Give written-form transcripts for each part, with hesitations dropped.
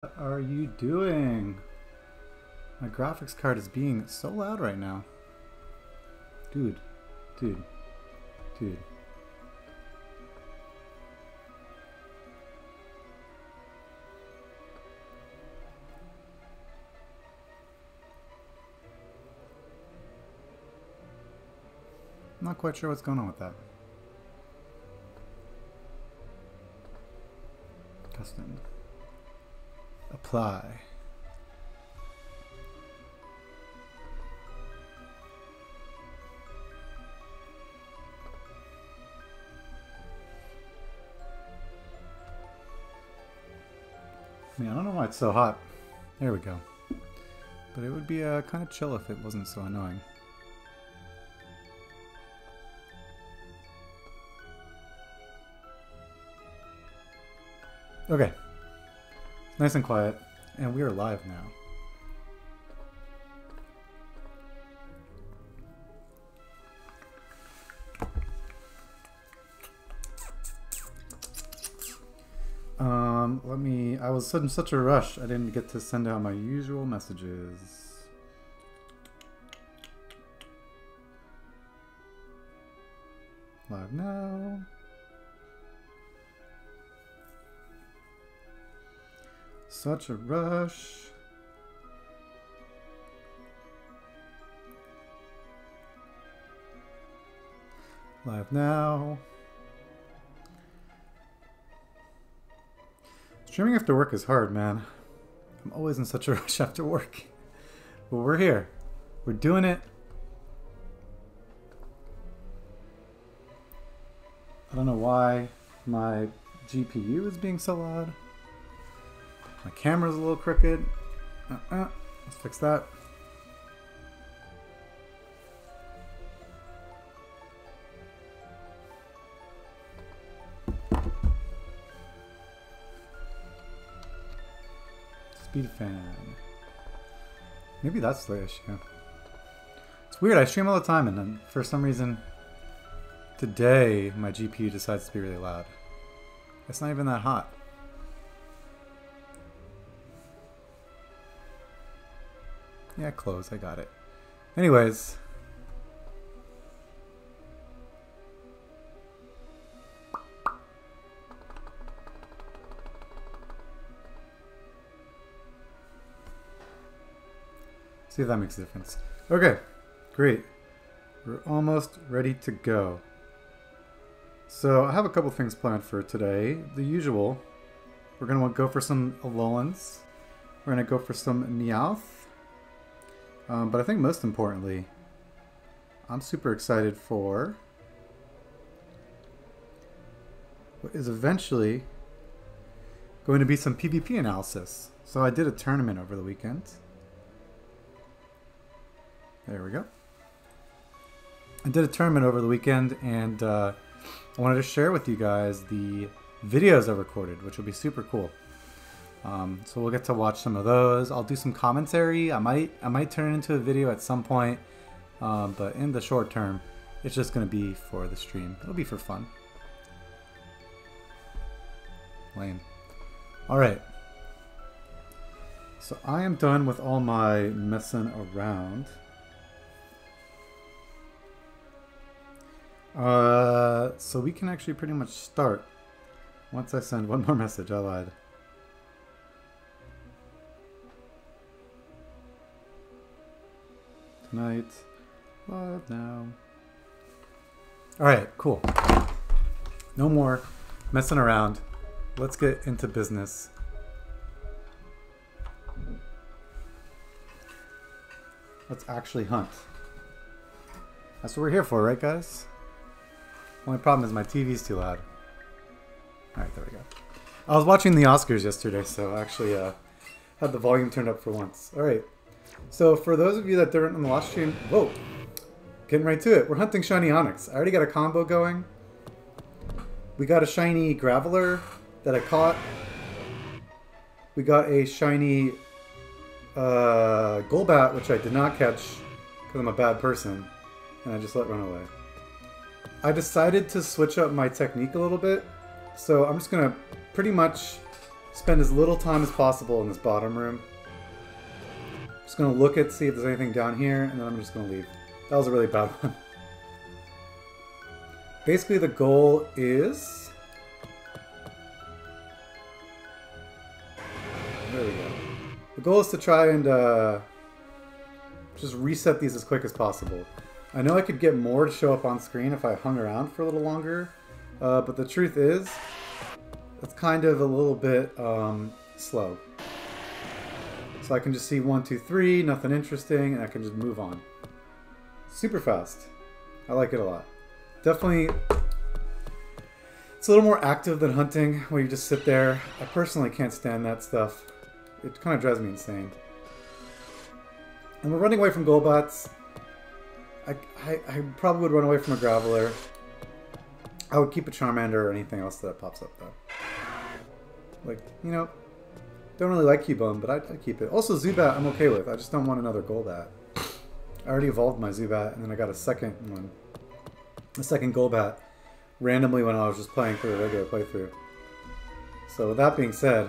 What are you doing? My graphics card is being so loud right now. Dude. Dude. Dude. I'm not quite sure what's going on with that. Custom. Apply. I mean, I don't know why it's so hot. There we go. But it would be kind of chill if it wasn't so annoying. Okay. It's nice and quiet, and we are live now. I was in such a rush, I didn't get to send out my usual messages. Live now. Such a rush. Live now. Streaming after work is hard, man. I'm always in such a rush after work. But we're here. We're doing it. I don't know why my GPU is being so loud. My camera's a little crooked. Let's fix that. Speed fan. Maybe that's the issue. It's weird, I stream all the time and then for some reason today my GPU decides to be really loud. It's not even that hot. Yeah, close, I got it. Anyways. See if that makes a difference. Okay, great. We're almost ready to go. So I have a couple things planned for today. The usual. We're going to go for some Alolans. We're going to go for some Meowth. But I think most importantly, I'm super excited for what is eventually going to be some PvP analysis. So I did a tournament over the weekend. There we go. I did a tournament over the weekend and I wanted to share with you guys the videos I recorded, which will be super cool. So we'll get to watch some of those. I'll do some commentary. I might turn it into a video at some point, but in the short term, it's just going to be for the stream. It'll be for fun. Lame. All right. So I am done with all my messing around. So we can actually pretty much start once I send one more message. I lied. Tonight, live now. Alright, cool. No more messing around. Let's get into business. Let's actually hunt. That's what we're here for, right guys? Only problem is my TV's too loud. Alright, there we go. I was watching the Oscars yesterday, so I actually had the volume turned up for once. Alright. So for those of you that didn't on the last stream, whoa, getting right to it. We're hunting shiny Onix. I already got a combo going. We got a shiny Graveler that I caught. We got a shiny Golbat, which I did not catch because I'm a bad person, and I just let run away. I decided to switch up my technique a little bit, so I'm just gonna pretty much spend as little time as possible in this bottom room. Just gonna look at, see if there's anything down here, and then I'm just gonna leave. That was a really bad one. Basically, the goal is... There we go. The goal is to try and just reset these as quick as possible. I know I could get more to show up on screen if I hung around for a little longer, but the truth is, it's kind of a little bit slow. So I can just see 1, 2, 3, nothing interesting, and I can just move on. Super fast. I like it a lot. Definitely, it's a little more active than hunting, where you just sit there. I personally can't stand that stuff. It kind of drives me insane. And we're running away from Golbats. I probably would run away from a Graveler. I would keep a Charmander or anything else that pops up, though. Like, you know, don't really like Cubone, but I'd keep it. Also, Zubat I'm okay with. I just don't want another Golbat. I already evolved my Zubat, and then I got a second one. A second Golbat randomly when I was just playing through a regular playthrough. So with that being said,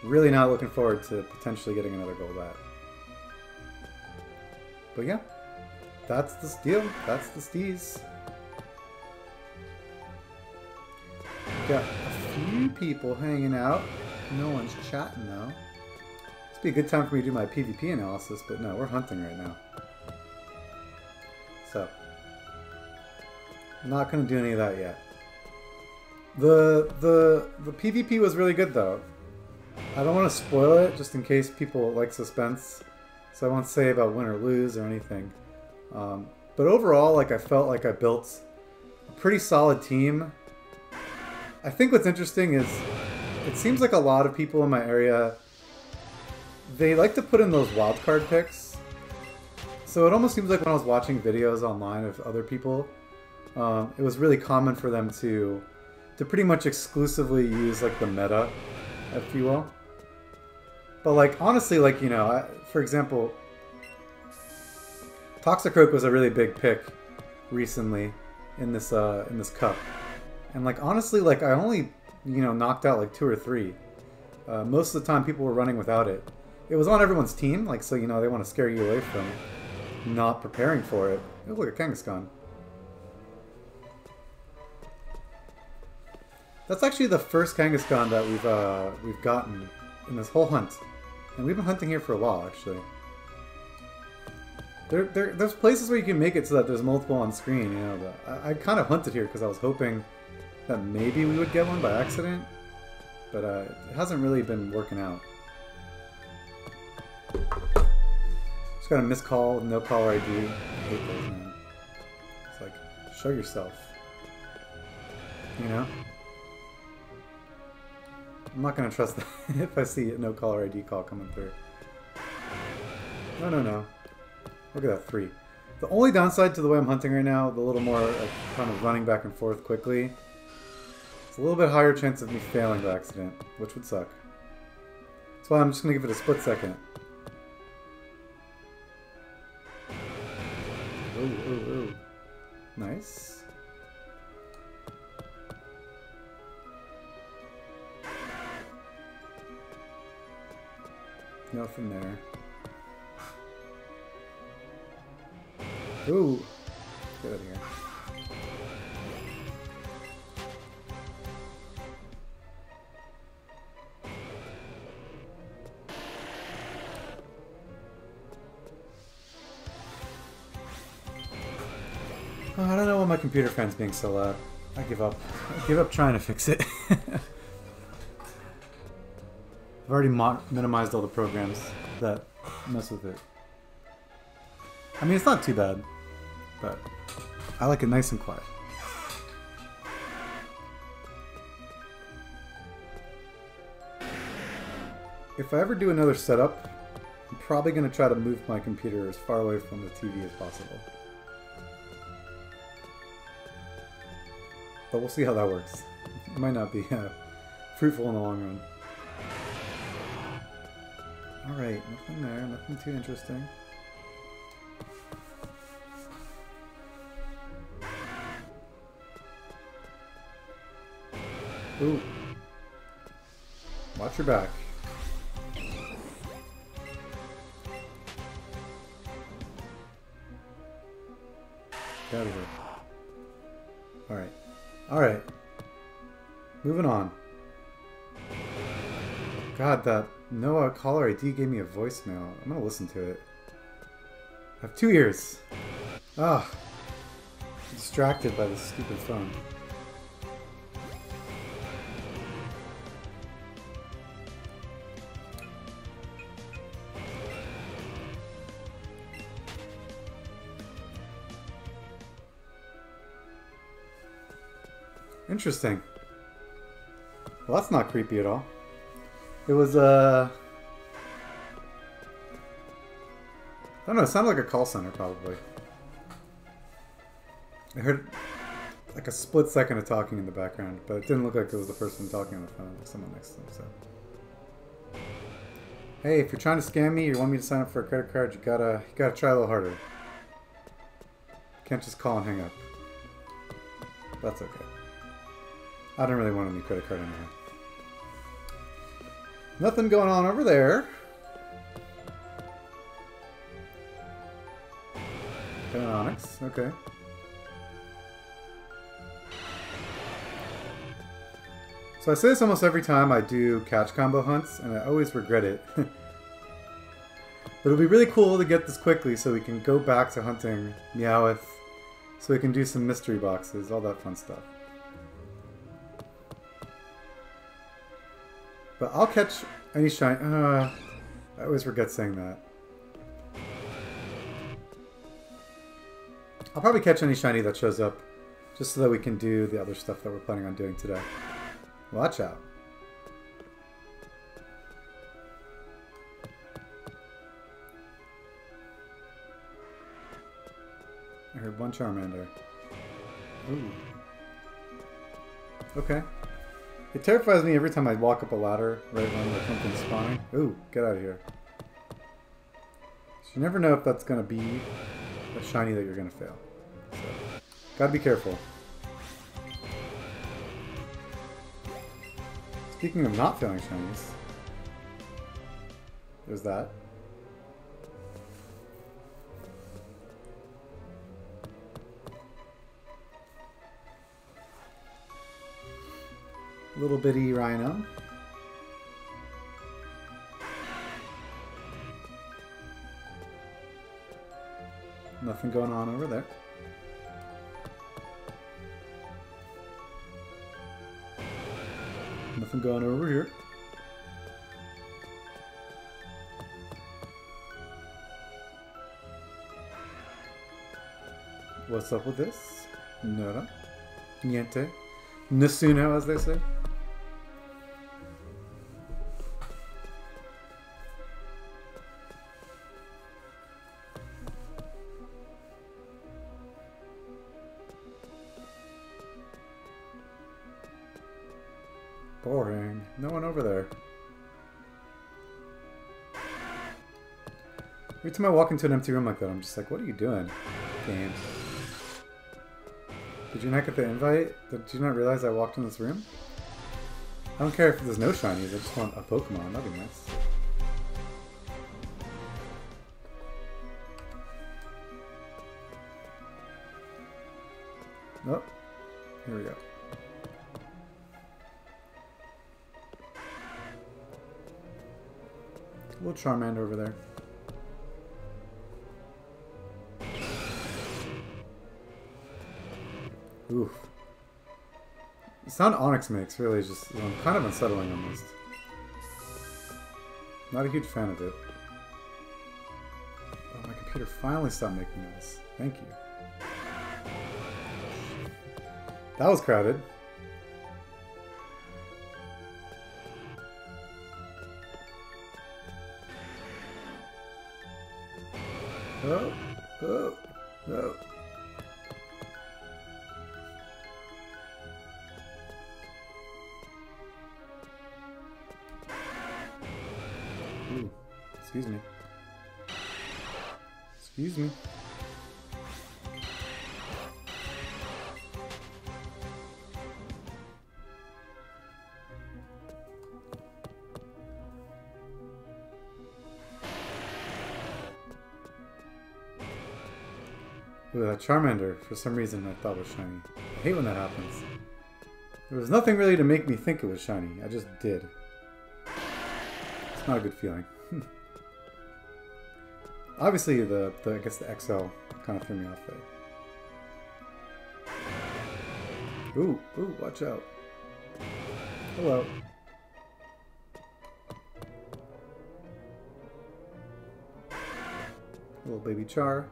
really not looking forward to potentially getting another Golbat. But yeah, that's the deal. That's the steez. Got a few people hanging out. No one's chatting though. This would be a good time for me to do my PvP analysis, but no, we're hunting right now. So, I'm not going to do any of that yet. The PvP was really good though. I don't want to spoil it just in case people like suspense, so I won't say about win or lose or anything. But overall, like, I felt like I built a pretty solid team. I think what's interesting is it seems like a lot of people in my area, they like to put in those wildcard picks. So it almost seems like when I was watching videos online of other people, it was really common for them to pretty much exclusively use like the meta, if you will. But like honestly, like, you know, for example, Toxicroak was a really big pick recently in this cup, and like honestly, like I only, you know, knocked out like 2 or 3. Most of the time, people were running without it. It was on everyone's team, like, so, you know, they want to scare you away from not preparing for it. Oh, look at Kangaskhan. That's actually the first Kangaskhan that we've gotten in this whole hunt, and we've been hunting here for a while, actually. There's places where you can make it so that there's multiple on screen, you know. But I kind of hunted here because I was hoping that maybe we would get one by accident, but it hasn't really been working out. Just got a missed call with no caller ID. I hate those, man. It's like, show yourself. You know? I'm not gonna trust that if I see a no caller ID call coming through. No, no, no. Look at that 3. The only downside to the way I'm hunting right now, the little more like, kind of running back and forth quickly, it's a little bit higher chance of me failing by accident, which would suck. That's why I'm just gonna give it a split second. Ooh, ooh, ooh. Nice. Nothing there. Ooh. Get out of here. Oh, I don't know why my computer fan's being so loud. I give up. I give up trying to fix it. I've already minimized all the programs that mess with it. I mean, it's not too bad, but I like it nice and quiet. If I ever do another setup, I'm probably going to try to move my computer as far away from the TV as possible. But we'll see how that works. It might not be fruitful in the long run. Alright, nothing there, nothing too interesting. Ooh. Watch your back. Get out of here. Alright. Alright. Moving on. God, that Noah caller ID gave me a voicemail. I'm gonna listen to it. I have 2 ears. Ah. Distracted by this stupid phone. Interesting. Well, that's not creepy at all. It was, I don't know, it sounded like a call center, probably. I heard, like, a split second of talking in the background, but it didn't look like it was the person talking on the phone, like someone next to them, so. Hey, if you're trying to scam me, or you want me to sign up for a credit card, you gotta try a little harder. You can't just call and hang up. That's okay. I don't really want a new credit card anyway. Nothing going on over there. Got an Onix, okay. So I say this almost every time I do catch combo hunts, and I always regret it. But it'll be really cool to get this quickly so we can go back to hunting Meowth, so we can do some mystery boxes, all that fun stuff. But I'll catch any shiny... I always forget saying that. I'll probably catch any shiny that shows up, just so that we can do the other stuff that we're planning on doing today. Watch out. I heard one Charmander. Ooh. Okay. It terrifies me every time I walk up a ladder right when there's something spawning. Ooh, get out of here. So you never know if that's going to be a shiny that you're going to fail. So, gotta be careful. Speaking of not failing shinies, there's that. Little bitty Rhino. Nothing going on over there. Nothing going over here. What's up with this? Nada. Niente. Nasuno, as they say. Boring. No one over there. Every time I walk into an empty room like that, I'm just like, what are you doing, game? Did you not get the invite? Did you not realize I walked in this room? I don't care if there's no shinies, I just want a Pokemon. That'd be nice. Oh, here we go. A little Charmander over there. Oof. The sound Onix makes really is just kind of unsettling almost. Not a huge fan of it. Oh, my computer finally stopped making noise. Thank you. That was crowded. Oh, oh, oh. Ooh, excuse me. Excuse me. Ooh, that Charmander, for some reason, I thought was shiny. I hate when that happens. There was nothing really to make me think it was shiny. I just did. It's not a good feeling. Obviously, I guess the XL kind of threw me off there. Ooh, watch out. Hello. Little baby Char.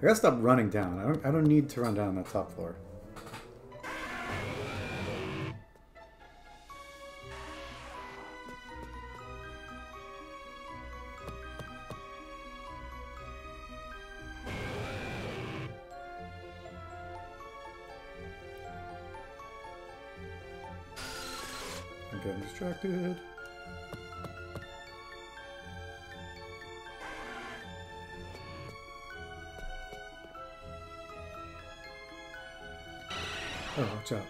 I gotta stop running down. I don't need to run down that top floor. I'm getting distracted. Oh, watch out.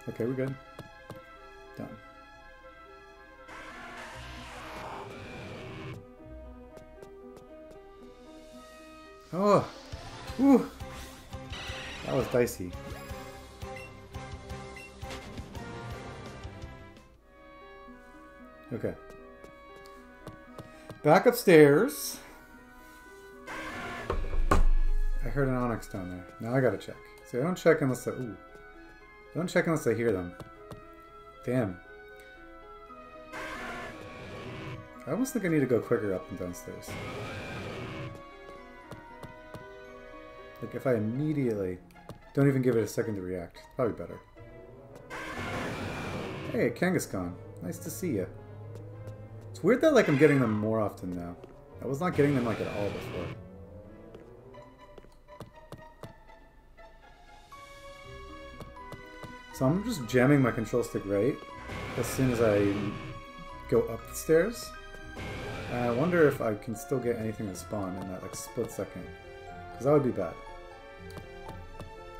Okay, we're good. Done. Oh! Ooh! That was dicey. Okay. Back upstairs. I heard an Onix down there. Now I gotta check. See, I don't check unless I... Ooh. I don't check unless I hear them. Damn. I almost think I need to go quicker up and downstairs. Like, if I immediately... Don't even give it a second to react. It's probably better. Hey, Kangaskhan. Nice to see you. It's weird that, like, I'm getting them more often now. I was not getting them, like, at all before. So I'm just jamming my control stick right as soon as I go up the stairs. And I wonder if I can still get anything to spawn in that, like, split second. Because that would be bad.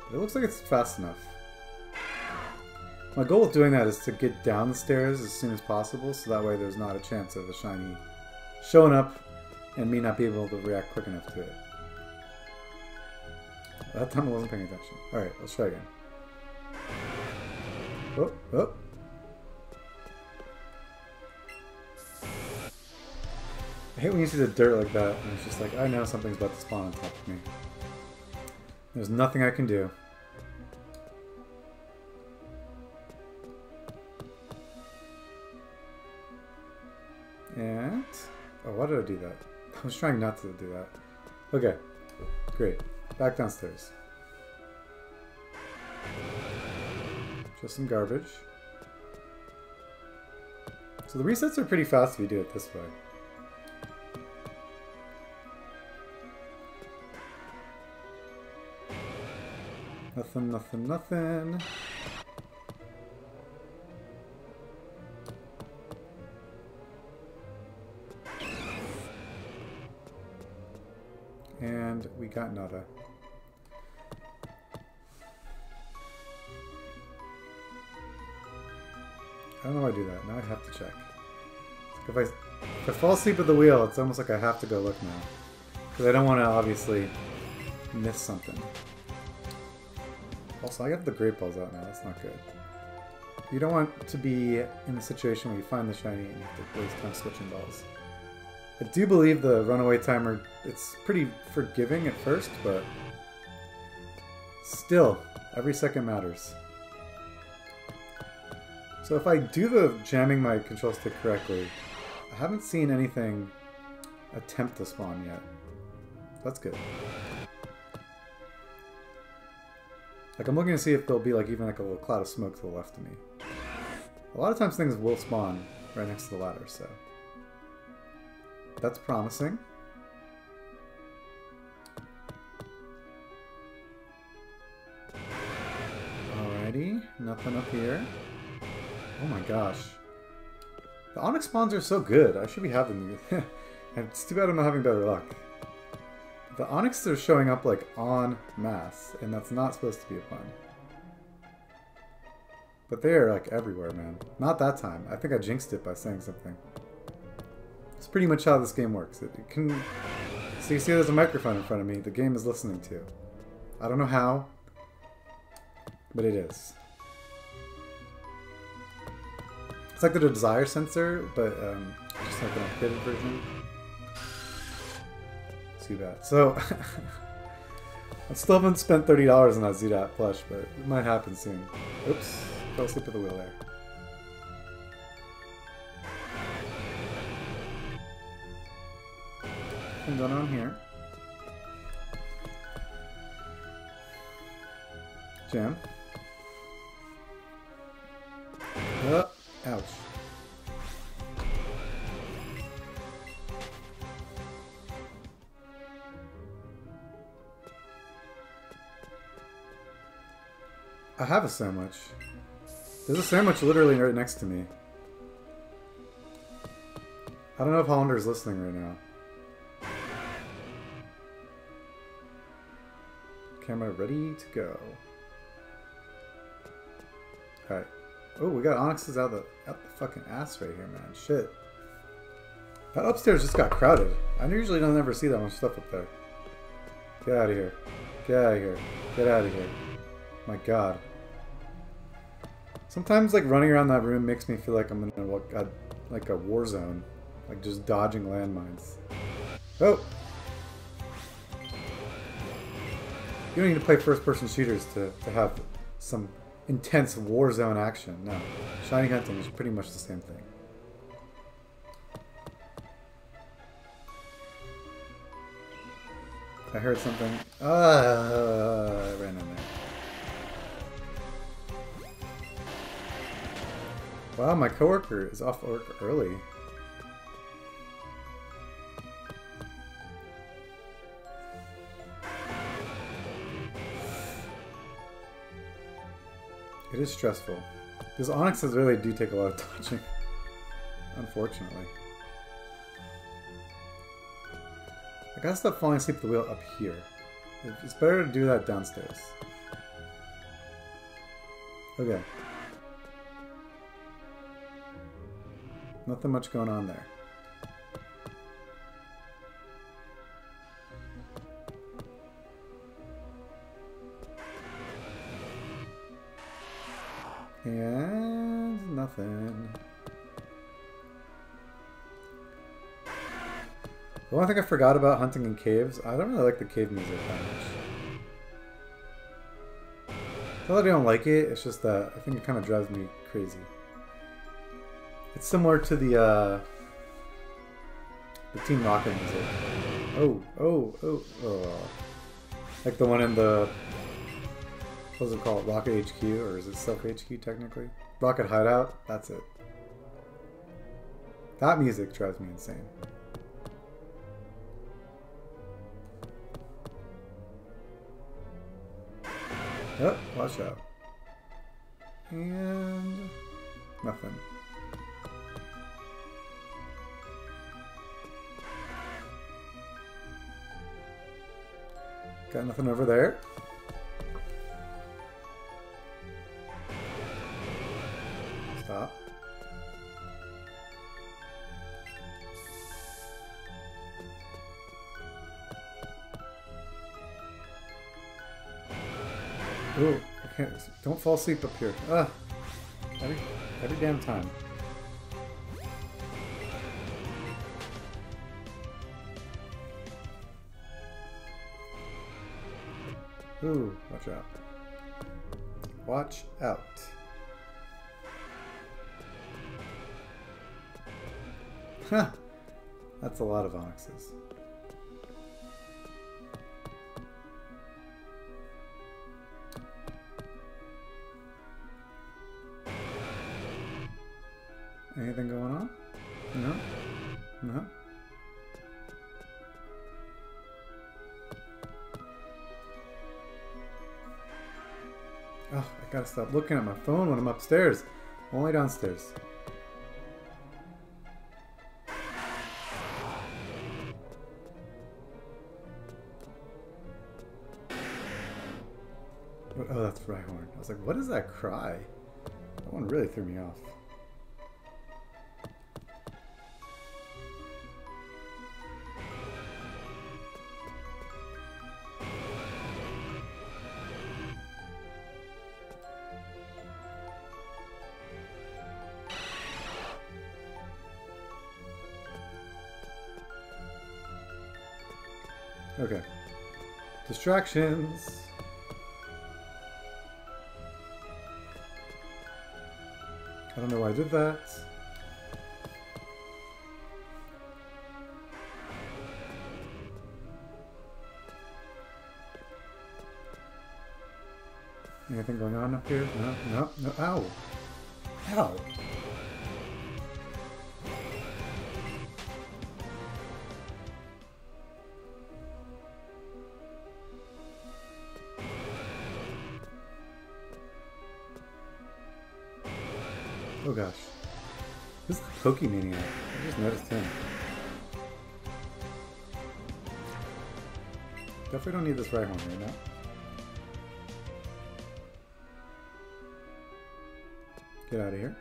But it looks like it's fast enough. My goal with doing that is to get down the stairs as soon as possible, so that way there's not a chance of a shiny showing up and me not being able to react quick enough to it. That time I wasn't paying attention. Alright, let's try again. Oh, oh. I hate when you see the dirt like that, and it's just like, I know something's about to spawn on top of me. There's nothing I can do. And... oh, why did I do that? I was trying not to do that. Okay. Great. Back downstairs. Just some garbage. So the resets are pretty fast if you do it this way. Nothing, nothing, nothing. And we got nada. I don't know why I do that. Now I have to check. If I fall asleep at the wheel, it's almost like I have to go look now. Because I don't want to obviously miss something. Also, I got the great balls out now. That's not good. You don't want to be in a situation where you find the shiny and you have to waste time switching balls. I do believe the runaway timer, it's pretty forgiving at first, but still, every second matters. So if I do the jamming my control stick correctly, I haven't seen anything attempt to spawn yet. That's good. Like, I'm looking to see if there'll be, like, even like a little cloud of smoke to the left of me. A lot of times things will spawn right next to the ladder, so that's promising. Alrighty, nothing up here. Oh my gosh. The Onix spawns are so good. I should be having them. It's too bad I'm not having better luck. The Onix are showing up like en masse, and that's not supposed to be a pun. But they're like everywhere, man. Not that time. I think I jinxed it by saying something. It's pretty much how this game works. It can... So you see there's a microphone in front of me. The game is listening to. I don't know how, but it is. It's like the desire sensor, but just like an updated version. Too bad. So, I still haven't spent $30 on that ZDAT plush, but it might happen soon. Oops, fell asleep at the wheel there. What's going on here? Jam. Ouch. I have a sandwich. There's a sandwich literally right next to me. I don't know if Hollander is listening right now. Camera ready to go. Alright. Oh, we got Onix's out the fucking ass right here, man. Shit. That upstairs just got crowded. I usually don't ever see that much stuff up there. Get out of here. Get out of here. Get out of here. My god. Sometimes, like, running around that room makes me feel like I'm in like a war zone. Like, just dodging landmines. Oh! You don't need to play first-person shooters to have some intense war zone action. No. Shiny hunting is pretty much the same thing. I heard something. I ran in there. Wow, my coworker is off work early. It is stressful. Because Onixes really do take a lot of touching. Unfortunately. I gotta stop falling asleep at the wheel up here. It's better to do that downstairs. Okay. Nothing much going on there. And nothing. The one thing I forgot about hunting in caves, I don't really like the cave music that much. It's not that I don't like it, it's just that I think it kind of drives me crazy. It's similar to the Team Rocket music. Oh. Like the one in the... What is it called? Rocket HQ? Or is it Silph HQ technically? Rocket Hideout? That's it. That music drives me insane. Oh, watch out. And... nothing. Got nothing over there. Stop. Ooh, I can't. Don't fall asleep up here. Ah, every damn time. Ooh, watch out. Watch out. Huh. That's a lot of Onixes. Anything going on? No? No? Oh, I gotta stop looking at my phone when I'm upstairs. I'm only downstairs. Oh, that's Rhyhorn. I was like, what is that cry? That one really threw me off. Okay. Distractions. I don't know why I did that. Anything going on up here? No, no, no. Ow! Ow! Oh gosh. This is the Pokemaniac. I just noticed him. Definitely don't need this Rhyhorn right now. Get out of here.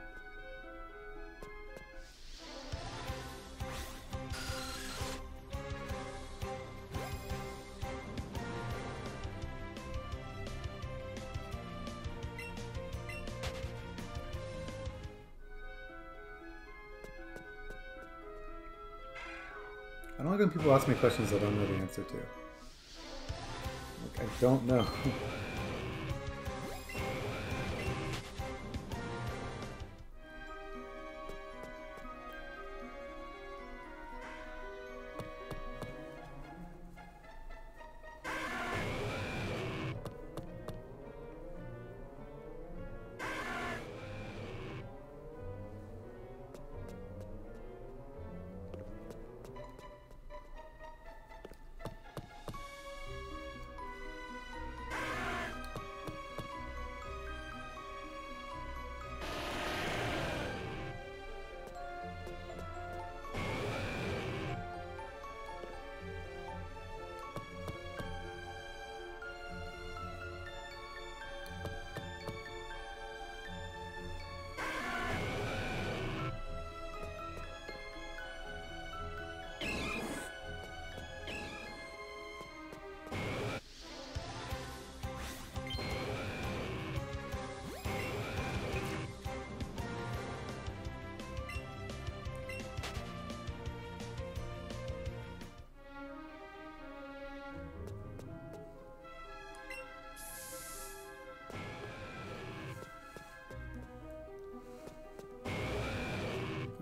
I don't like when people ask me questions I don't know the answer to. Like, I don't know.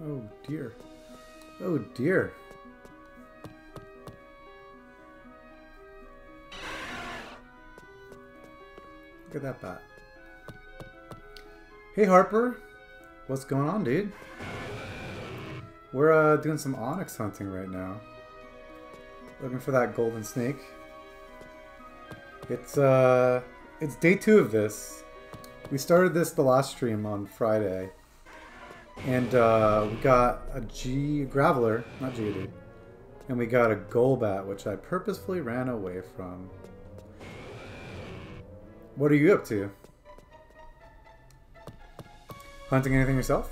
Oh dear. Oh dear. Look at that bat. Hey Harper. What's going on, dude? We're doing some Onix hunting right now. Looking for that golden snake. It's day 2 of this. We started this the last stream on Friday. And we got a Graveler, not Geodude. And we got a Golbat, which I purposefully ran away from. What are you up to? Hunting anything yourself?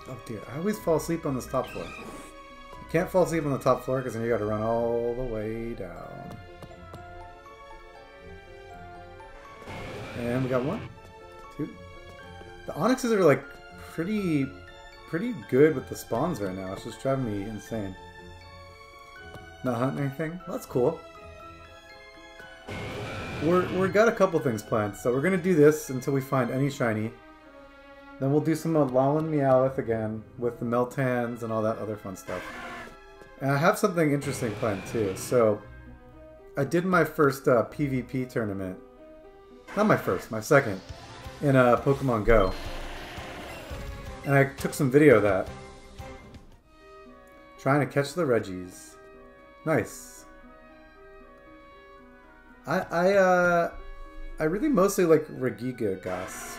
Oh dear, I always fall asleep on this top floor. You can't fall asleep on the top floor because then you gotta run all the way down. And we got 1, 2. The Onixes are like pretty good with the spawns right now. It's just driving me insane. Not hunting anything? Well, that's cool. We're got a couple things planned, so we're gonna do this until we find any shiny. Then we'll do some Alolan Meowth again with the Meltans and all that other fun stuff. And I have something interesting planned too. So I did my first PvP tournament. Not my first, my second. In Pokemon Go. And I took some video of that. Trying to catch the Reggies. Nice. I really mostly like Regigigas.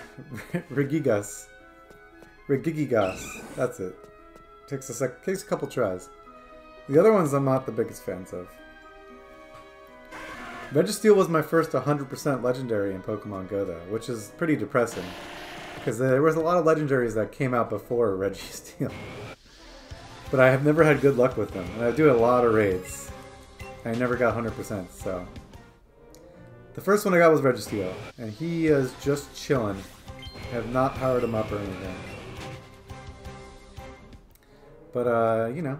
Regigigas. That's it. Takes a couple tries. The other ones I'm not the biggest fans of. Registeel was my first 100% legendary in Pokemon Go, though, which is pretty depressing. Because there was a lot of legendaries that came out before Registeel. But I have never had good luck with them, and I do a lot of raids. I never got 100%, so... The first one I got was Registeel, and he is just chilling. I have not powered him up or anything. But, you know,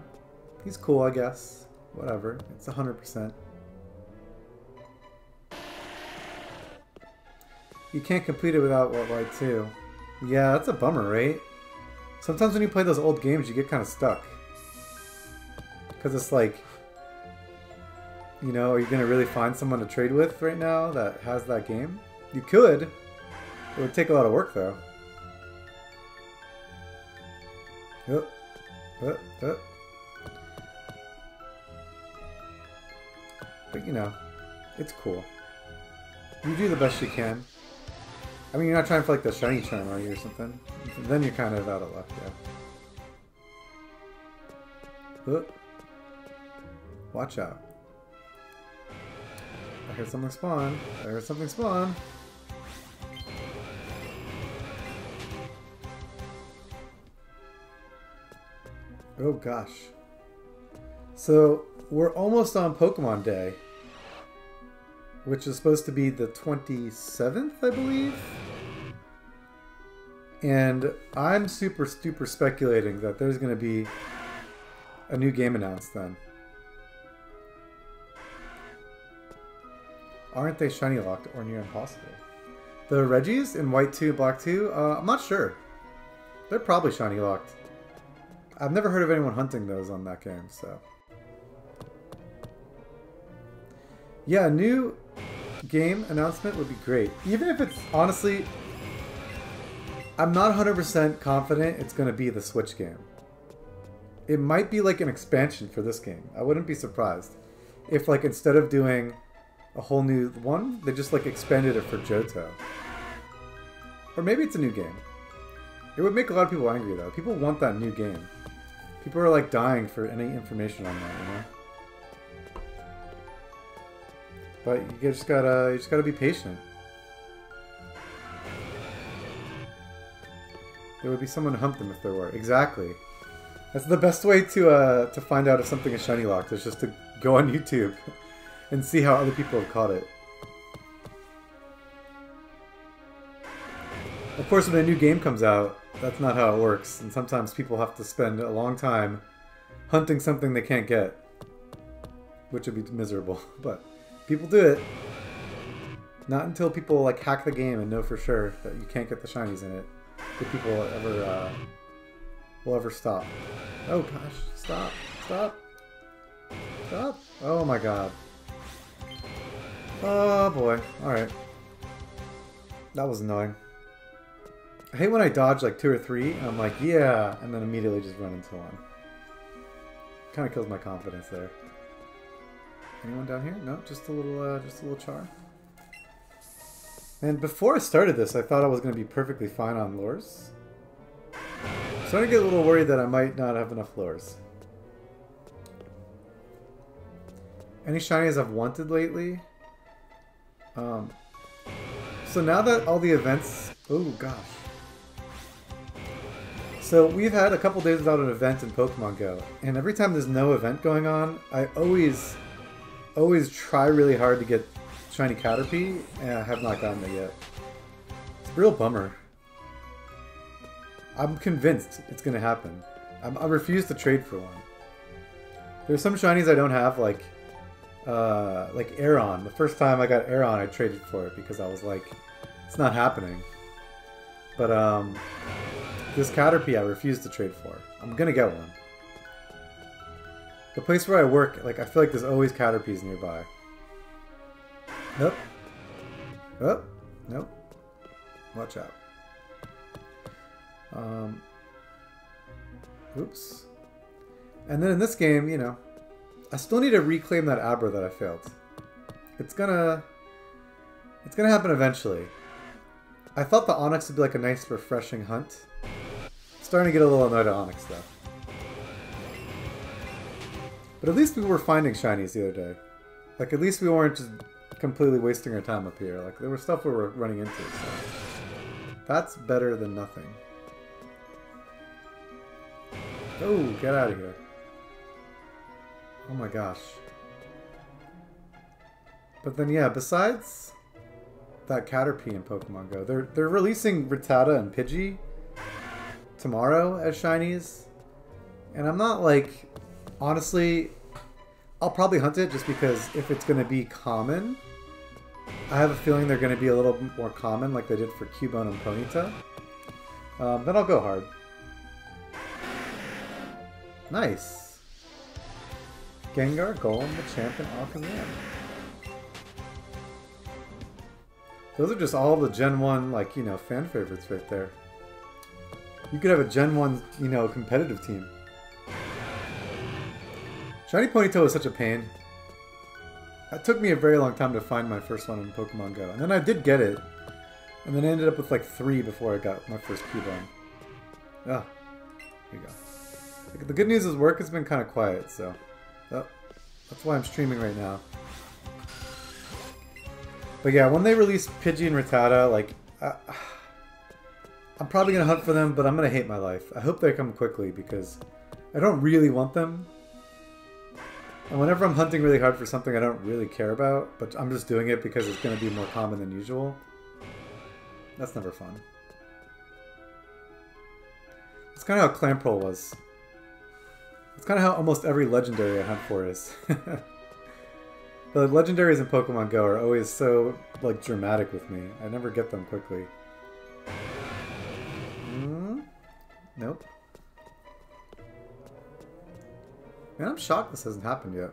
he's cool, I guess. Whatever, it's 100%. You can't complete it without Light 2. Yeah, that's a bummer, right? Sometimes when you play those old games, you get kind of stuck. Because it's like, you know, are you going to really find someone to trade with right now that has that game? You could. It would take a lot of work, though. But, you know, it's cool. You do the best you can. I mean, you're not trying for, like, the shiny charm, are you, or something? Then you're kind of out of luck, yeah. Watch out. I heard something spawn. I heard something spawn. Oh gosh. So, we're almost on Pokemon Day. Which is supposed to be the 27th, I believe? And I'm super speculating that there's going to be a new game announced then. Aren't they shiny locked or near impossible? The Regis in White 2, Black 2? I'm not sure. They're probably shiny locked. I've never heard of anyone hunting those on that game, so... Yeah, a new game announcement would be great. Even if it's, honestly... I'm not 100% confident it's going to be the Switch game. It might be like an expansion for this game. I wouldn't be surprised. If, like, instead of doing a whole new one, they just, like, expanded it for Johto. Or maybe it's a new game. It would make a lot of people angry, though. People want that new game. People are, like, dying for any information on that, you know? But you just gotta be patient. There would be someone to hunt them if there were. Exactly. That's the best way to find out if something is shiny locked, is just to go on YouTube and see how other people have caught it. Of course, when a new game comes out, that's not how it works, and sometimes people have to spend a long time hunting something they can't get, which would be miserable, but people do it. Not until people like hack the game and know for sure that you can't get the shinies in it do people will ever stop. Oh gosh, stop, stop, stop. Oh my god. Oh boy, alright. That was annoying. I hate when I dodge like 2 or 3 and I'm like, yeah, and then immediately just run into one. Kind of kills my confidence there. Anyone down here? No, just a little char. And before I started this, I thought I was going to be perfectly fine on lures. I'm starting to get a little worried that I might not have enough lures. Any shinies I've wanted lately? So now that all the events... Oh gosh. So we've had a couple days without an event in Pokemon Go, and every time there's no event going on, I always try really hard to get shiny Caterpie, and I have not gotten it yet. It's a real bummer. I'm convinced it's going to happen. I refuse to trade for one. There's some shinies I don't have, like Aeron. The first time I got Aeron, I traded for it because I was like, it's not happening. But this Caterpie I refuse to trade for. I'm going to get one. The place where I work, like, I feel like there's always Caterpies nearby. Nope. Oh, nope. Watch out. Oops. And then in this game, you know, I still need to reclaim that Abra that I failed. It's gonna happen eventually. I thought the Onix would be like a nice, refreshing hunt. Starting to get a little annoyed at Onix though. But at least we were finding shinies the other day. Like, at least we weren't just completely wasting our time up here. Like, there was stuff we were running into, so... That's better than nothing. Oh, get out of here. Oh my gosh. But then, yeah, besides that Caterpie in Pokemon Go, they're releasing Rattata and Pidgey tomorrow as shinies. And I'm not, like... Honestly, I'll probably hunt it just because if it's going to be common, I have a feeling they're going to be a little bit more common like they did for Cubone and Ponyta. Then I'll go hard. Nice. Gengar, Golem, Machamp, and Alchemien. Those are just all the Gen 1, like, you know, fan favorites right there. You could have a Gen 1, you know, competitive team. Shiny Ponyta was such a pain. It took me a very long time to find my first one in Pokemon Go. And then I did get it. And then I ended up with like 3 before I got my first Cubone. Ah, here you go. The good news is work has been kind of quiet, so... Oh, that's why I'm streaming right now. But yeah, when they release Pidgey and Rattata, like... I'm probably going to hunt for them, but I'm going to hate my life. I hope they come quickly, because I don't really want them. And whenever I'm hunting really hard for something I don't really care about, but I'm just doing it because it's going to be more common than usual, that's never fun. It's kind of how Clamperl was. It's kind of how almost every legendary I hunt for is. The legendaries in Pokemon Go are always so, like, dramatic with me. I never get them quickly. Nope. Man, I'm shocked this hasn't happened yet.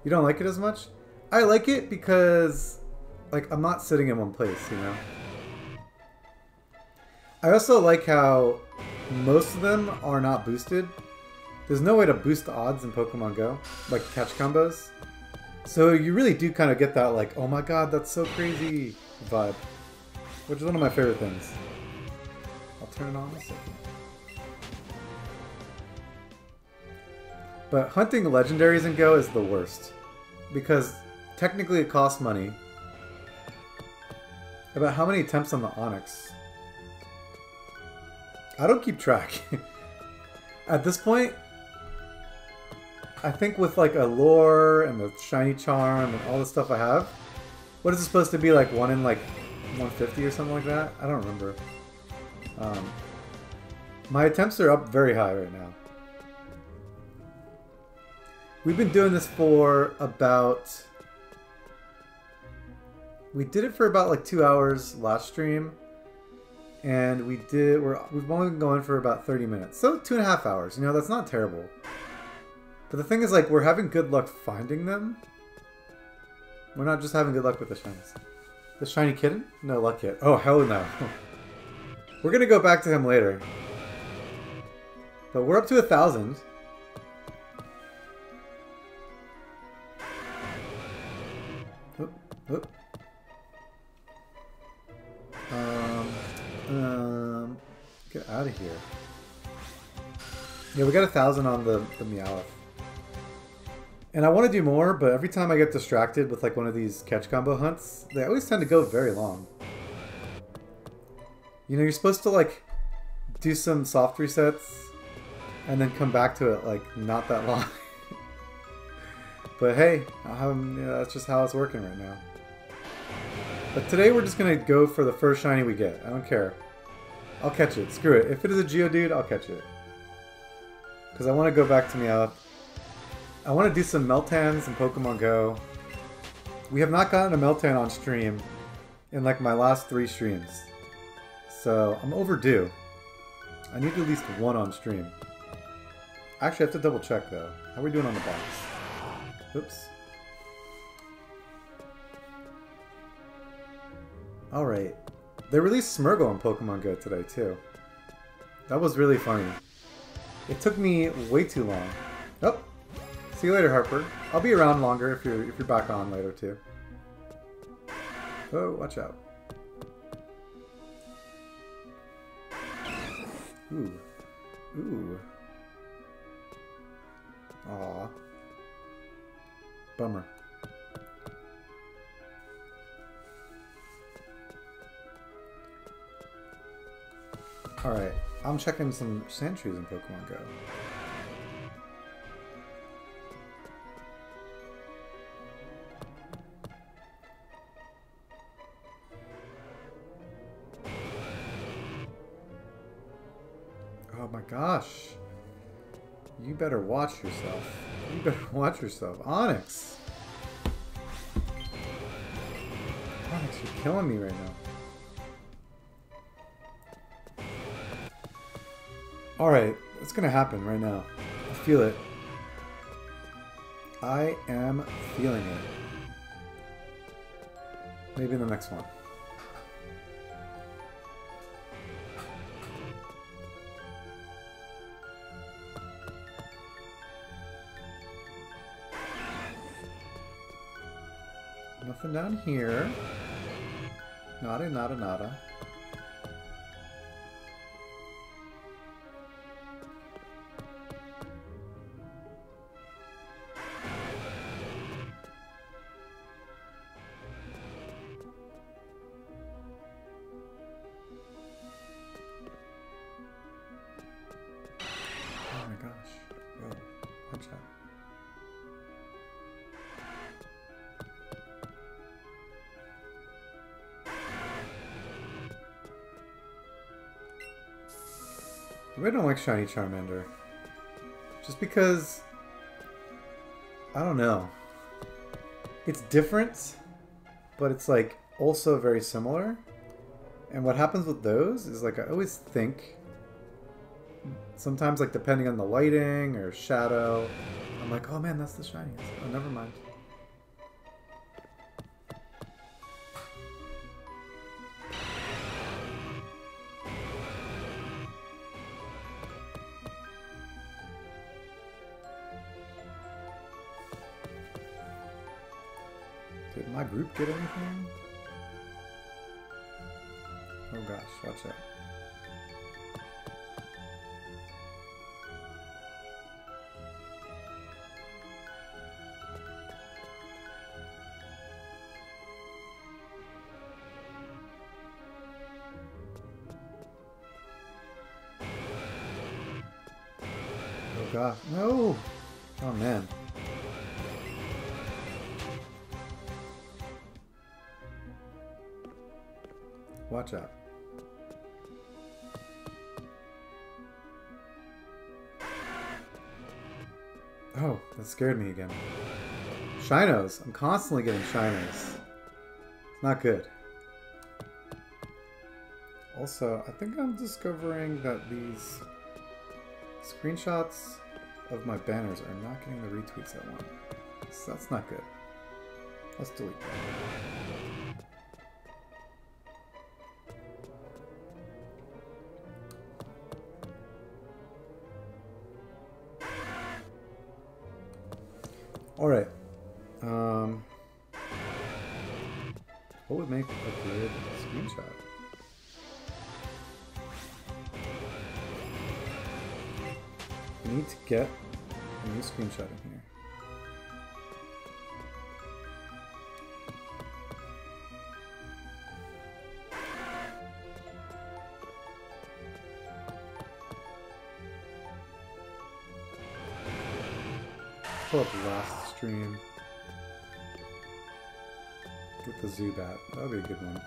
You don't like it as much? I like it because, like, I'm not sitting in one place, you know? I also like how most of them are not boosted. There's no way to boost the odds in Pokemon Go, like catch combos. So you really do kind of get that, like, oh my god, that's so crazy vibe. Which is one of my favorite things. I'll turn it on in a second. But hunting legendaries in Go is the worst. Because technically it costs money. About how many attempts on the Onix? I don't keep track. At this point, I think with like a lore and the shiny charm and all the stuff I have, what is it supposed to be, like 1 in like 150 or something like that? I don't remember. My attempts are up very high right now. We've been doing this for about... We did it for about like 2 hours last stream. And we've only been going for about 30 minutes. So 2.5 hours. You know, that's not terrible. But the thing is, like, we're having good luck finding them. We're not just having good luck with the shinies. The shiny kitten? No luck yet. Oh, hell no. We're gonna go back to him later. But we're up to 1,000. Oop. Get out of here. Yeah, we got 1,000 on the Meowth. And I want to do more, but every time I get distracted with like one of these catch combo hunts, they always tend to go very long. You know, you're supposed to like do some soft resets and then come back to it like not that long. But hey, that's just how it's working right now. But today we're just going to go for the first shiny we get. I don't care. I'll catch it. Screw it. If it is a Geodude, I'll catch it. Because I want to go back to Meowth. I want to do some Meltans in Pokemon Go. We have not gotten a Meltan on stream in like my last 3 streams. So I'm overdue. I need at least 1 on stream. Actually, I have to double check though. How are we doing on the box? Oops. Alright. They released Smeargle in Pokemon Go today, too. That was really funny. It took me way too long. Oh! See you later, Harper. I'll be around longer if you're back on later, too. Oh, watch out. Ooh. Ooh. Aw. Bummer. Alright, I'm checking some sentries in Pokemon Go. Oh my gosh. You better watch yourself. You better watch yourself. Onix! Onix, you're killing me right now. Alright, what's gonna happen right now? I feel it. I am feeling it. Maybe in the next one. Nothing down here. Nada, nada, nada. Oh my gosh. Whoa. Watch out. I really don't like Shiny Charmander. Just because... I don't know. It's different, but it's like also very similar. And what happens with those is like I always think... Sometimes like depending on the lighting or shadow, I'm like, oh man, that's the shiniest. Oh, never mind. Did my group get anything? Oh gosh, watch out. Oh god, no! Oh man. Watch out. Oh, that scared me again. Shinos. I'm constantly getting Shinos. It's not good. Also, I think I'm discovering that these screenshots of my banners are not getting the retweets I want. So that's not good. Let's delete that. Alright. What would make a good screenshot? We need to get a new screenshot in here. Pull up last stream with the Zubat. That would be a good one.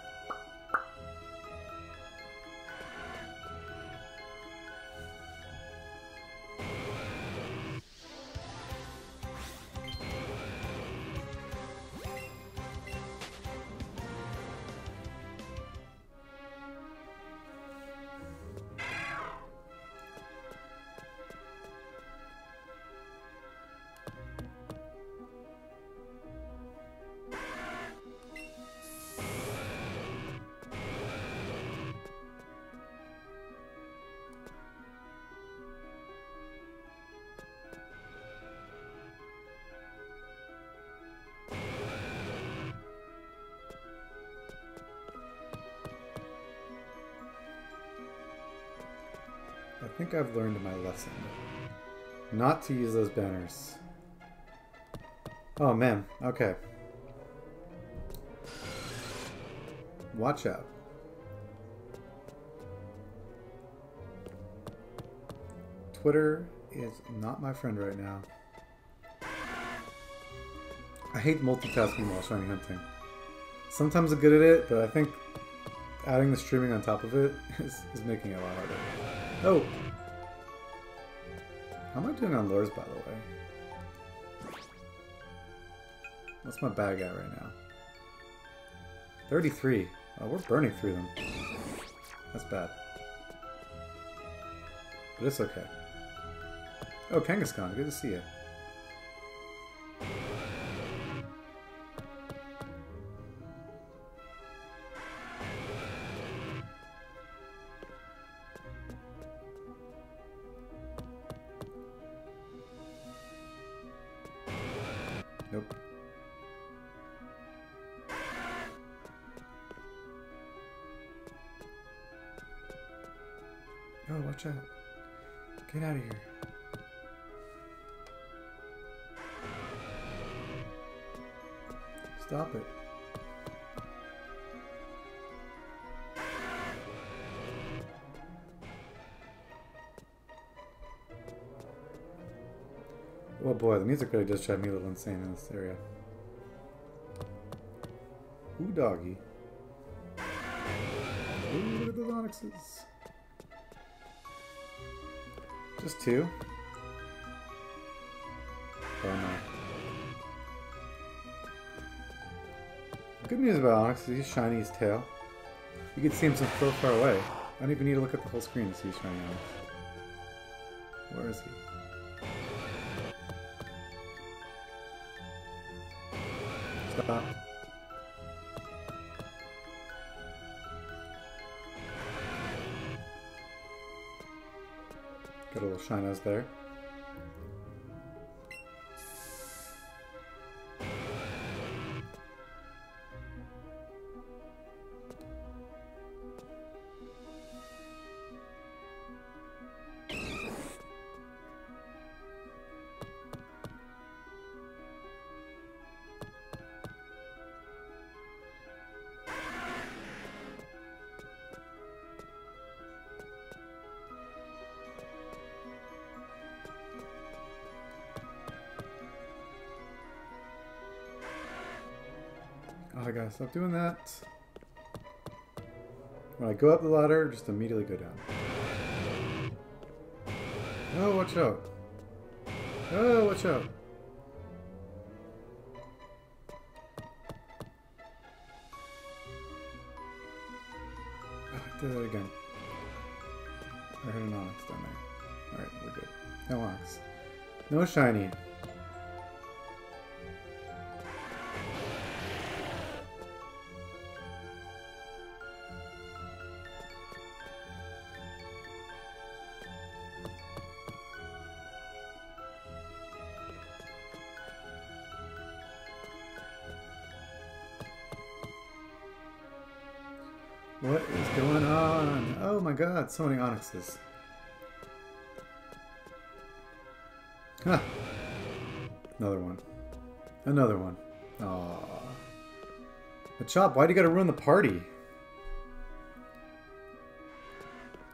I think I've learned my lesson. Not to use those banners. Oh man, okay. Watch out. Twitter is not my friend right now. I hate multitasking while shiny hunting. Sometimes I'm good at it, but I think adding the streaming on top of it is making it a lot harder. Oh! How am I doing on lures, by the way? What's my bag at right now? 33. Oh, we're burning through them. That's bad. But it's okay. Oh, Kangaskhan, good to see you. Nope. Oh, watch out. Get out of here. Stop it. Oh boy, the music really does drive me a little insane in this area. Ooh, doggy. Ooh, look at those Onixes. Just two? Oh no. The good news about Onix is he's shiny his tail. You can see him so far away. I don't even need to look at the whole screen to see shiny Onix. Where is he? Stop. Got a little Shinos there. Oh, I gotta stop doing that. When I go up the ladder, just immediately go down. Oh, watch out. Oh, watch out. Oh, I did that again. I heard an Onix down there. Alright, we're good. No Onix. No shiny. What is going on? Oh my god, so many Onixes. Huh. Another one. Another one. Aww. Machop, why do you gotta ruin the party?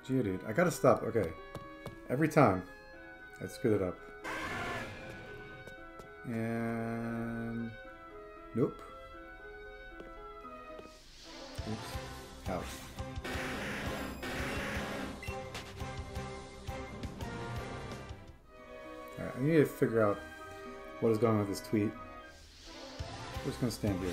Geodude, I gotta stop. Okay. Every time, I screwed it up. And... Nope. Oops. Ouch. Alright, I need to figure out what is going on with this tweet. We're just gonna stand here.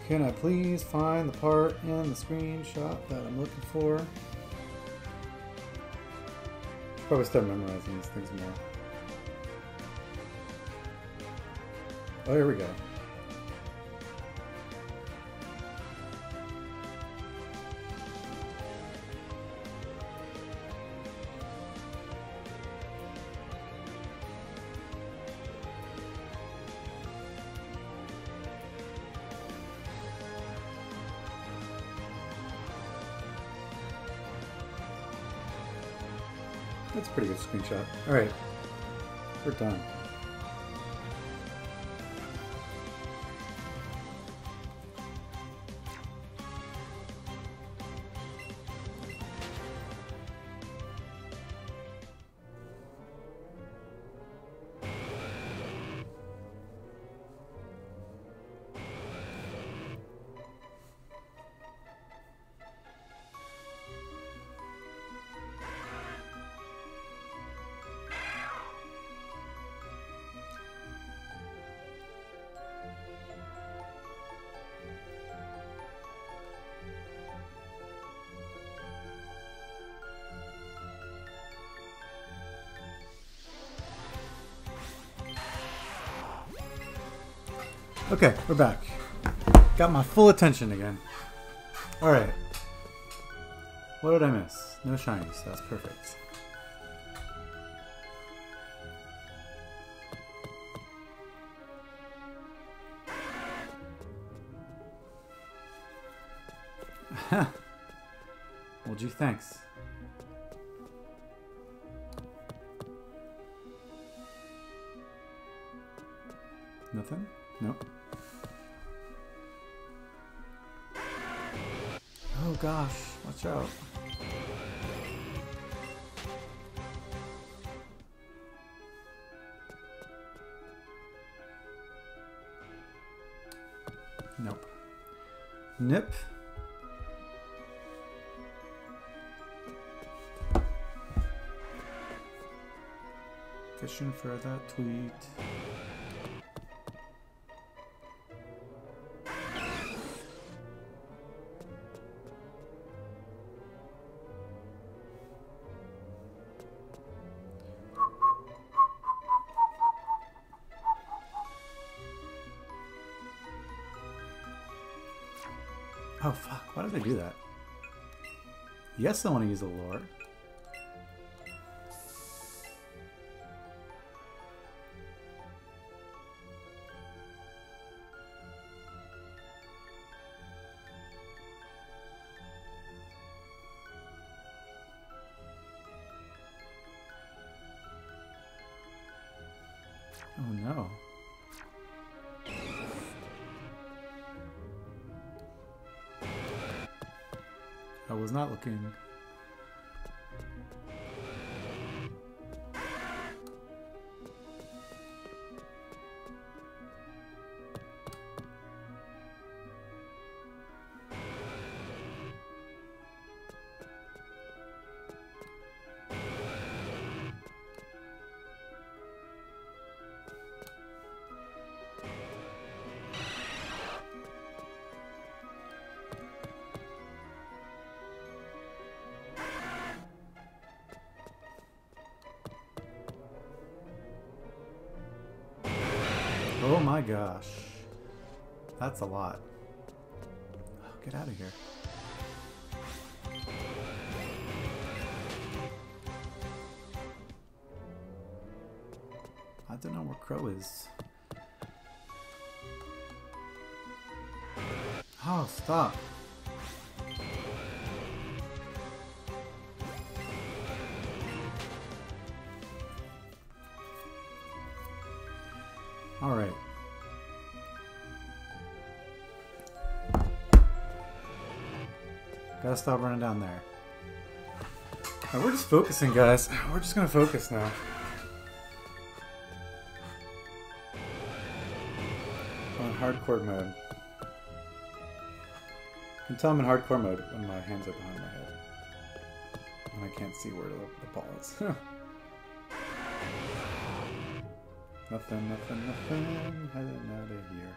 Can I please find the part in the screenshot that I'm looking for? Probably start memorizing these things more. Oh, here we go. That's a pretty good screenshot. Alright. We're done. Okay, we're back. Got my full attention again. Alright. What did I miss? No shinies. That's perfect. Well, gee, thanks. Nothing? Nope. Oh gosh, watch out. Nope. Nip. Fishing for that tweet. Oh fuck, why did they do that? Yes, I want to use the lore. Oh no. I was not looking. Oh my gosh. That's a lot. Oh, get out of here. I don't know where Crow is. Oh, stop. All right. Gotta stop running down there. Right, we're just focusing, guys. We're just gonna focus now. On hardcore mode. You can tell I'm in hardcore mode when my hands are behind my head. And I can't see where the ball is. Nothing, nothing, nothing. Heading out of here.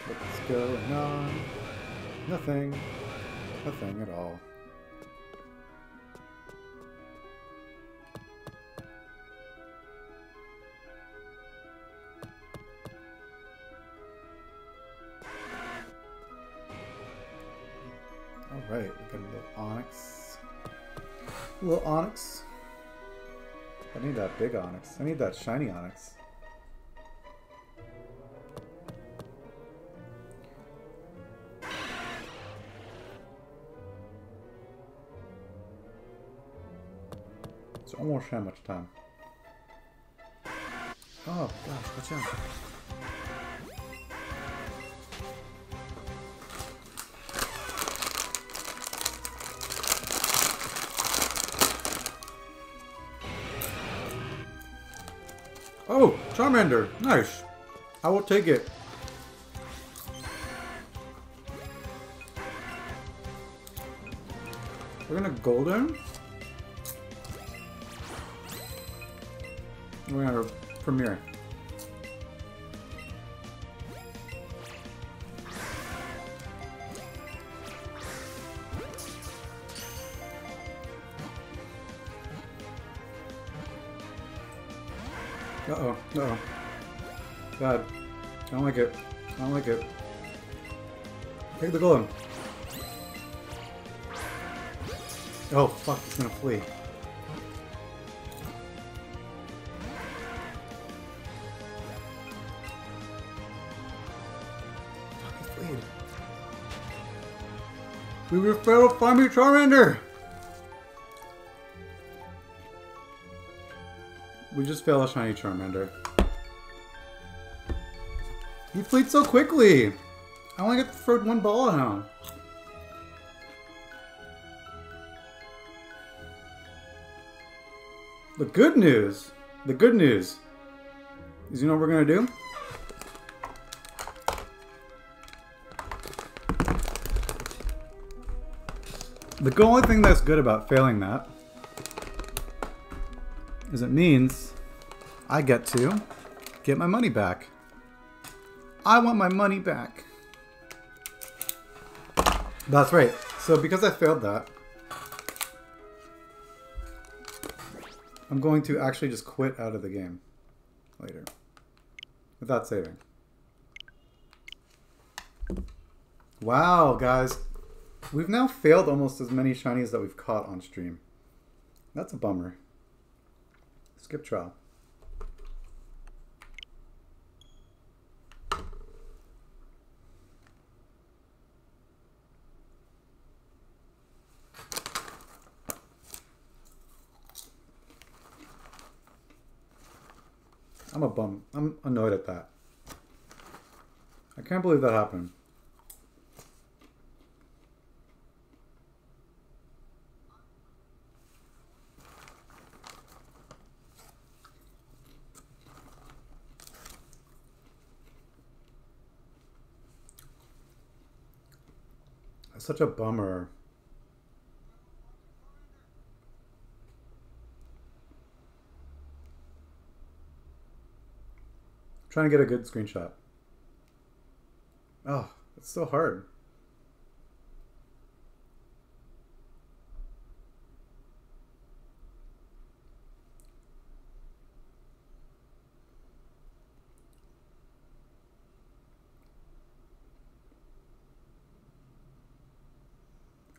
What's going on? Nothing. Nothing at all. Alright, we got a little Onix. A little Onix. I need that big Onix. I need that shiny Onix. It's almost that much time. Oh gosh, watch out. Oh, Charmander! Nice! I will take it. We're gonna Golden. We're gonna Premiere. Uh-oh, uh-oh. Bad. I don't like it. I don't like it. Take the Golem. Oh, fuck, he's gonna flee. Fuck, he fleed. We just failed to find me Charmander! We just failed a shiny Charmander. He fleed so quickly! I only get to throw one ball at him. The good news is, you know what we're gonna do? The only thing that's good about failing that is it means I get to get my money back. I want my money back. That's right. So because I failed that, I'm going to actually just quit out of the game later without saving. Wow, guys. We've now failed almost as many shinies that we've caught on stream. That's a bummer. Skip trial. I'm a bum. I'm annoyed at that. I can't believe that happened. It's such a bummer. Trying to get a good screenshot. Oh, it's so hard.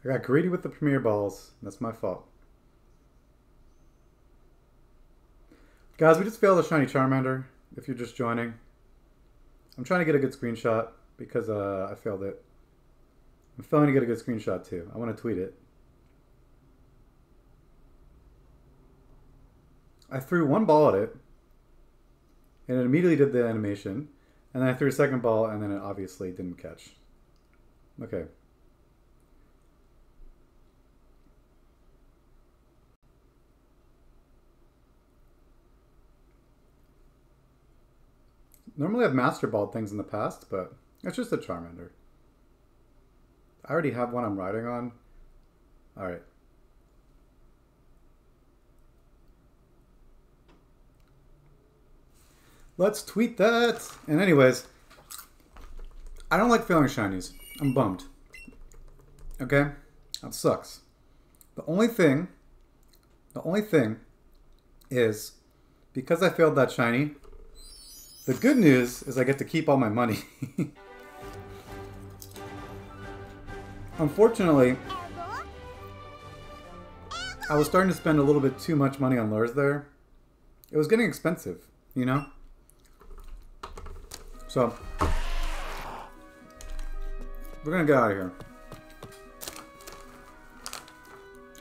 I got greedy with the Premier Balls. That's my fault. Guys, we just failed a shiny Charmander. If you're just joining, I'm trying to get a good screenshot because I failed it. I'm failing to get a good screenshot too. I want to tweet it. I threw one ball at it, and it immediately did the animation, and then I threw a second ball, and then it obviously didn't catch. Okay. Normally I've Master Balled things in the past, but it's just a Charmander. I already have one I'm riding on. Alright. Let's tweet that! And anyways, I don't like failing shinies. I'm bummed. Okay? That sucks. The only thing is, because I failed that shiny, the good news is I get to keep all my money. Unfortunately, I was starting to spend a little bit too much money on lures there. It was getting expensive, you know? So, we're gonna get out of here.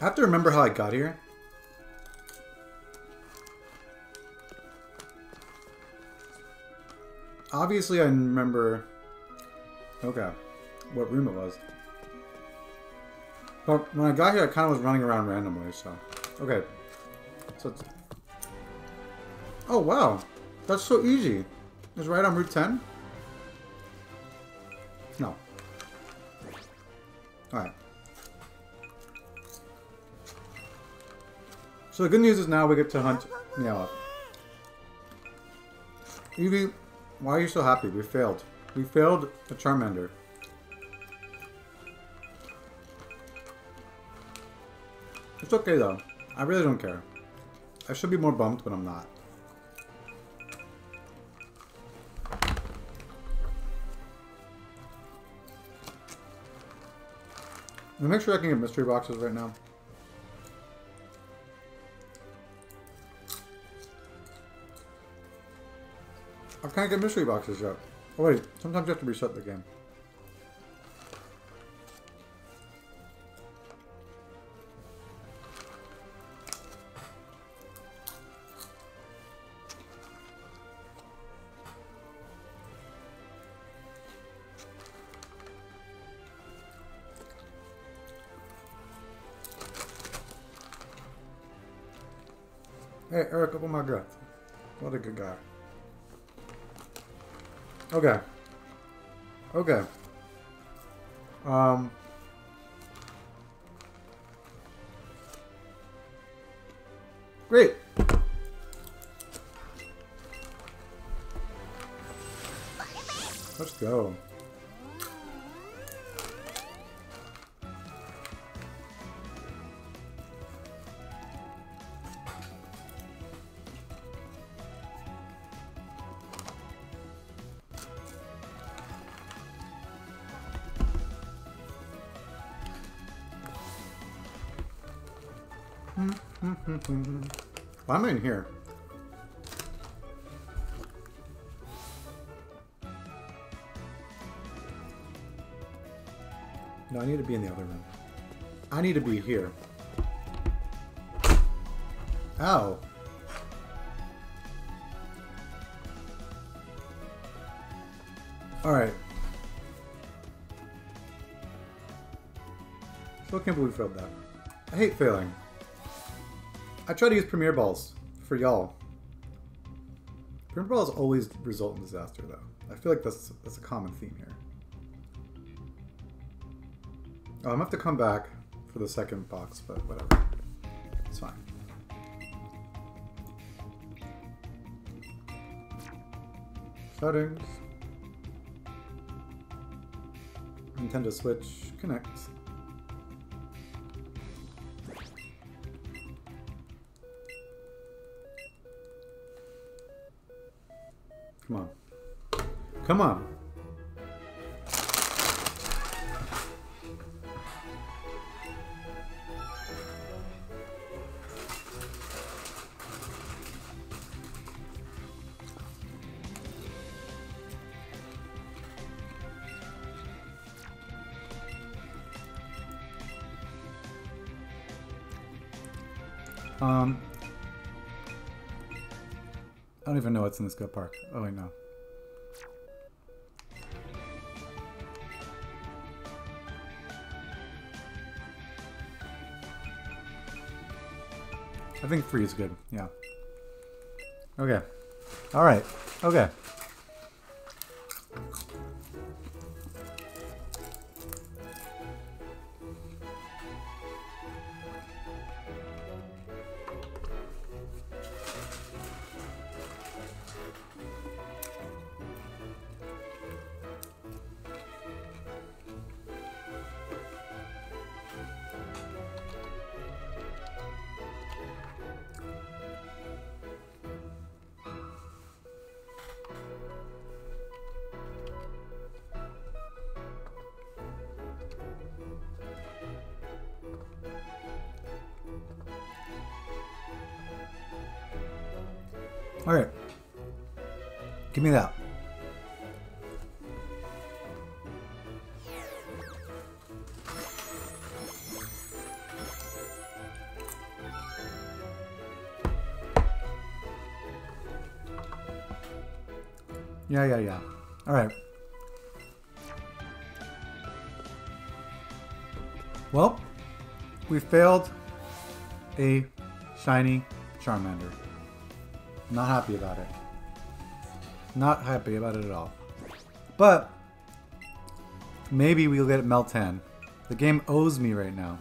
I have to remember how I got here. Obviously, I remember... Okay. What room it was. But when I got here, I kind of was running around randomly, so... Okay. So it's... Oh, wow. That's so easy. It's right on Route 10? No. Alright. So the good news is now we get to hunt Meowth. Eevee, why are you so happy? We failed. We failed the Charmander. It's okay though. I really don't care. I should be more bummed, but I'm not. Let me make sure I can get mystery boxes right now. I can't get mystery boxes yet. Oh wait, sometimes you have to reset the game. Hey, Eric, oh my god. What a good guy. Okay. Okay. Great. Let's go. Why am I in here? No, I need to be in the other room. I need to be here. Ow. Alright. Still can't believe we failed that. I hate failing. I try to use Premier Balls for y'all. Premier Balls always result in disaster, though. I feel like that's a common theme here. Oh, I'm gonna have to come back for the second box, but whatever. It's fine. Settings. Nintendo Switch Connect. Come on. Come on. I don't even know what's in this go park. Oh wait, no. I think 3 is good, yeah. Okay. Alright. Okay. Alright. Give me that. Yeah. Alright. Well, we failed a shiny Charmander. Not happy about it. Not happy about it at all. But maybe we'll get Meltan. The game owes me right now.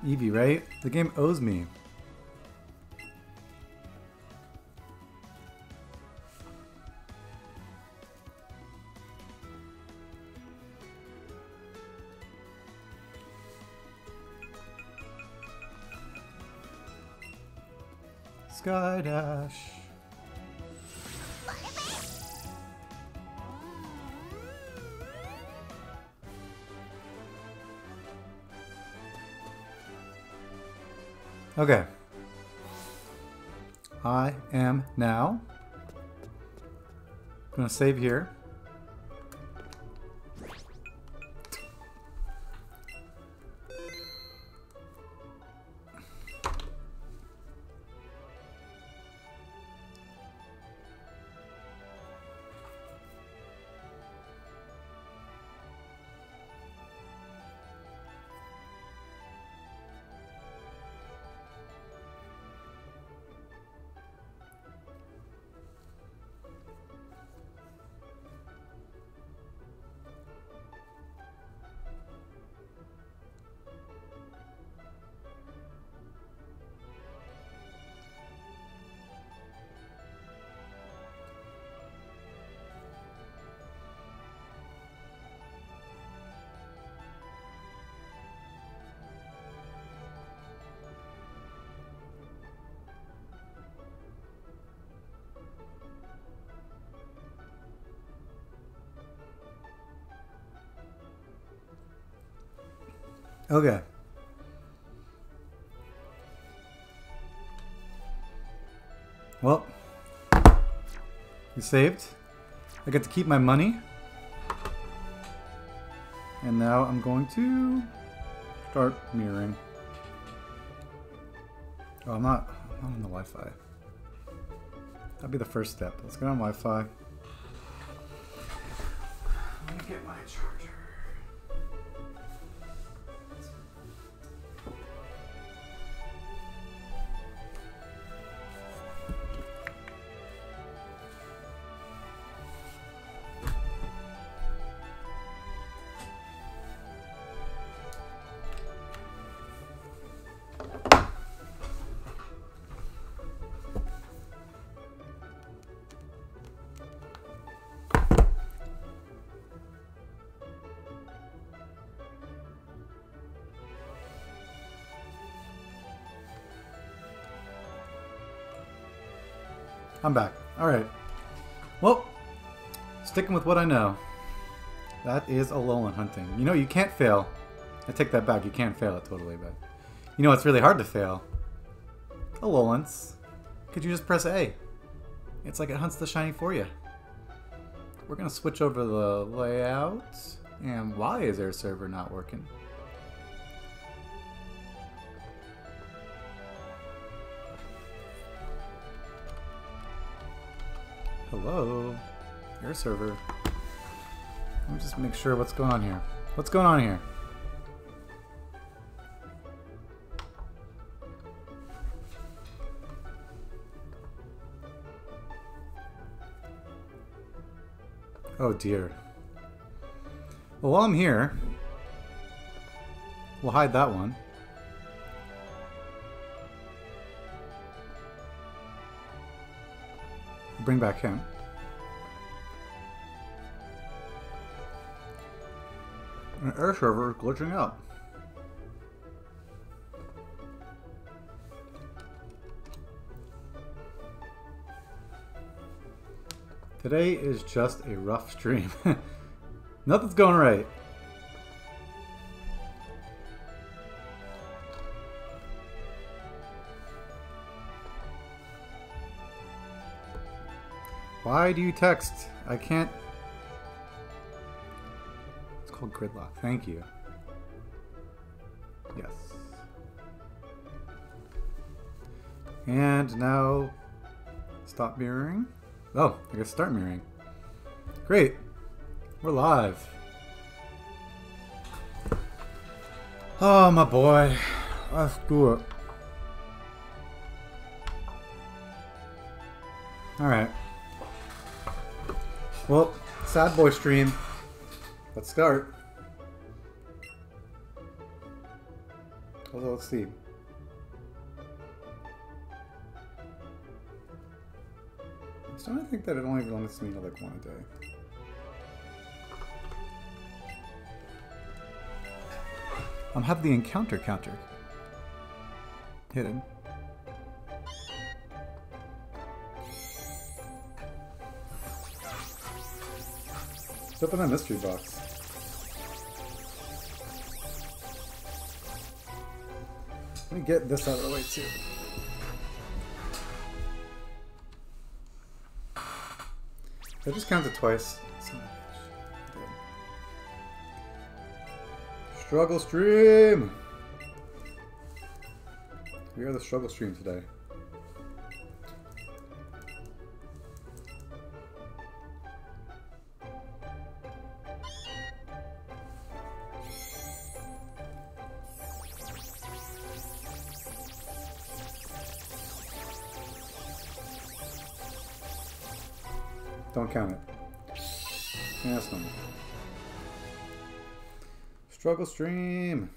Eevee, right? The game owes me. Sky Dash. Okay. I am now gonna save here. Okay. Well, we saved. I get to keep my money. And now I'm going to start mirroring. Oh, I'm not on the Wi-Fi. That'd be the first step. Let's get on Wi-Fi. Let me get my charger. I'm back. Alright. Well, sticking with what I know. That is Alolan hunting. You know, you can't fail. I take that back. You can't fail it totally, but... You know, it's really hard to fail. Alolans. Could you just press A? It's like it hunts the shiny for you. We're going to switch over the layout. And why is our server not working? Hello, your server. Let me just make sure what's going on here. What's going on here? Oh dear. Well, while I'm here, we'll hide that one. Bring back him. And our server is glitching out. Today is just a rough stream. Nothing's going right. Why do you text? I can't... It's called gridlock. Thank you. Yes. And now... Stop mirroring. Oh, I guess start mirroring. Great. We're live. Oh, my boy. Let's do it. Alright. Well, sad boy stream. Let's start. Although, let's see. I'm starting to think that it only limits me to like one a day. Have the encounter counter hidden. Let's open that mystery box. Let me get this out of the way too. I just counted twice. Struggle stream! We are the struggle stream today. Don't count it. Yeah, that's normal. Struggle stream.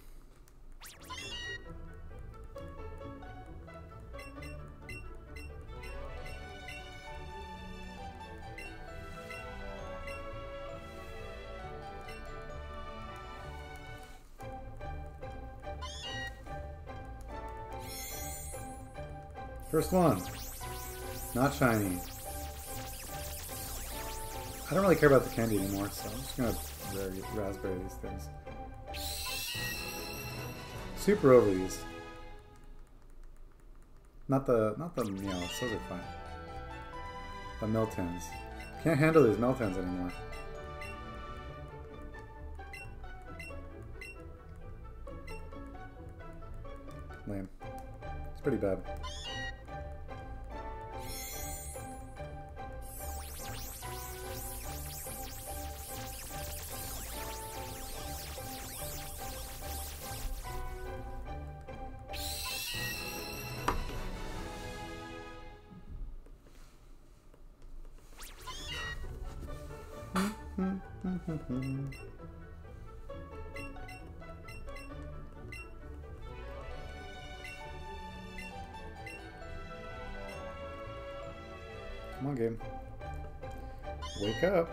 First one. Not shiny. I don't really care about the candy anymore, so I'm just gonna raspberry these things. Super over these. Not the Meowths, those are fine. The Meltans. Can't handle these Meltans anymore. Lame. It's pretty bad. Come on, game. Wake up.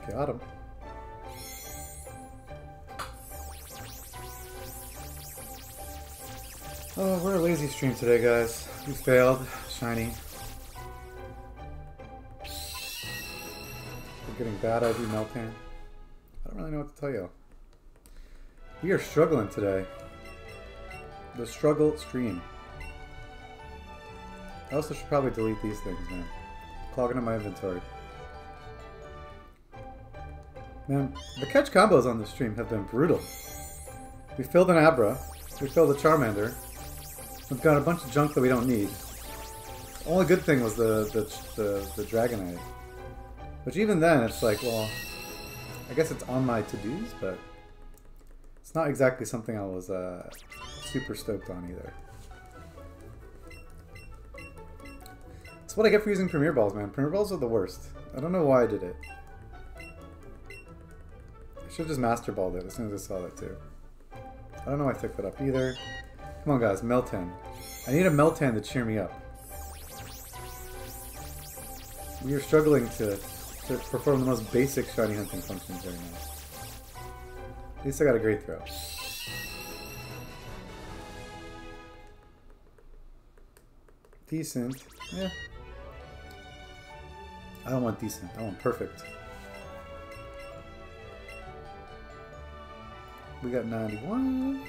Got him. Oh, we're a lazy stream today, guys. We failed. Shiny. We're getting bad IV Meltan. I don't really know what to tell you. We are struggling today. The struggle stream. I also should probably delete these things, man. Clogging up my inventory. Man, the catch combos on this stream have been brutal. We filled an Abra, we filled a Charmander, we've got a bunch of junk that we don't need. The only good thing was the Dragonite. Which even then, it's like, well, I guess it's on my to-dos, but it's not exactly something I was super stoked on either. That's what I get for using Premier Balls, man. Premier Balls are the worst. I don't know why I did it. I should have just Master Balled it as soon as I saw that too. I don't know why I took that up either. Come on guys, Meltan. I need a Meltan to cheer me up. We are struggling to perform the most basic shiny hunting functions right now. At least I got a great throw. Decent. Yeah. I don't want decent. I want perfect. We got 91.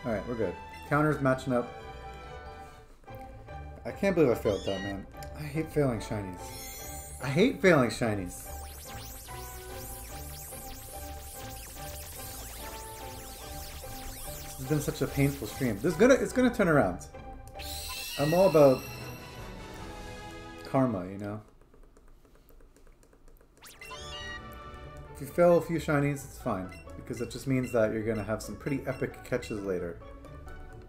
Alright, we're good. Counters matching up. I can't believe I failed that, man. I hate failing shinies. I hate failing shinies. This has been such a painful stream. It's gonna turn around. I'm all about karma, you know? If you fail a few shinies, it's fine. Because it just means that you're gonna have some pretty epic catches later.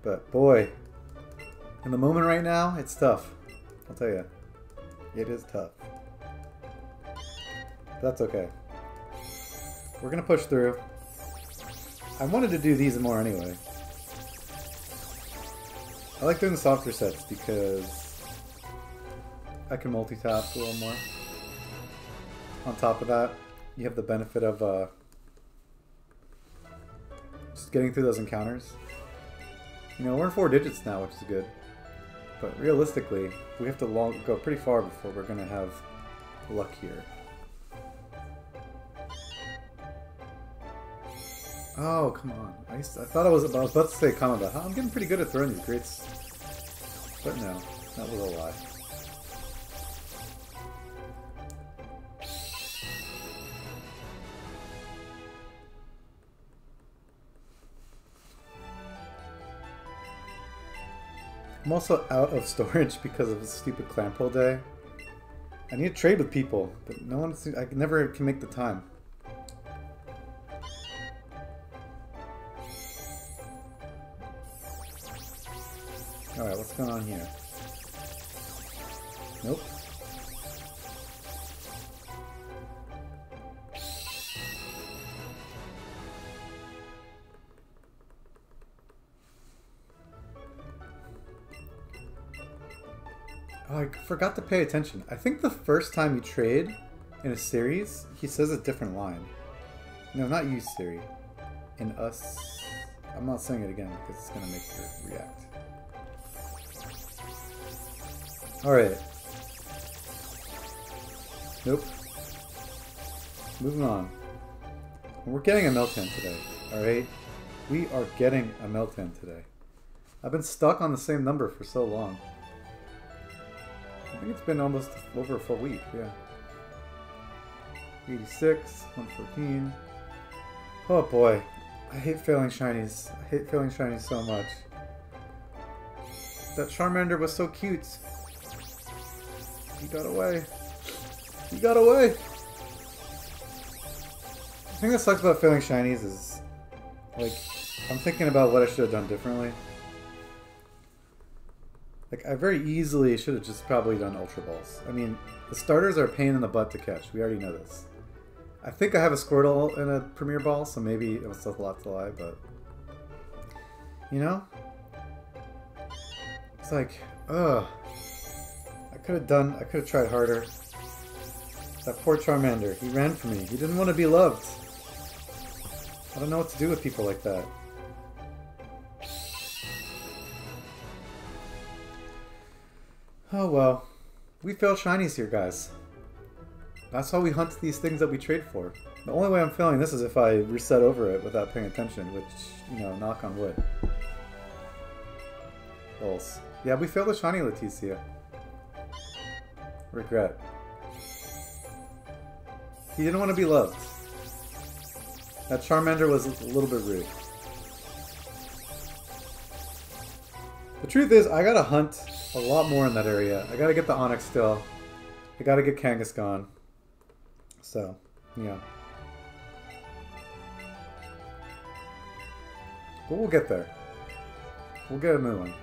But boy, in the moment right now, it's tough. I'll tell you. It is tough. But that's okay. We're gonna push through. I wanted to do these more anyway. I like doing the softer sets because I can multitask a little more. On top of that, you have the benefit of just getting through those encounters. You know, we're in 4 digits now, which is good. But realistically, we have to go pretty far before we're going to have luck here. Oh, come on. I thought I was about to say a comment about how I'm getting pretty good at throwing these greats. But no, that was a lie. I'm also out of storage because of a stupid clamp hole day. I need to trade with people, but no one seems, I never can make the time. Alright, what's going on here? Nope. Oh, I forgot to pay attention. I think the first time you trade in a series, he says a different line. No, not you, Siri. In us. I'm not saying it again because it's going to make her react. Alright. Nope. Moving on. We're getting a Meltan today. Alright? We are getting a Meltan today. I've been stuck on the same number for so long. I think it's been almost over a full week, yeah. 86, 114. Oh boy. I hate failing shinies. I hate failing shinies so much. That Charmander was so cute. He got away. He got away! The thing that sucks about failing shinies is, like, I'm thinking about what I should have done differently. Like, I very easily should have just probably done Ultra Balls. I mean, the starters are a pain in the butt to catch. We already know this. I think I have a Squirtle in a Premier Ball, so maybe it was still a lot to lie, but... You know? It's like, ugh. I could have tried harder. That poor Charmander, he ran from me. He didn't want to be loved. I don't know what to do with people like that. Oh well. We fail shinies here, guys. That's how we hunt these things that we trade for. The only way I'm failing this is if I reset over it without paying attention, which, you know, knock on wood. False. Yeah, we failed the shiny Leticia. Regret. He didn't want to be loved. That Charmander was a little bit rude. The truth is, I gotta hunt a lot more in that area. I gotta get the Onix still. I gotta get Kangaskhan. So, yeah. But we'll get there. We'll get a new one.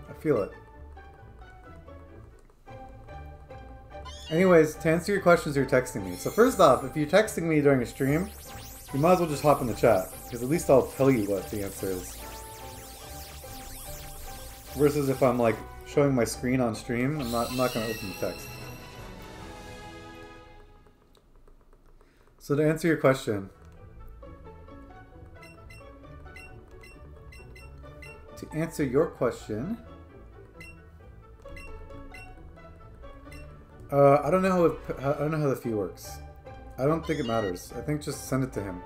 I feel it. Anyways, to answer your questions, you're texting me. So first off, if you're texting me during a stream, you might as well just hop in the chat, because at least I'll tell you what the answer is. Versus if I'm like showing my screen on stream, I'm not going to open the text. So to answer your question, I don't know how the fee works. I don't think it matters. I think just send it to him.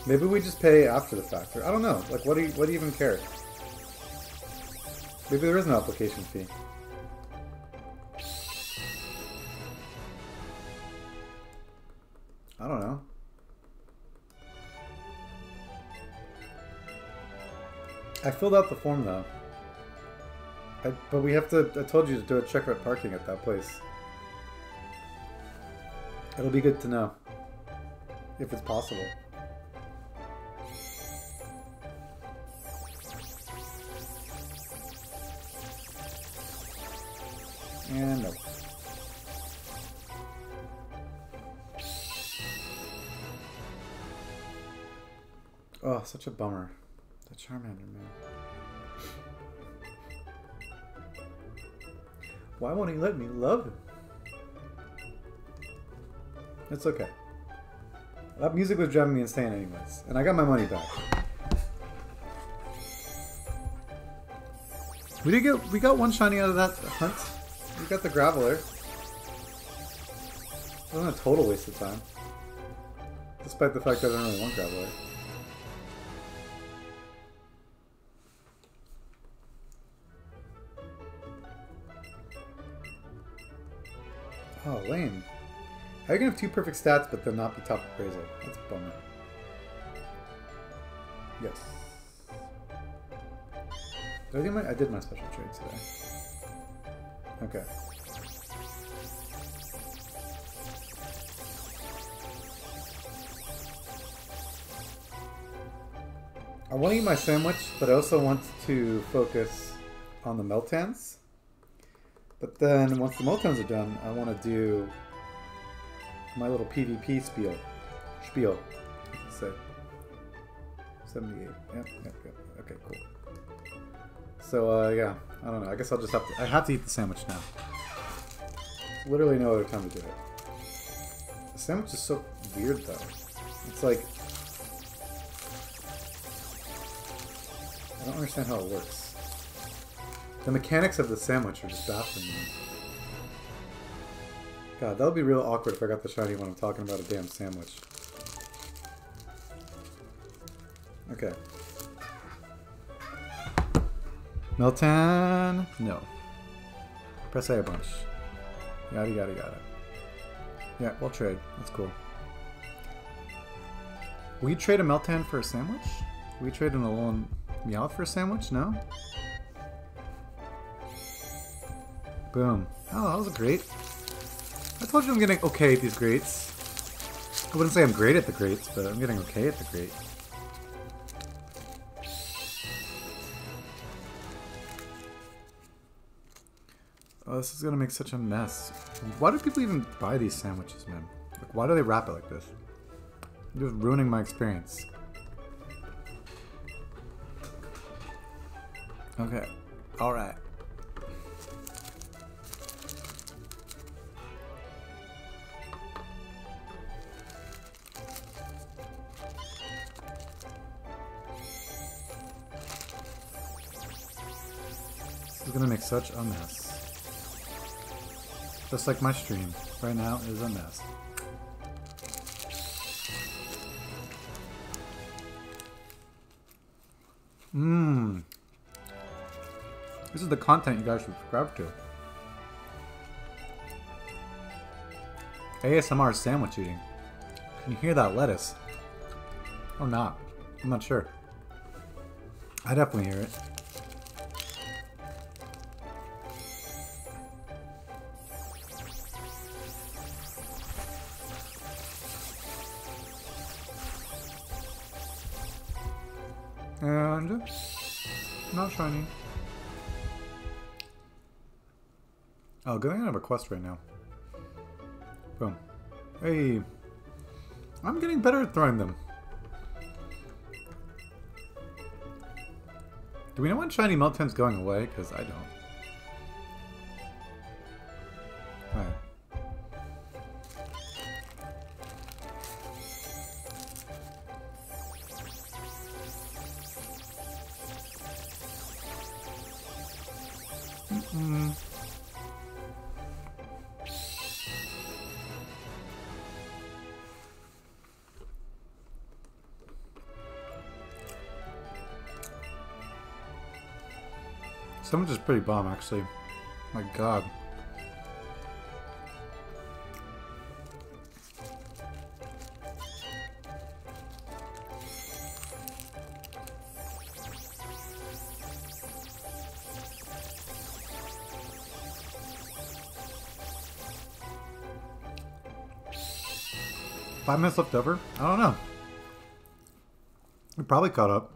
Maybe we just pay after the fact. Or I don't know. Like, what do you even care? Maybe there is no application fee. I don't know. I filled out the form though. But we have to, I told you to do a check-out parking at that place. It'll be good to know. If it's possible. And no. Oh, such a bummer. The Charmander, man. Why won't he let me love him? It's okay. That music was driving me insane anyways. And I got my money back. We got one shiny out of that hunt. We got the Graveler. It wasn't a total waste of time. Despite the fact that I don't really want Graveler. Oh, lame. How are you gonna have 2 perfect stats but then not be top appraisal? That's a bummer. Yes. Did I do I did my special trade today. Okay. I want to eat my sandwich, but I also want to focus on the Meltans. But then, once the Meltans are done, I want to do my little PvP spiel. Let's say. 78. Yep. Okay, cool. So, yeah. I don't know. I guess I'll just have to... I have to eat the sandwich now. There's literally no other time to do it. The sandwich is so weird, though. It's like... I don't understand how it works. The mechanics of the sandwich are just baffling me. God, that would be real awkward if I got the shiny when I'm talking about a damn sandwich. Okay. Meltan? No. Press A a bunch. Yada. Yeah, we'll trade. That's cool. Will you trade a Meltan for a sandwich? Will you trade an Alolan Meowth for a sandwich? No? Boom. Oh, that was a great. I told you I'm getting okay at these greats. I wouldn't say I'm great at the greats, but I'm getting okay at the great. Oh, this is gonna make such a mess. Why do people even buy these sandwiches, man? Like, why do they wrap it like this? You're just ruining my experience. Okay. Alright. This is gonna make such a mess. Just like my stream right now is a mess. This is the content you guys should subscribe to. ASMR sandwich eating. Can you hear that lettuce? Or not? I'm not sure. I definitely hear it. And not shiny. Oh, good thing I have a quest right now. Boom. Hey. I'm getting better at throwing them. Do we know when shiny Meltan's going away? Because I don't. Alright. Someone's just pretty bomb, actually. My god. Five minutes left over? I don't know. We probably caught up.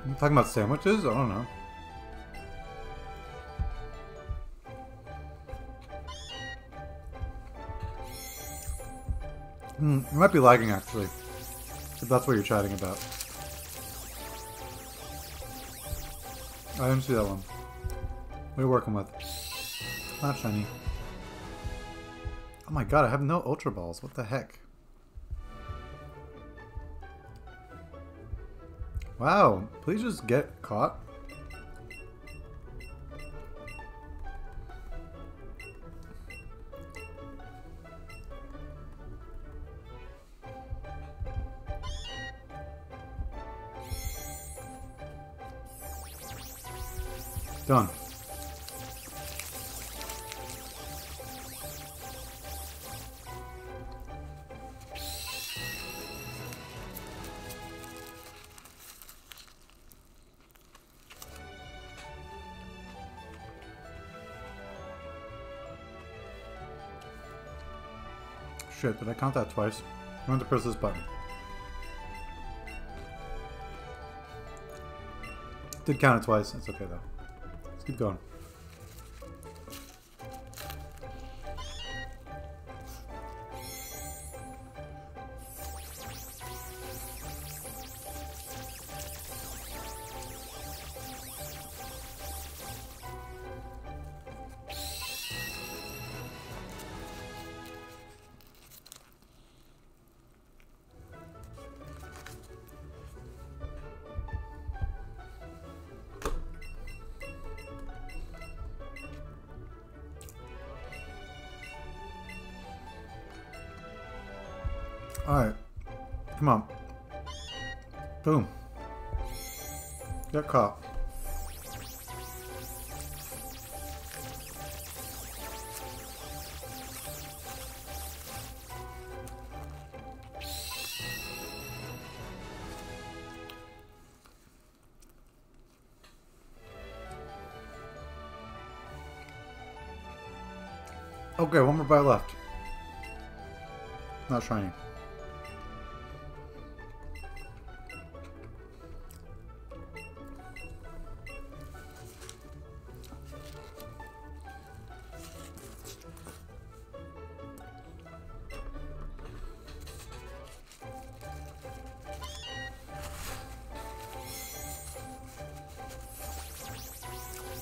You talking about sandwiches? I don't know. You might be lagging, actually. If that's what you're chatting about. I didn't see that one. What are you working with? Not shiny. Oh my god, I have no Ultra Balls. What the heck? Wow, please just get caught. Done. Shit, did I count that twice? I want to press this button. Did count it twice. It's okay though. Let's keep going. Alright. Come on. Boom. Get caught. Okay, one more bite left. Not shiny.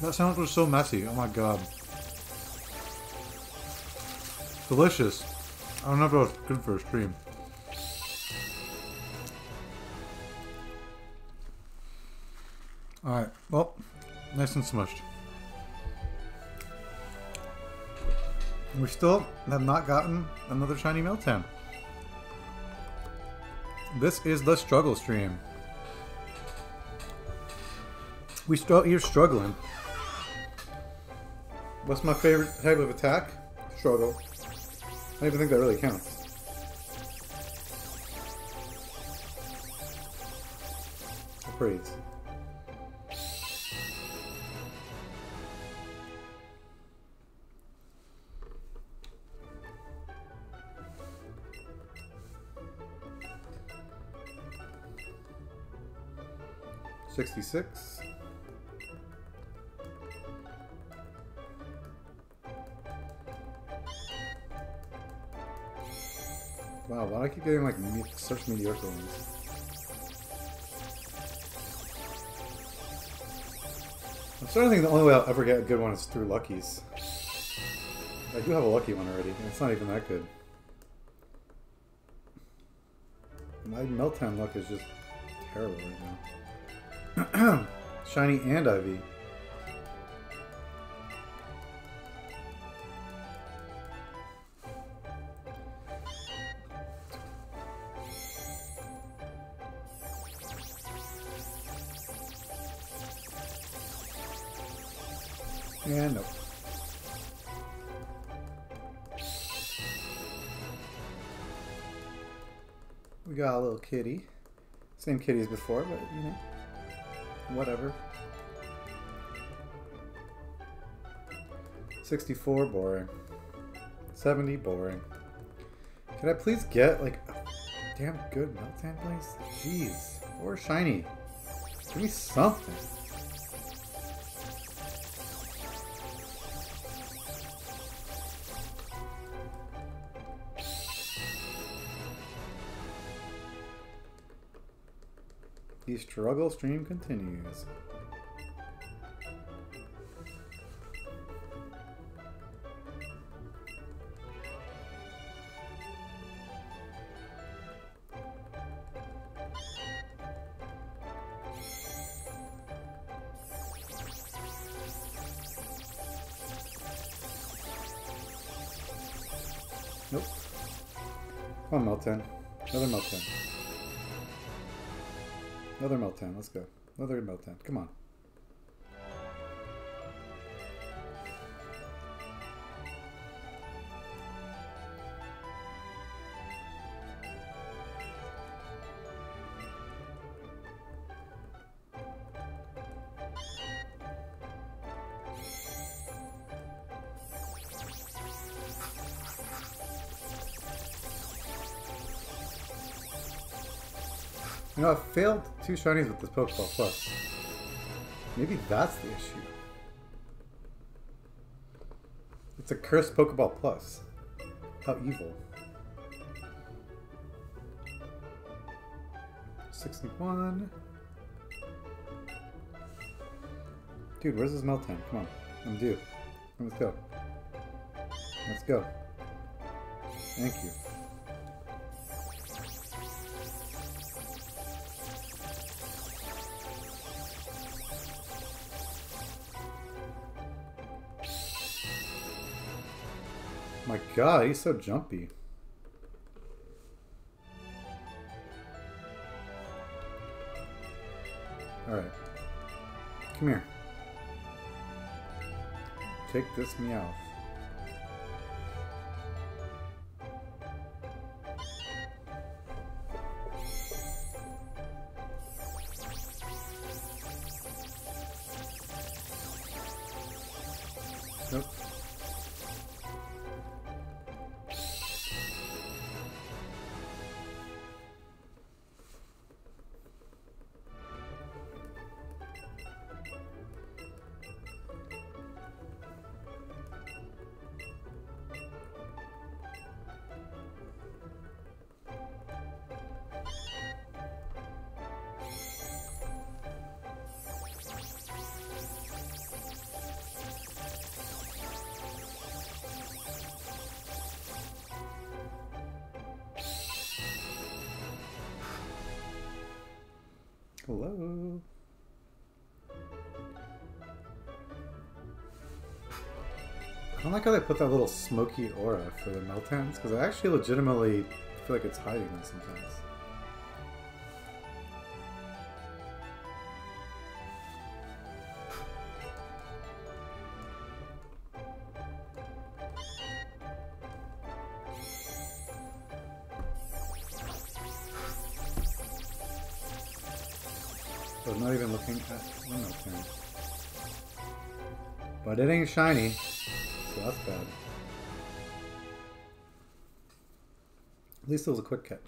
That sandwich was so messy. Oh my god. Delicious. I don't know if it was good for a stream. Alright, well, nice and smushed. We still have not gotten another shiny Meltan. This is the struggle stream. You're struggling. What's my favorite type of attack? Struggle. I don't even think that really counts. Praise. $66. Wow, why do I keep getting like such mediocre ones? I'm starting to think the only way I'll ever get a good one is through Luckies. I do have a lucky one already, and it's not even that good. My Meltan luck is just terrible right now. Shiny and Ivy. And nope. We got a little kitty. Same kitty as before, but you know, whatever. 64, boring. 70, boring. Could I please get like a damn good Meltan, please? Jeez. Or shiny. Give me something. The struggle stream continues. Nope. Come on, Meltan. Another Meltan. Another Meltan, let's go. Another Meltan, come on. You know, I've failed 2 shinies with this Pokeball Plus. Maybe that's the issue. It's a cursed Pokeball Plus. How evil. 61. Dude, where's this Meltan? Come on. I'm due. Let's go. Let's go. Thank you. My god, he's so jumpy. Alright. Come here. Take this Meowth. Nope. Hello. I don't like how they put that little smoky aura for the Meltans, because I actually legitimately feel like it's hiding them sometimes. So I'm not even looking at the Meltan. But it ain't shiny, so that's bad. At least it was a quick catch.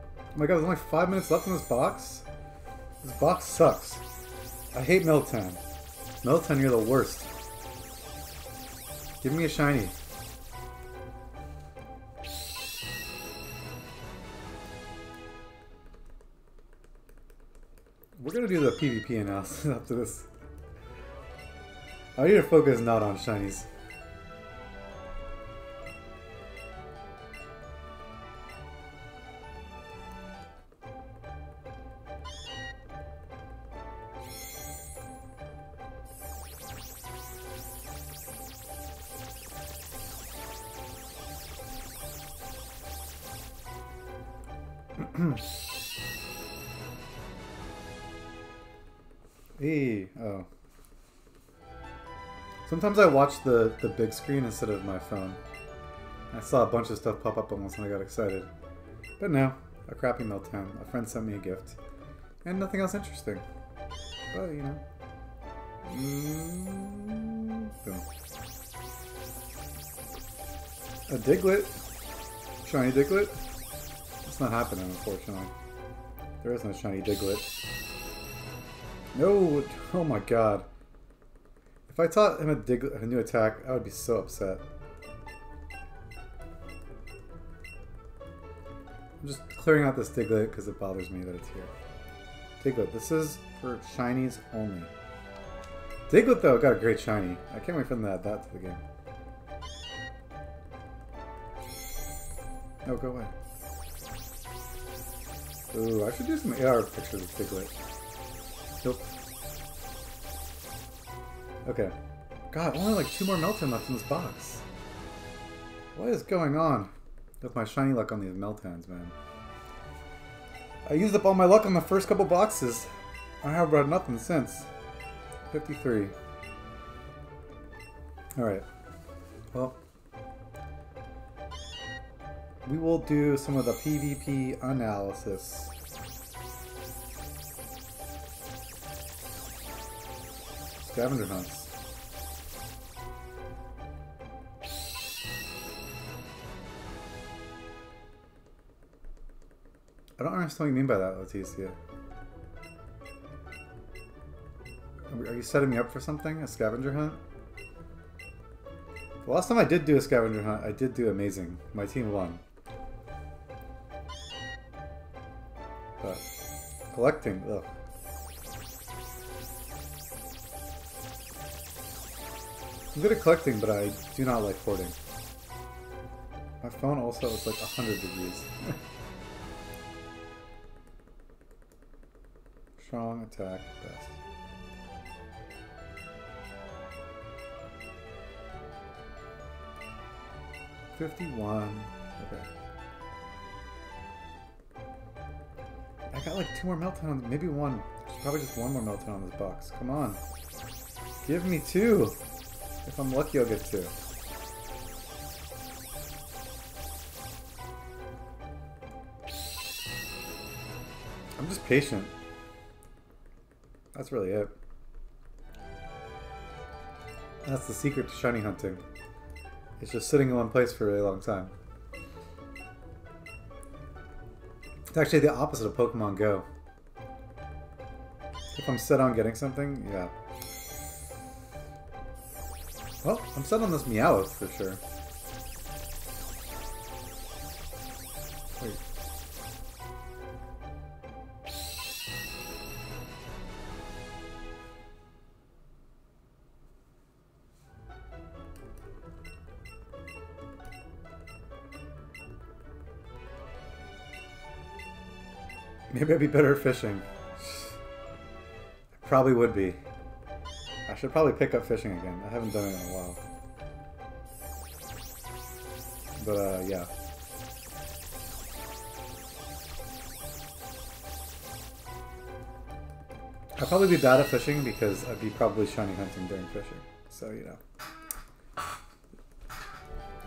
Oh my god, there's only 5 minutes left in this box? This box sucks. I hate Meltan. Meltan, you're the worst. Give me a shiny. We're gonna do the PvP analysis after this. I need to focus not on shinies. Hey, oh. Sometimes I watch the big screen instead of my phone. I saw a bunch of stuff pop up almost and I got excited. But no, a crappy Meltan. A friend sent me a gift. And nothing else interesting. But, you know. Boom. A Diglett. Shiny Diglett. It's not happening, unfortunately. There is no shiny Diglett. No! Oh my god. If I taught him a new attack, I would be so upset. I'm just clearing out this Diglett because it bothers me that it's here. Diglett, this is for shinies only. Diglett, though, got a great shiny. I can't wait for them to add that to the game. No, go away. Ooh, I should do some AR pictures of Diglett. Nope. Okay. God, only like 2 more Meltan left in this box. What is going on with my shiny luck on these Meltans, man? I used up all my luck on the first couple boxes. I have read nothing since. 53. Alright. Well. We will do some of the PvP analysis. Scavenger hunts. I don't understand what you mean by that, Leticia. Are you setting me up for something? A scavenger hunt? The last time I did do a scavenger hunt, I did do amazing. My team won. But collecting, ugh. I'm good at collecting, but I do not like hoarding. My phone also is like 100 degrees. Strong attack, best. $51. Okay. I got like 2 more Meltan, maybe 1. There's probably just 1 more Meltan on this box. Come on. Give me 2. If I'm lucky, I'll get 2. I'm just patient. That's really it. That's the secret to shiny hunting. It's just sitting in one place for a really long time. It's actually the opposite of Pokemon Go. If I'm set on getting something, yeah. Well, I'm set on this Meowth for sure. Wait. Maybe I'd be better at fishing. I probably would be. I should probably pick up fishing again. I haven't done it in a while. But, yeah. I'd probably be bad at fishing because I'd be probably shiny hunting during fishing. So, you know.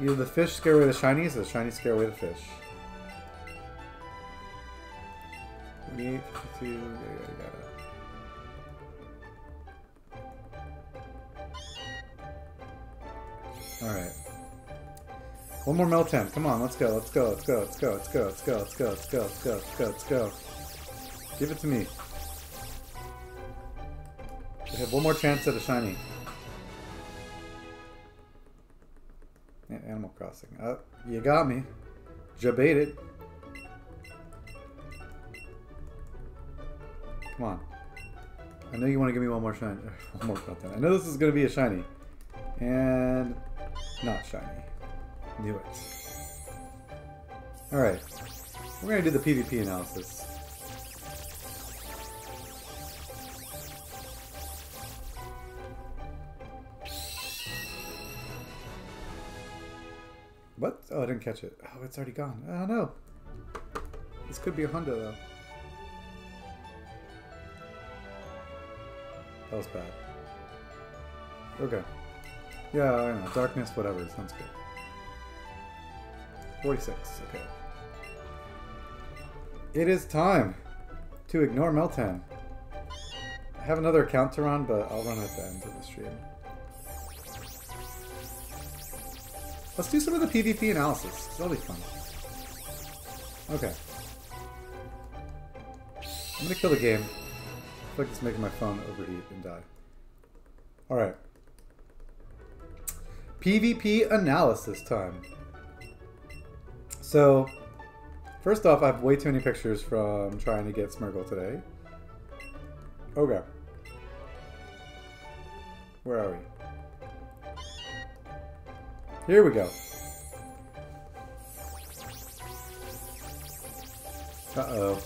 Either the fish scare away the shinies or the shinies scare away the fish. 28, 52, yada yada. Alright. One more Meltan. Come on, let's go, let's go, let's go, let's go, let's go, let's go, let's go, let's go, let's go, let's go, let's go. Give it to me. We have one more chance at a shiny. Yeah, Animal Crossing. You got me. Jabaited. Come on. I know you want to give me one more shiny. One more content. I know this is going to be a shiny. And not shiny. Knew it. Alright. We're going to do the PvP analysis. What? Oh, I didn't catch it. Oh, it's already gone. Oh, no. This could be a Honda, though. That was bad. Okay. Yeah, I know. Darkness, whatever. It sounds good. 46. Okay. It is time to ignore Meltan. I have another account to run, but I'll run at the end of the stream. Let's do some of the PvP analysis. That'll be fun. Okay. I'm gonna kill the game. I feel like it's making my phone overheat and die. Alright. PvP analysis time. So, first off, I have way too many pictures from trying to get Smeargle today. Okay. Where are we? Here we go. Uh-oh.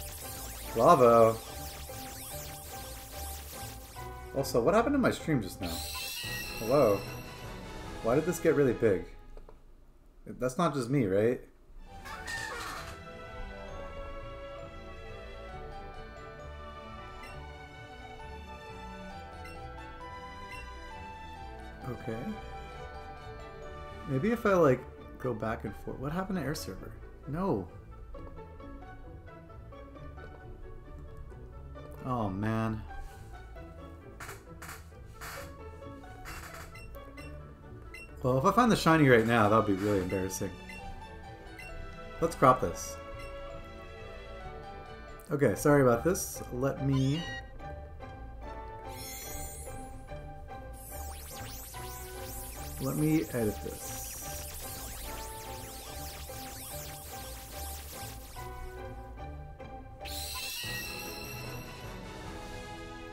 Lava. Also, what happened to my stream just now? Hello? Why did this get really big? That's not just me, right? Okay. Maybe if I, like, go back and forth. What happened to Air Server? No. Oh, man. Well, if I find the shiny right now, that would be really embarrassing. Let's crop this. Okay, sorry about this. Let me... edit this.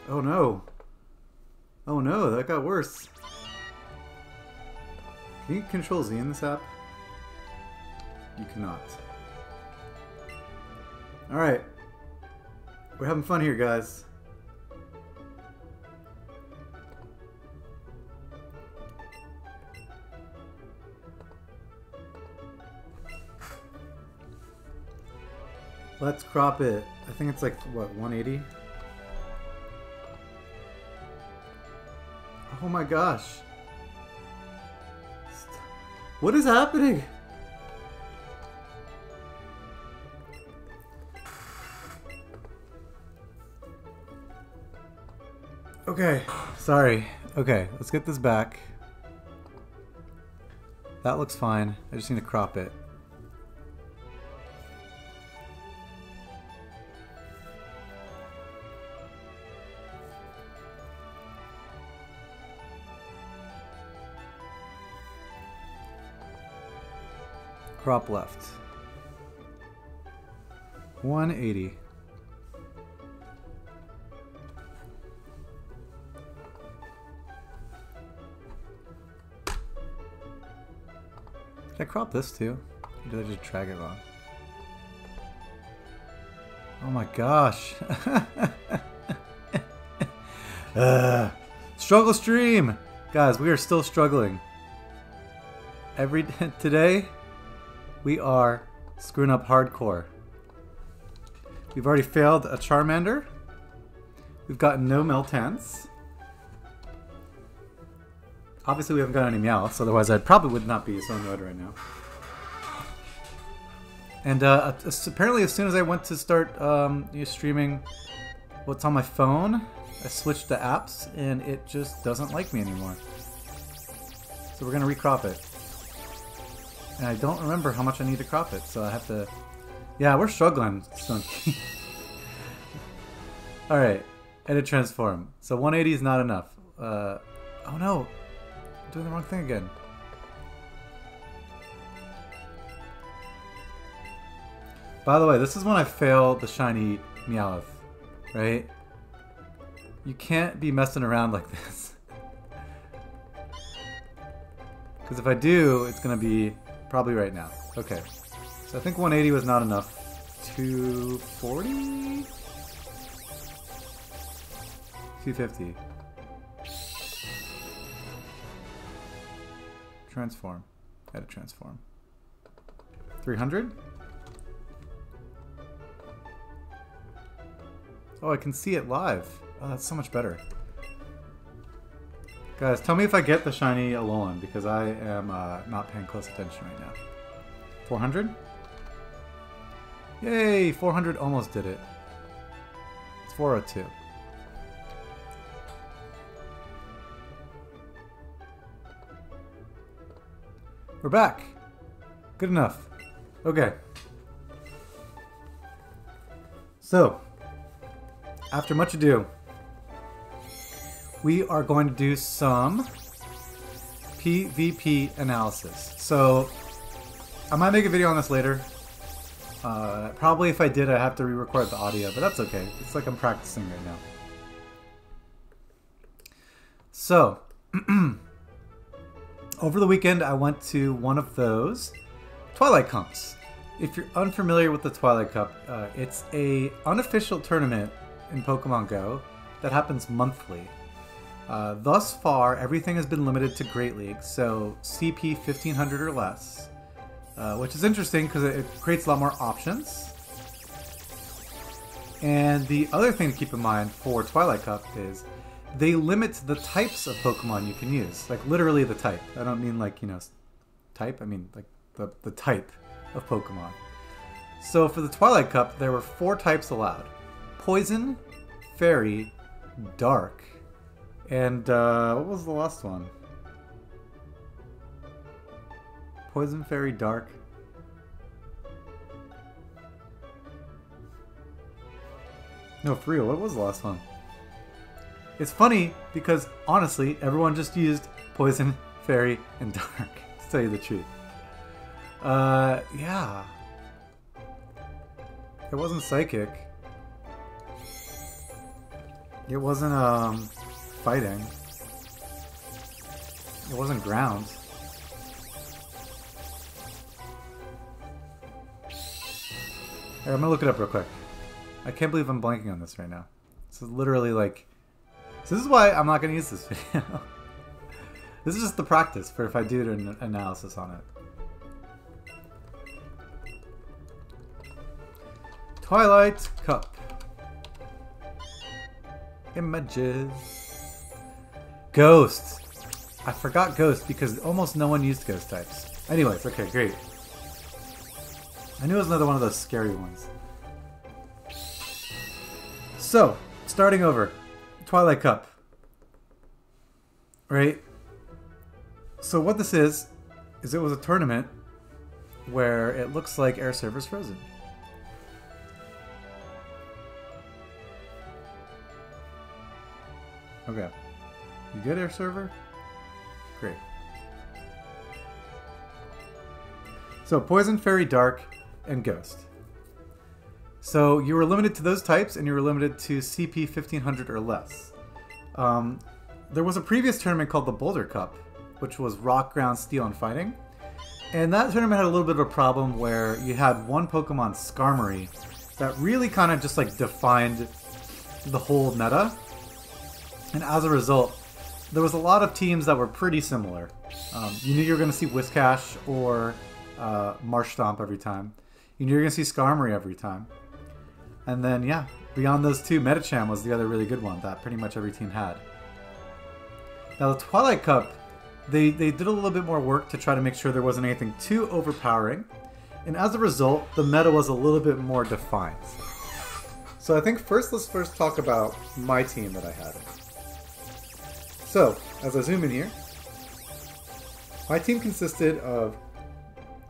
Oh no. Oh no, that got worse. Can you control Z in this app? You cannot. Alright. We're having fun here, guys. Let's crop it. I think it's like, what, 180? Oh my gosh. What is happening? Okay, sorry. Okay, let's get this back. That looks fine. I just need to crop it. Crop left. 180. Did I crop this too? Or did I just drag it wrong? Oh my gosh. Struggle stream! Guys, we are still struggling. Today, we are screwing up hardcore. We've already failed a Charmander. We've gotten no Meltans. Obviously we haven't got any Meowths, otherwise I probably would not be so annoyed right now. And apparently as soon as I went to start streaming what's on my phone, I switched to apps and it just doesn't like me anymore. So we're going to recrop it. And I don't remember how much I need to crop it, so I have to... Yeah, we're struggling, Stunky. Alright, edit transform. So 180 is not enough. Oh no! I'm doing the wrong thing again. By the way, this is when I failed the shiny Meowth, right? You can't be messing around like this. Because if I do, it's going to be probably right now. Okay. So I think 180 was not enough. 240? 250. Transform. Edit transform. 300? Oh, I can see it live. Oh, that's so much better. Guys, tell me if I get the shiny Alolan, because I am not paying close attention right now. 400? Yay! 400 almost did it. It's 402. We're back! Good enough. Okay. So, after much ado, we are going to do some PvP analysis. So, I might make a video on this later. Probably if I did, I'd have to re-record the audio, but that's okay. It's like I'm practicing right now. So, over the weekend, I went to one of those Twilight Cups. If you're unfamiliar with the Twilight Cup, it's a unofficial tournament in Pokemon Go that happens monthly. Thus far, everything has been limited to Great League, so CP 1500 or less, which is interesting because it creates a lot more options. And the other thing to keep in mind for Twilight Cup is they limit the types of Pokemon you can use. Like, literally the type. I don't mean, like, you know, type. I mean, like, the type of Pokemon. So for the Twilight Cup, there were 4 types allowed. Poison, Fairy, Dark, and, what was the last one? Poison, Fairy, Dark. No, for real, what was the last one? It's funny because, honestly, everyone just used Poison, Fairy, and Dark, to tell you the truth. Yeah. It wasn't Psychic. It wasn't, Fighting. It wasn't Ground. Here, I'm gonna look it up real quick. I can't believe I'm blanking on this right now. This is literally like... So this is why I'm not gonna use this video. This is just the practice for if I do an analysis on it. Twilight Cup. Images. Ghost. I forgot Ghost because almost no one used Ghost types. Anyways, okay, great. I knew it was another one of those scary ones. So, starting over. Twilight Cup. Right? So what this is it was a tournament where it looks like Air Server's frozen. Okay. You good, Air Server? Great. So, Poison, Fairy, Dark, and Ghost. So, you were limited to those types, and you were limited to CP 1500 or less. There was a previous tournament called the Boulder Cup, which was Rock, Ground, Steel, and Fighting. And that tournament had a little bit of a problem where you had one Pokemon, Skarmory, that really kind of just like defined the whole meta. And as a result, there was a lot of teams that were pretty similar. You knew you were going to see Whiscash or Marsh Stomp every time. You knew you were going to see Skarmory every time. And then, yeah, beyond those two, Metacham was the other really good one that pretty much every team had. Now, the Twilight Cup, they did a little bit more work to try to make sure there wasn't anything too overpowering. And as a result, the meta was a little bit more defined. So I think let's first talk about my team that I had. So, as I zoom in here, my team consisted of...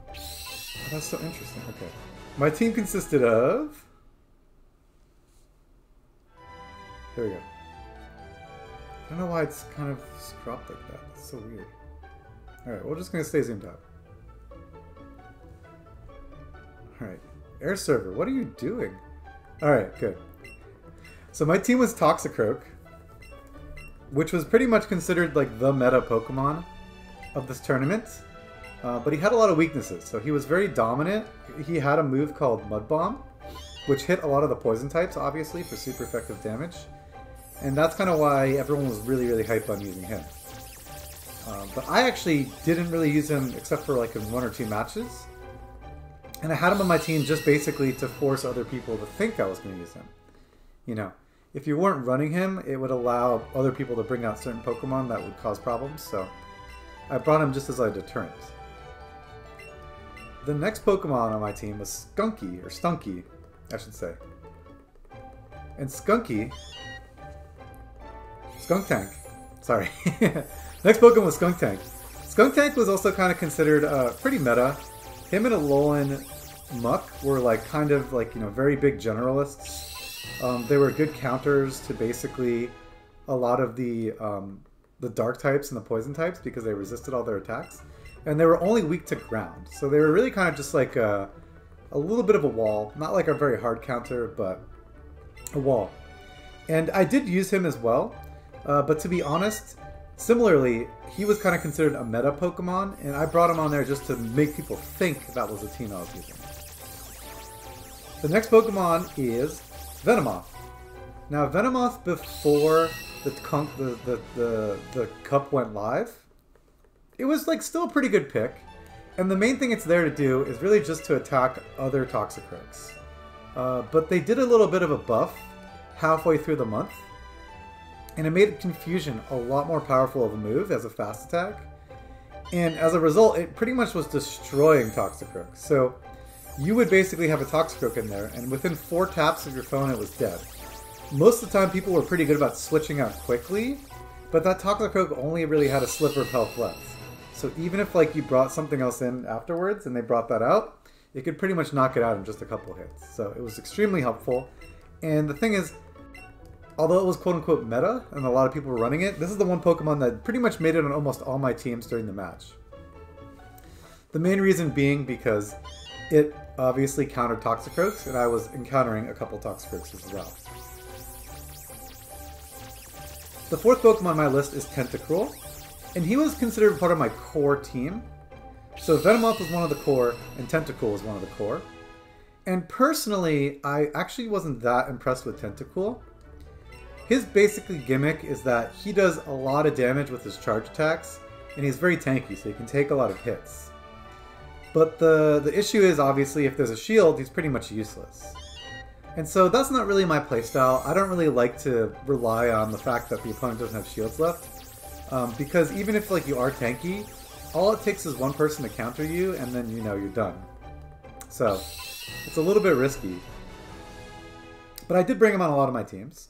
Oh, that's so interesting. Okay. My team consisted of... There we go. I don't know why it's kind of cropped like that. It's so weird. Alright, we're just going to stay zoomed out. Alright. Air Server, what are you doing? Alright, good. So my team was Toxicroak, which was pretty much considered like the meta Pokemon of this tournament. But he had a lot of weaknesses. So he was very dominant. He had a move called Mud Bomb, which hit a lot of the poison types, obviously, for super effective damage. And that's kind of why everyone was really, really hyped on using him. But I actually didn't really use him except for like in 1 or 2 matches. And I had him on my team just basically to force other people to think I was going to use him. You know, if you weren't running him, it would allow other people to bring out certain Pokemon that would cause problems. So I brought him just as a deterrent. The next Pokemon on my team was Skunky, or Stunky, I should say. And Skunky... Skuntank. Sorry. Next Pokemon was Skuntank. Skuntank was also kind of considered pretty meta. Him and Alolan Meowth were like kind of like, you know, very big generalists. They were good counters to basically a lot of the dark types and the poison types because they resisted all their attacks. And they were only weak to ground. So they were really kind of just like a little bit of a wall. Not like a very hard counter, but a wall. And I did use him as well. But to be honest, similarly, he was kind of considered a meta Pokemon. And I brought him on there just to make people think that was the team I was using. The next Pokemon is Venomoth. Now, Venomoth, before the cup went live, it was like still a pretty good pick, and the main thing it's there to do is really just to attack other Toxicroaks. But they did a little bit of a buff halfway through the month, and it made Confusion a lot more powerful of a move as a fast attack, and as a result it pretty much was destroying Toxicroaks. So you would basically have a Toxicroak in there, and within 4 taps of your phone it was dead. Most of the time people were pretty good about switching out quickly, but that Toxicroak only really had a sliver of health left. So even if like you brought something else in afterwards and they brought that out, it could pretty much knock it out in just a couple hits. So it was extremely helpful. And the thing is, although it was quote-unquote meta and a lot of people were running it, this is the one Pokemon that pretty much made it on almost all my teams during the match. The main reason being because it obviously countered Toxicroaks, and I was encountering a couple Toxicroaks as well. The 4th Pokemon on my list is Tentacruel, and he was considered part of my core team. So Venomoth was one of the core, and Tentacruel was one of the core. And personally, I actually wasn't that impressed with Tentacruel. His basically gimmick is that he does a lot of damage with his charge attacks, and he's very tanky, so he can take a lot of hits. But the issue is, obviously, if there's a shield, he's pretty much useless. And so that's not really my playstyle. I don't really like to rely on the fact that the opponent doesn't have shields left. Because even if like you are tanky, all it takes is one person to counter you, and then you know you're done. So it's a little bit risky. But I did bring him on a lot of my teams.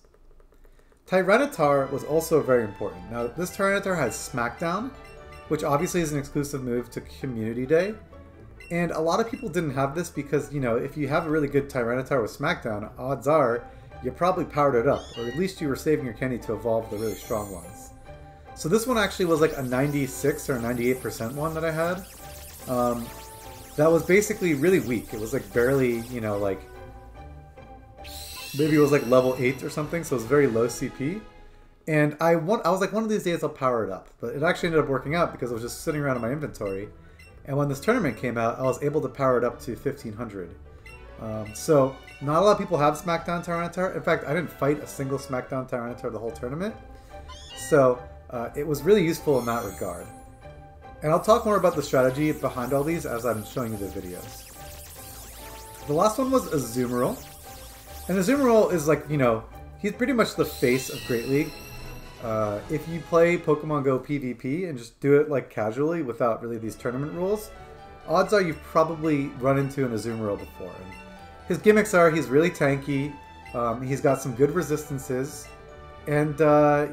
Tyranitar was also very important. Now this Tyranitar has Smackdown, which obviously is an exclusive move to Community Day. And a lot of people didn't have this because, you know, if you have a really good Tyranitar with Smackdown, odds are you probably powered it up, or at least you were saving your candy to evolve the really strong ones. So this one actually was like a 96 or 98% one that I had. That was basically really weak. It was like barely, you know, like maybe it was like level 8 or something, so it was very low CP. And I was like, one of these days I'll power it up. But it actually ended up working out because it was just sitting around in my inventory. And when this tournament came out, I was able to power it up to 1500. So not a lot of people have Smackdown Tyranitar. In fact, I didn't fight a single Smackdown Tyranitar the whole tournament. So it was really useful in that regard. And I'll talk more about the strategy behind all these as I'm showing you the videos. The last one was Azumarill. And Azumarill is like, you know, he's pretty much the face of Great League. If you play Pokemon Go PvP and just do it like casually without really these tournament rules, odds are you've probably run into an Azumarill before. And his gimmicks are he's really tanky, he's got some good resistances, and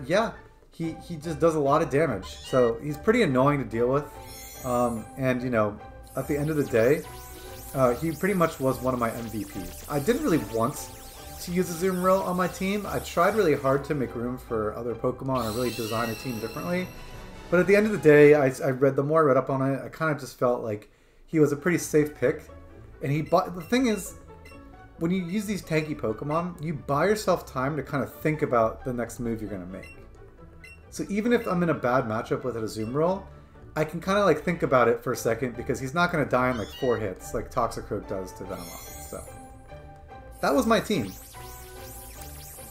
yeah, he just does a lot of damage. So he's pretty annoying to deal with, and you know, at the end of the day, he pretty much was one of my MVPs. I didn't really want to use Azumarill on my team. I tried really hard to make room for other Pokemon or really design a team differently. But at the end of the day, the more I read up on it, I kind of just felt like he was a pretty safe pick. And the thing is, when you use these tanky Pokemon, you buy yourself time to kind of think about the next move you're going to make. So even if I'm in a bad matchup with an Azumarill, I can kind of like think about it for a second because he's not going to die in like 4 hits like Toxicroak does to Venomoth. So that was my team.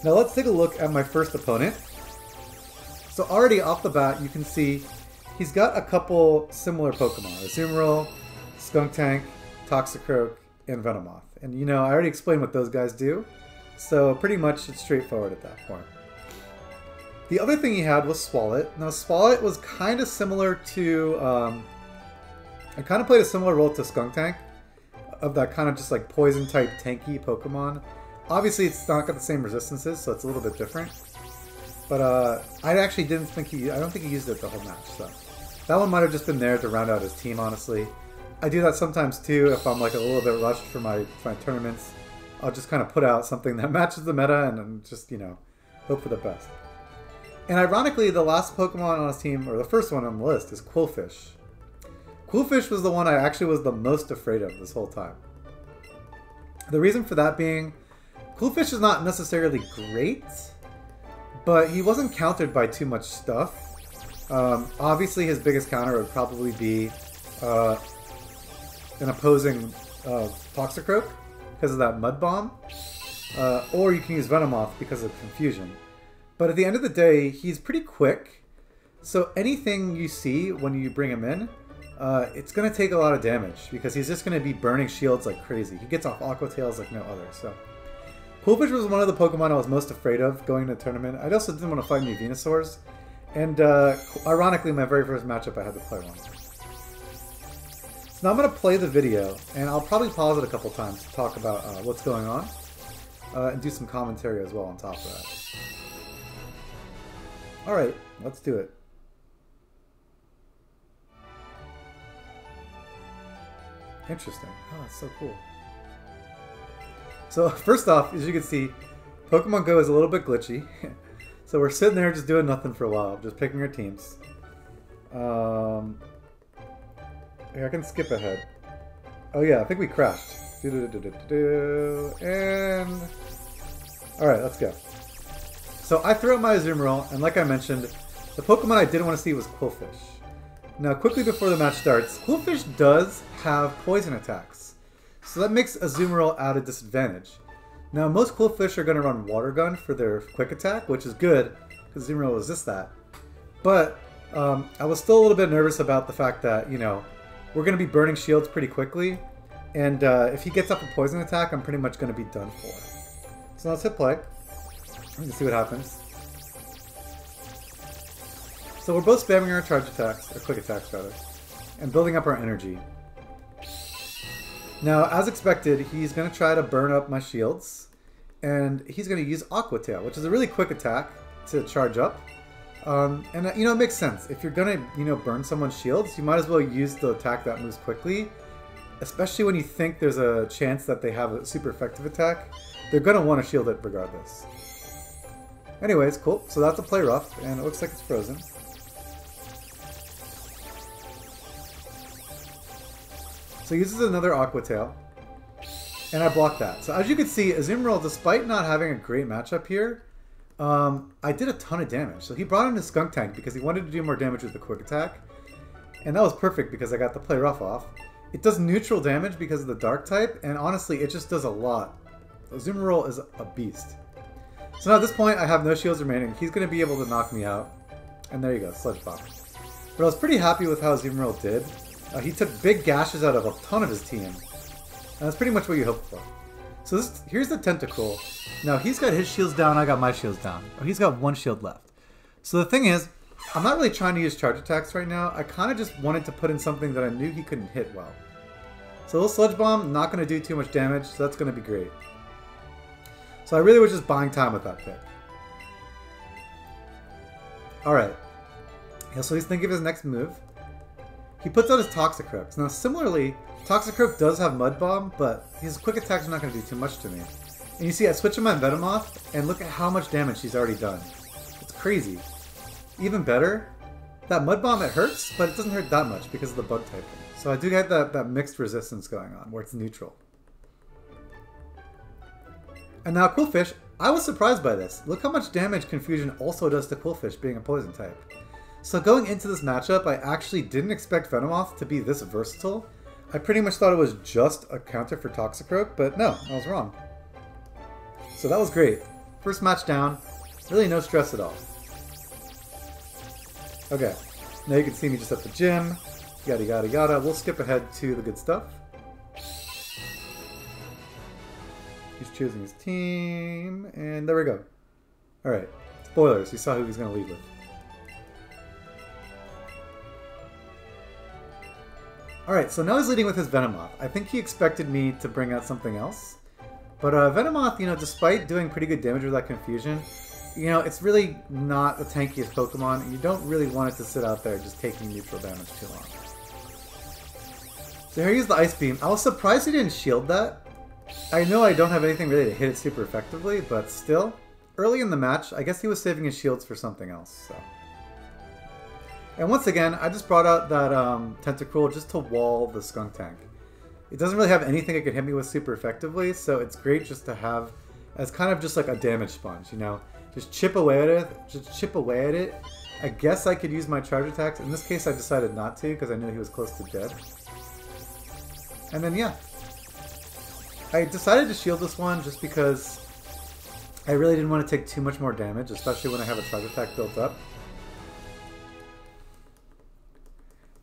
Now let's take a look at my first opponent. So already off the bat, you can see he's got a couple similar Pokemon. Azumarill, Skuntank, Toxicroak, and Venomoth. And you know, I already explained what those guys do, so pretty much it's straightforward at that point. The other thing he had was Swalot. Now Swalot was kind of similar to, I kind of played a similar role to Skuntank, of that kind of just like poison type tanky Pokemon. Obviously it's not got the same resistances, so it's a little bit different. But I actually I don't think he used it the whole match, so that one might have just been there to round out his team, honestly. I do that sometimes too if I'm like a little bit rushed for my tournaments. I'll just kind of put out something that matches the meta and just, you know, hope for the best. And ironically, the last Pokemon on his team, or the first one on the list, is Qwilfish. Qwilfish was the one I actually was the most afraid of this whole time. The reason for that being, Qwilfish is not necessarily great, but he wasn't countered by too much stuff. Obviously, his biggest counter would probably be an opposing Toxicroak because of that Mud Bomb, or you can use Venomoth because of Confusion. But at the end of the day, he's pretty quick, so anything you see when you bring him in, it's going to take a lot of damage because he's just going to be burning shields like crazy. He gets off Aqua Tails like no other. So Qwilfish was one of the Pokemon I was most afraid of going to the tournament. I also didn't want to fight new Venusaurs, and ironically, my very first matchup I had to play one. So now I'm going to play the video, and I'll probably pause it a couple times to talk about what's going on, and do some commentary as well on top of that. Alright, let's do it. Interesting. Oh, that's so cool. So, first off, as you can see, Pokemon Go is a little bit glitchy. So we're sitting there just doing nothing for a while, just picking our teams. I can skip ahead. Oh yeah, I think we crashed. And... Alright, let's go. So I threw out my Azumarill, and like I mentioned, the Pokemon I didn't want to see was Qwilfish. Now, quickly before the match starts, Qwilfish does have poison attacks, so that makes Azumarill at a disadvantage. Now, most Qwilfish are going to run Water Gun for their quick attack, which is good, because Azumarill resists that. But I was still a little bit nervous about the fact that, you know, we're going to be burning shields pretty quickly, and if he gets up a poison attack, I'm pretty much going to be done for. So let's hit play. Let's see what happens. So we're both spamming our charge attacks, or quick attacks rather, and building up our energy. Now, as expected, he's going to try to burn up my shields, and he's going to use Aqua Tail, which is a really quick attack to charge up. And you know, it makes sense. If you're going to, you know, burn someone's shields, you might as well use the attack that moves quickly, especially when you think there's a chance that they have a super effective attack. They're going to want to shield it regardless. Anyways, cool. So that's a play rough, and it looks like it's frozen. So he uses another Aqua Tail, and I blocked that. So as you can see, Azumarill, despite not having a great matchup here, I did a ton of damage. So he brought in his Skuntank because he wanted to do more damage with the quick attack, and that was perfect because I got the play rough off. It does neutral damage because of the dark type, and honestly, it just does a lot. Azumarill is a beast. So now at this point, I have no shields remaining. He's going to be able to knock me out. And there you go, Sludge Bomb. But I was pretty happy with how Azumarill did. He took big gashes out of a ton of his team. And that's pretty much what you hope for. So here's the Tentacool. Now he's got his shields down, I got my shields down. Oh, he's got one shield left. So the thing is, I'm not really trying to use charge attacks right now. I kind of just wanted to put in something that I knew he couldn't hit well. So a little Sludge Bomb, not going to do too much damage, so that's going to be great. So I really was just buying time with that pick. Alright. Yeah, so he's thinking of his next move. He puts out his Toxicroak. Now similarly, Toxicroak does have Mud Bomb, but his quick attacks are not going to do too much to me. And you see, I switch on my Venomoth, and look at how much damage he's already done. It's crazy. Even better, that Mud Bomb, it hurts, but it doesn't hurt that much because of the bug typing. So I do get that mixed resistance going on, where it's neutral. And now Qwilfish, I was surprised by this. Look how much damage Confusion also does to Qwilfish being a poison type. So going into this matchup, I actually didn't expect Venomoth to be this versatile. I pretty much thought it was just a counter for Toxicroak, but no, I was wrong. So that was great. First match down, really no stress at all. Okay, now you can see me just at the gym, yada yada yada. We'll skip ahead to the good stuff. He's choosing his team, and there we go. Alright, spoilers, you saw who he's going to lead with. Alright, so now he's leading with his Venomoth. I think he expected me to bring out something else. But Venomoth, you know, despite doing pretty good damage with that Confusion, you know, it's really not the tankiest Pokemon, and you don't really want it to sit out there just taking neutral damage too long. So here he used the Ice Beam. I was surprised he didn't shield that. I know I don't have anything really to hit it super effectively, but still, early in the match, I guess he was saving his shields for something else, so. And once again, I just brought out that Tentacool just to wall the Skuntank. It doesn't really have anything it can hit me with super effectively, so it's great just to have as kind of just like a damage sponge, you know? Just chip away at it, I guess I could use my charge attacks. In this case, I decided not to because I knew he was close to dead. And then, yeah. I decided to shield this one just because I really didn't want to take too much more damage, especially when I have a charge attack built up.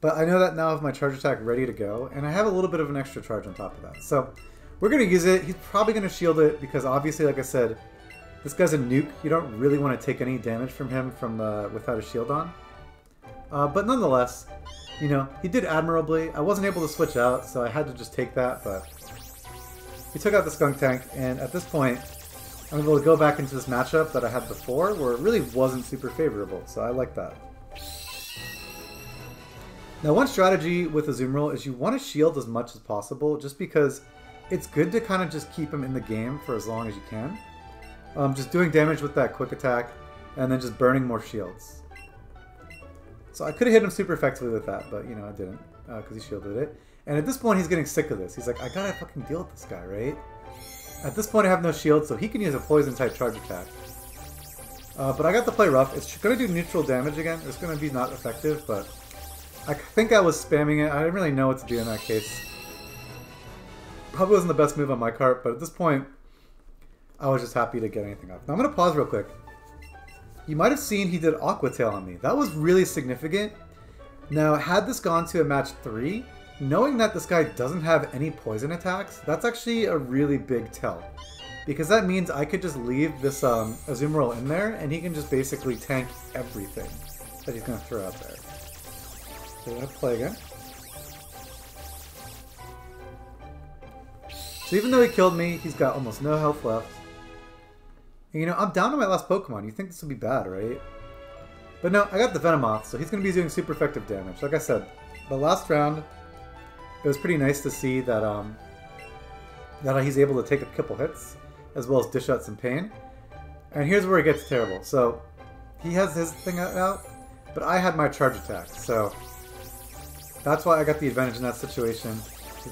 But I know that now I have my charge attack ready to go, and I have a little bit of an extra charge on top of that. So we're going to use it. He's probably going to shield it because obviously, like I said, this guy's a nuke. You don't really want to take any damage from him from without a shield on. But nonetheless, you know, he did admirably. I wasn't able to switch out, so I had to just take that, but he took out the Skuntank, and at this point, I'm able to go back into this matchup that I had before where it really wasn't super favorable, so I like that. Now, one strategy with Azumarill is you want to shield as much as possible just because it's good to kind of just keep him in the game for as long as you can. Just doing damage with that quick attack and then just burning more shields. So I could have hit him super effectively with that, but you know, I didn't because he shielded it. And at this point, he's getting sick of this. He's like, I gotta fucking deal with this guy, right? At this point, I have no shield, so he can use a poison type charge attack. But I got to play rough. It's going to do neutral damage again. It's going to be not effective, but I think I was spamming it. I didn't really know what to do in that case. Probably wasn't the best move on my part, but at this point, I was just happy to get anything up. Now I'm going to pause real quick. You might have seen he did Aqua Tail on me. That was really significant. Now, had this gone to a match 3, knowing that this guy doesn't have any poison attacks, that's actually a really big tell. Because that means I could just leave this Azumarill in there, and he can just basically tank everything that he's going to throw out there. So we're going to play again. So even though he killed me, he's got almost no health left. And, you know, I'm down to my last Pokemon. You think this would be bad, right? But no, I got the Venomoth, so he's going to be doing super effective damage. Like I said, the last round, it was pretty nice to see that that he's able to take a couple hits, as well as dish out some pain. And here's where it gets terrible. So he has his thing out, but I had my charge attack, so that's why I got the advantage in that situation.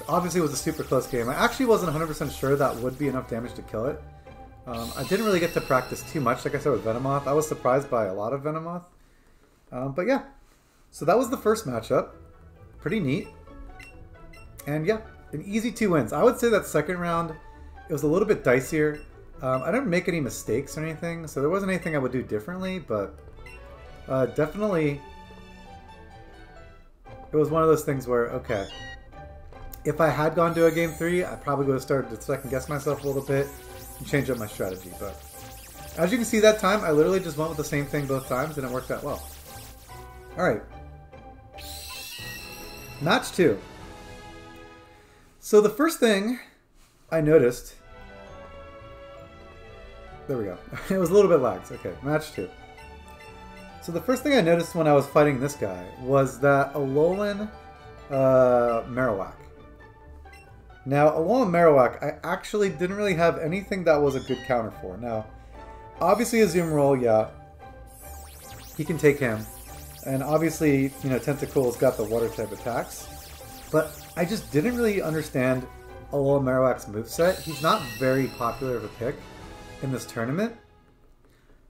Obviously, it was a super close game. I actually wasn't 100% sure that would be enough damage to kill it. I didn't really get to practice too much, like I said, with Venomoth. I was surprised by a lot of Venomoth. But yeah, so that was the first matchup. Pretty neat. And yeah, an easy 2 wins. I would say that second round, it was a little bit dicier. I didn't make any mistakes or anything, so there wasn't anything I would do differently, but definitely it was one of those things where, okay, If I had gone to a game 3, I probably would have started to second guess myself a little bit and change up my strategy. But as you can see, that time I literally just went with the same thing both times and it worked out well. Alright. Match 2. So the first thing I noticed... There we go. It was a little bit lagged. Okay, match 2. So the first thing I noticed when I was fighting this guy was that Alolan Meowth. Now, Alolan Meowth, I actually didn't really have anything that was a good counter for. Now, obviously a Zoom Roll, yeah. He can take him. And obviously, you know, Tentacle's got the water type attacks. But I just didn't really understand Alolan Meowth's moveset. He's not very popular of a pick in this tournament.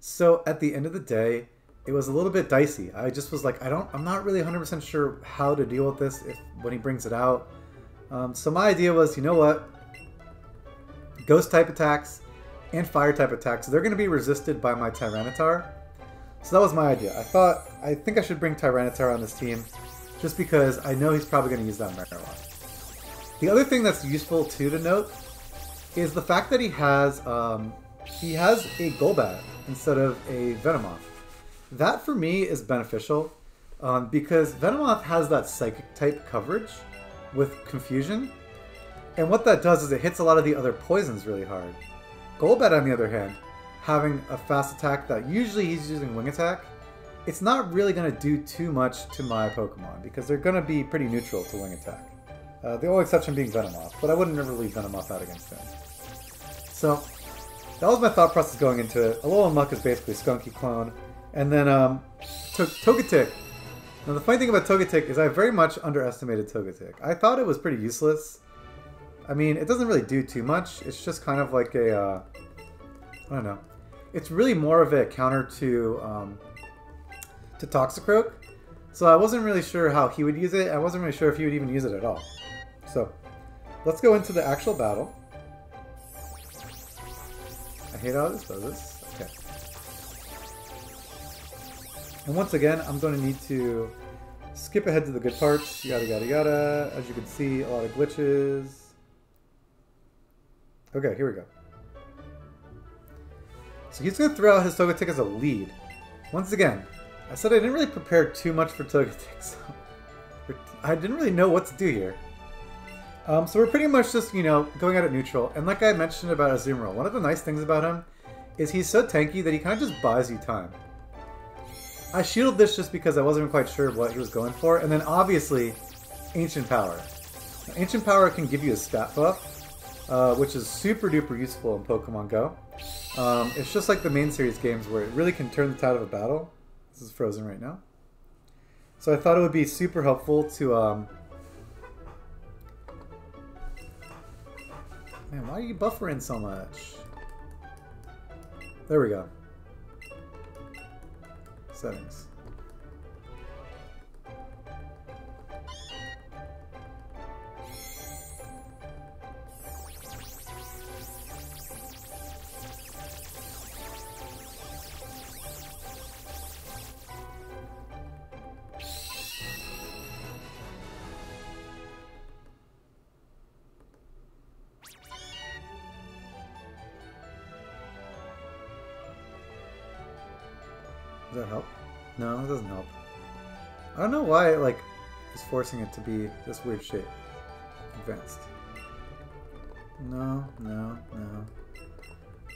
So at the end of the day, it was a little bit dicey. I just was like, I'm not really 100% sure how to deal with this when he brings it out. So my idea was, you know what? Ghost type attacks and fire type attacks, they're going to be resisted by my Tyranitar. So that was my idea. I think I should bring Tyranitar on this team just because I know he's probably going to use that Meowth. The other thing that's useful too to note is the fact that he has a Golbat instead of a Venomoth. That for me is beneficial because Venomoth has that psychic type coverage with Confusion, and what that does is it hits a lot of the other poisons really hard. Golbat, on the other hand, having a fast attack that usually he's using Wing Attack, it's not really going to do too much to my Pokemon because they're going to be pretty neutral to Wing Attack. The only exception being Venomoth, but I wouldn't ever leave Venomoth out against him. So that was my thought process going into it. Alolan Muck is basically Skunky clone. And then Togetic. Now the funny thing about Togetic is I very much underestimated Togetic. I thought it was pretty useless. I mean, it doesn't really do too much. It's just kind of like a, I don't know. It's really more of a counter to Toxicroak. So I wasn't really sure how he would use it. I wasn't really sure if he would even use it at all. So let's go into the actual battle. I hate how this does this. Okay. And once again, I'm going to need to skip ahead to the good parts. Yada, yada, yada. As you can see, a lot of glitches. Okay, here we go. So he's going to throw out his Togetic as a lead. Once again, I said I didn't really prepare too much for Togetic, so I didn't really know what to do here. So we're pretty much just, you know, going at it neutral. And like I mentioned about Azumarill, one of the nice things about him is he's so tanky that he kind of just buys you time. I shielded this just because I wasn't quite sure what he was going for. And then obviously, Ancient Power. Now, Ancient Power can give you a stat buff, which is super duper useful in Pokemon Go. It's just like the main series games where it really can turn the tide of a battle. This is frozen right now. So I thought it would be super helpful to... Man, why are you buffering so much? There we go. Settings. Does that help? No, it doesn't help. I don't know why it, like, is forcing it to be this weird shape. Advanced. No, no, no.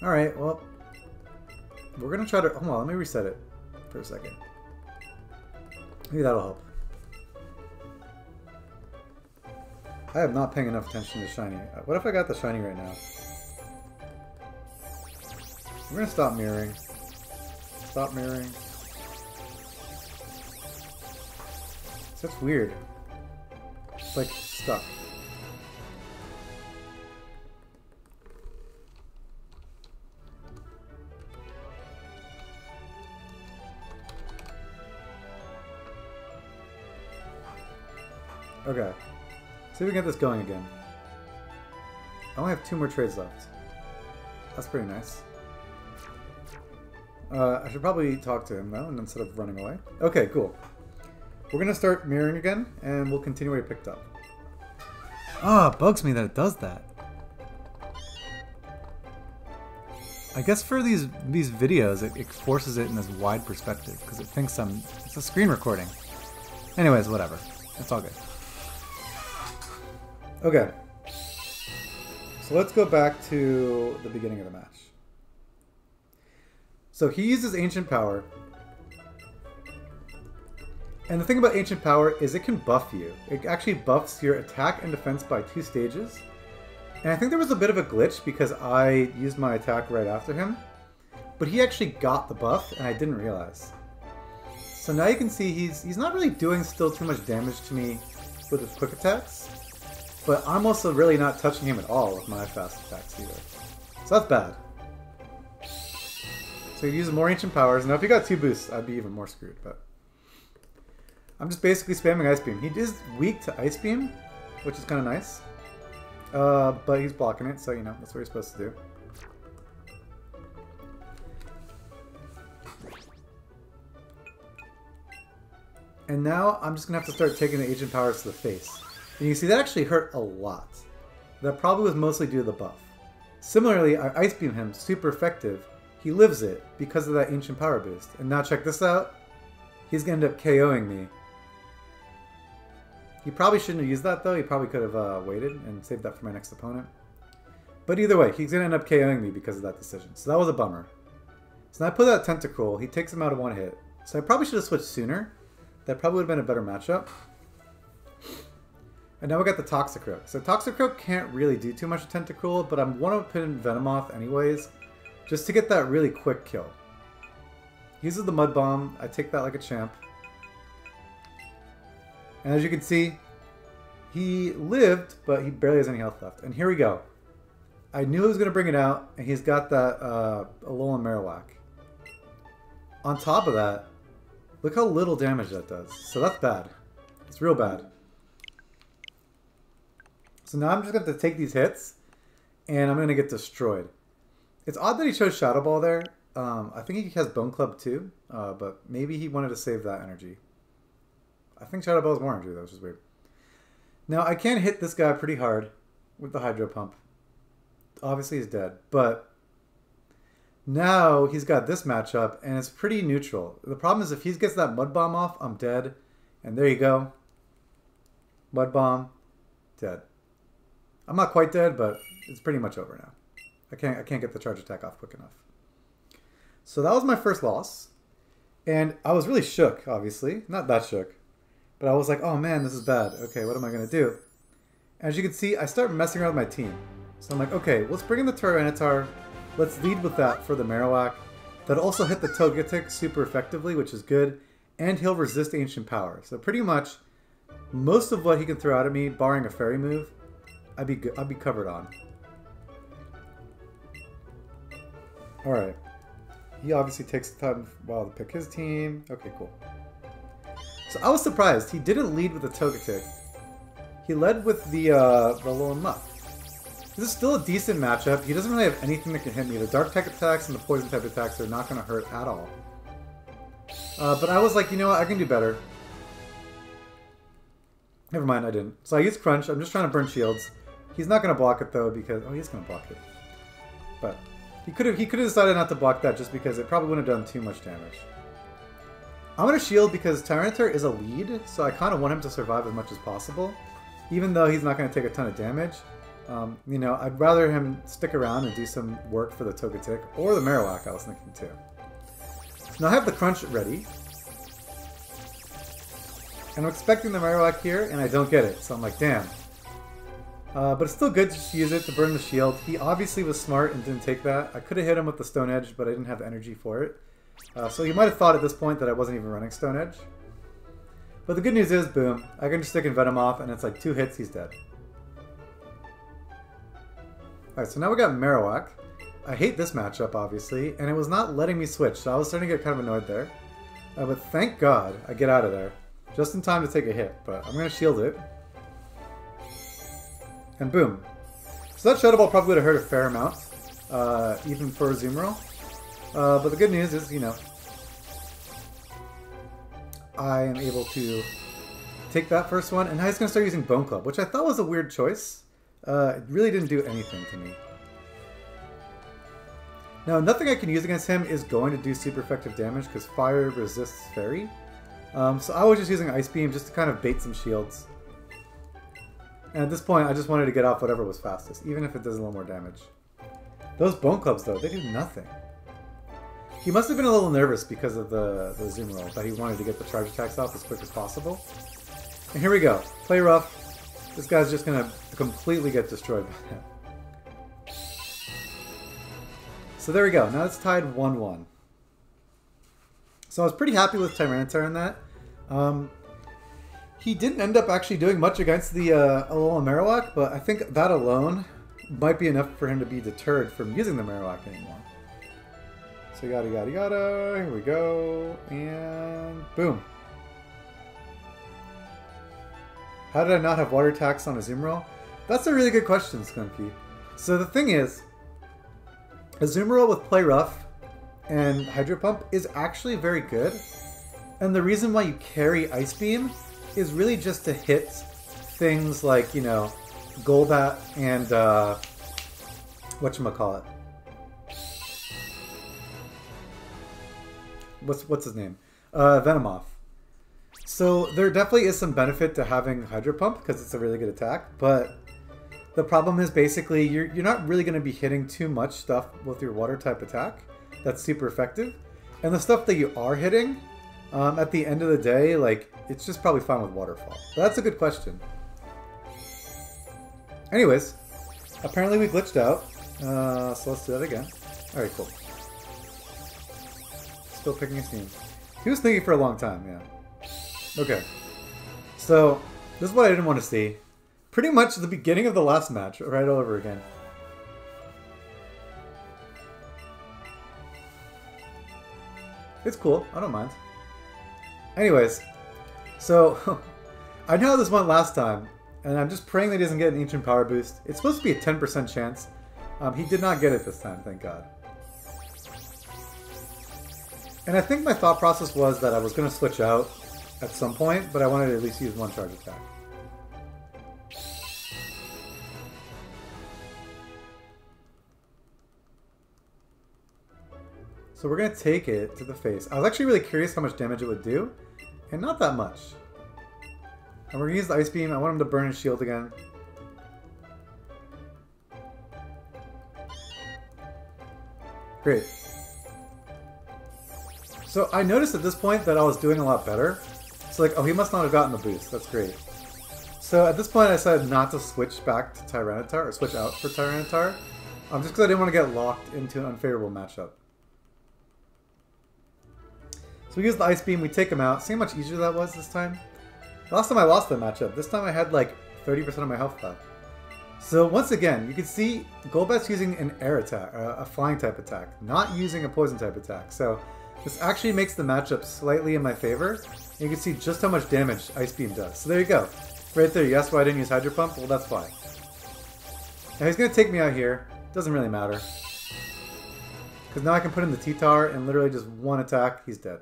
Alright, well, we're gonna try to... Hold on, let me reset it for a second. Maybe that'll help. I am not paying enough attention to Shiny. What if I got the Shiny right now? We're gonna stop mirroring. Stop mirroring. So that's weird. It's like stuck. Okay. See if we can get this going again. I only have 2 more trades left. That's pretty nice. I should probably talk to him though, and instead of running away. Okay, cool. We're gonna start mirroring again, and we'll continue where we picked up. Oh, it bugs me that it does that. I guess for these videos, it forces it in this wide perspective because it thinks it's a screen recording. Anyways, whatever. It's all good. Okay. So let's go back to the beginning of the match. So he uses Ancient Power. And the thing about Ancient Power is it can buff you. It actually buffs your attack and defense by 2 stages. And I think there was a bit of a glitch because I used my attack right after him. But he actually got the buff and I didn't realize. So now you can see he's not really doing still too much damage to me with his quick attacks. But I'm also really not touching him at all with my fast attacks either. So that's bad. So he uses more Ancient Powers. Now if he got 2 boosts, I'd be even more screwed. But I'm just basically spamming Ice Beam. He is weak to Ice Beam, which is kind of nice. But he's blocking it, so you know, that's what you're supposed to do. And now I'm just going to have to start taking the Ancient Powers to the face. And you can see that actually hurt a lot. That probably was mostly due to the buff. Similarly, I Ice Beam him, super effective. He lives it because of that Ancient Power boost. And now check this out. He's going to end up KOing me. He probably shouldn't have used that though. He probably could have waited and saved that for my next opponent. But either way, he's going to end up KOing me because of that decision. So that was a bummer. So now I put out Tentacruel. He takes him out of 1 hit. So I probably should have switched sooner. That probably would have been a better matchup. And now we got the Toxicroak. So Toxicroak can't really do too much to Tentacruel, but I'm want to put in Venomoth anyways, just to get that really quick kill. He uses the Mud Bomb. I take that like a champ. And as you can see, he lived, but he barely has any health left. And here we go. I knew he was going to bring it out, and he's got that Alolan Meowth. On top of that, look how little damage that does. So that's bad. It's real bad. So now I'm just going to take these hits, and I'm going to get destroyed. It's odd that he chose Shadow Ball there. I think he has Bone Club too, but maybe he wanted to save that energy. I think Shadow Ball is more energy though, which is weird. Now I can hit this guy pretty hard with the Hydro Pump. Obviously he's dead, but now he's got this matchup and it's pretty neutral. The problem is if he gets that Mud Bomb off, I'm dead. And there you go. Mud Bomb, dead. I'm not quite dead, but it's pretty much over now. I can't get the charge attack off quick enough. So that was my first loss. And I was really shook, obviously. Not that shook. But I was like, oh man, this is bad. Okay, what am I going to do? As you can see, I start messing around with my team. So I'm like, okay, let's bring in the Tyranitar. Let's lead with that for the Marowak. That'll also hit the Togetic super effectively, which is good. And he'll resist Ancient Power. So pretty much, most of what he can throw out at me, barring a Fairy move, I'd be covered on. Alright. He obviously takes the time a while to pick his team. Okay, cool. So I was surprised. He didn't lead with the Togetic. He led with the Alolan Meowth. This is still a decent matchup. He doesn't really have anything that can hit me. The Dark type attacks and the Poison type attacks are not going to hurt at all. But I was like, you know what? I can do better. Never mind, I didn't. So I used Crunch. I'm just trying to burn shields. He's not going to block it though because... Oh, he is going to block it. But he could have decided not to block that just because it probably wouldn't have done too much damage. I'm going to shield because Tyranitar is a lead, so I kind of want him to survive as much as possible. Even though he's not going to take a ton of damage. You know, I'd rather him stick around and do some work for the Togetic or the Marowak, I was thinking too. So now I have the Crunch ready. And I'm expecting the Marowak here, and I don't get it. So I'm like, damn. But it's still good to just use it to burn the shield. He obviously was smart and didn't take that. I could have hit him with the Stone Edge, but I didn't have the energy for it. So you might have thought at this point that I wasn't even running Stone Edge. But the good news is, boom, I can just stick in Venomoth, and it's like 2 hits, he's dead. Alright, so now we got Marowak. I hate this matchup, obviously, and it was not letting me switch, so I was starting to get kind of annoyed there. But thank God I get out of there. Just in time to take a hit, but I'm going to shield it. And boom. So that Shadow Ball probably would have hurt a fair amount, even for Azumarill. But the good news is, you know, I am able to take that first one, and now he's going to start using Bone Club, which I thought was a weird choice. It really didn't do anything to me. Now, nothing I can use against him is going to do super effective damage because fire resists fairy. So I was just using Ice Beam just to kind of bait some shields. And at this point, I just wanted to get off whatever was fastest, even if it does a little more damage. Those Bone Clubs, though, they do nothing. He must have been a little nervous because of the Zoom roll, that he wanted to get the charge attacks off as quick as possible. And here we go. Play rough. This guy's just going to completely get destroyed by him. So there we go. Now it's tied 1-1. So I was pretty happy with Tyranitar in that. He didn't end up actually doing much against the Alolan Meowth, but I think that alone might be enough for him to be deterred from using the Meowth anymore. So yada yada yada, here we go, and boom. How did I not have water attacks on a Zoom roll? That's a really good question, Skunky. So the thing is, a Zoom roll with Play Rough and Hydro Pump is actually very good. And the reason why you carry Ice Beam is really just to hit things like, you know, Golbat and, whatchamacallit. What's his name? Venomoth. So there definitely is some benefit to having Hydro Pump because it's a really good attack, but the problem is basically you're not really going to be hitting too much stuff with your water type attack that's super effective. And the stuff that you are hitting, at the end of the day, like, it's just probably fine with Waterfall. But that's a good question. Anyways, apparently we glitched out, so let's do that again. Alright, cool. Still picking his team. He was thinking for a long time, yeah. Okay. So, this is what I didn't want to see. Pretty much the beginning of the last match, right all over again. It's cool, I don't mind. Anyways, so I know how this went last time, and I'm just praying that he doesn't get an Ancient Power Boost. It's supposed to be a 10% chance. He did not get it this time, thank God. And I think my thought process was that I was going to switch out at some point, but I wanted to at least use one charge attack. So we're going to take it to the face. I was actually really curious how much damage it would do, and not that much. And we're going to use the Ice Beam. I want him to burn his shield again. Great. So I noticed at this point that I was doing a lot better. So like, oh, he must not have gotten the boost. That's great. So at this point I decided not to switch back to Tyranitar, or switch out for Tyranitar. Just because I didn't want to get locked into an unfavorable matchup. So we use the Ice Beam, we take him out. See how much easier that was this time? Last time I lost that matchup. This time I had like 30% of my health back. So once again, you can see Golbat's using an air attack, a flying type attack, not using a poison type attack. So this actually makes the matchup slightly in my favor. And you can see just how much damage Ice Beam does. So there you go. Right there, you asked why I didn't use Hydro Pump? Well, that's why. Now he's going to take me out here. Doesn't really matter. Because now I can put in the T-Tar and literally just one attack, he's dead.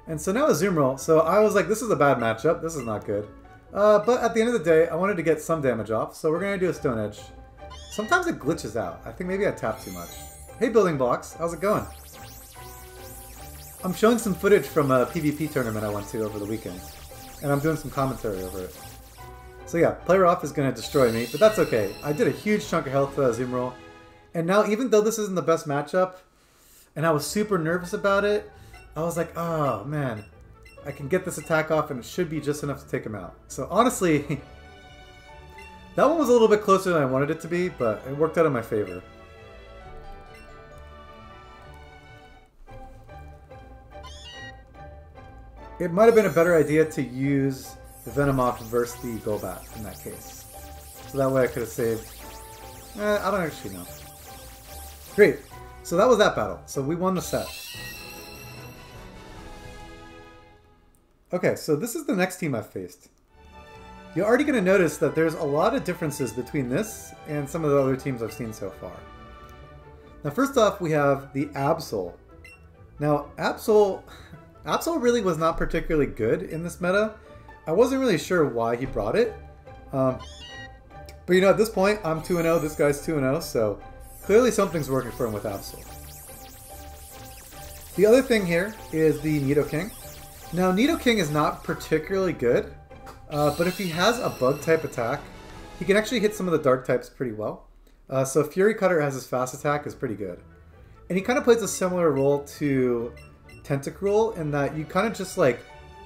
And so now a Zoom roll. So I was like, this is a bad matchup. This is not good. But at the end of the day, I wanted to get some damage off. So we're going to do a Stone Edge. Sometimes it glitches out. I think maybe I tapped too much. Hey, Building Blocks. How's it going? I'm showing some footage from a PvP tournament I went to over the weekend. And I'm doing some commentary over it. So yeah, Player Off is going to destroy me. But that's okay. I did a huge chunk of health Zoom roll. And now, even though this isn't the best matchup, and I was super nervous about it, I was like, oh man, I can get this attack off and it should be just enough to take him out. So honestly, that one was a little bit closer than I wanted it to be, but it worked out in my favor. It might have been a better idea to use the Venomoth versus the Golbat in that case. So that way I could have saved... I don't actually know. Great. So that was that battle. So we won the set. Okay, so this is the next team I've faced. You're already going to notice that there's a lot of differences between this and some of the other teams I've seen so far. Now first off, we have the Absol Now, Absol really was not particularly good in this meta. I wasn't really sure why he brought it. But you know, at this point, I'm 2-0, this guy's 2-0, so clearly something's working for him with Absol. The other thing here is the Nidoking. Now, Nidoking is not particularly good, but if he has a bug-type attack, he can actually hit some of the dark types pretty well. So Fury Cutter has his fast attack is pretty good. And he kind of plays a similar role to Tentacruel in that you kind of just like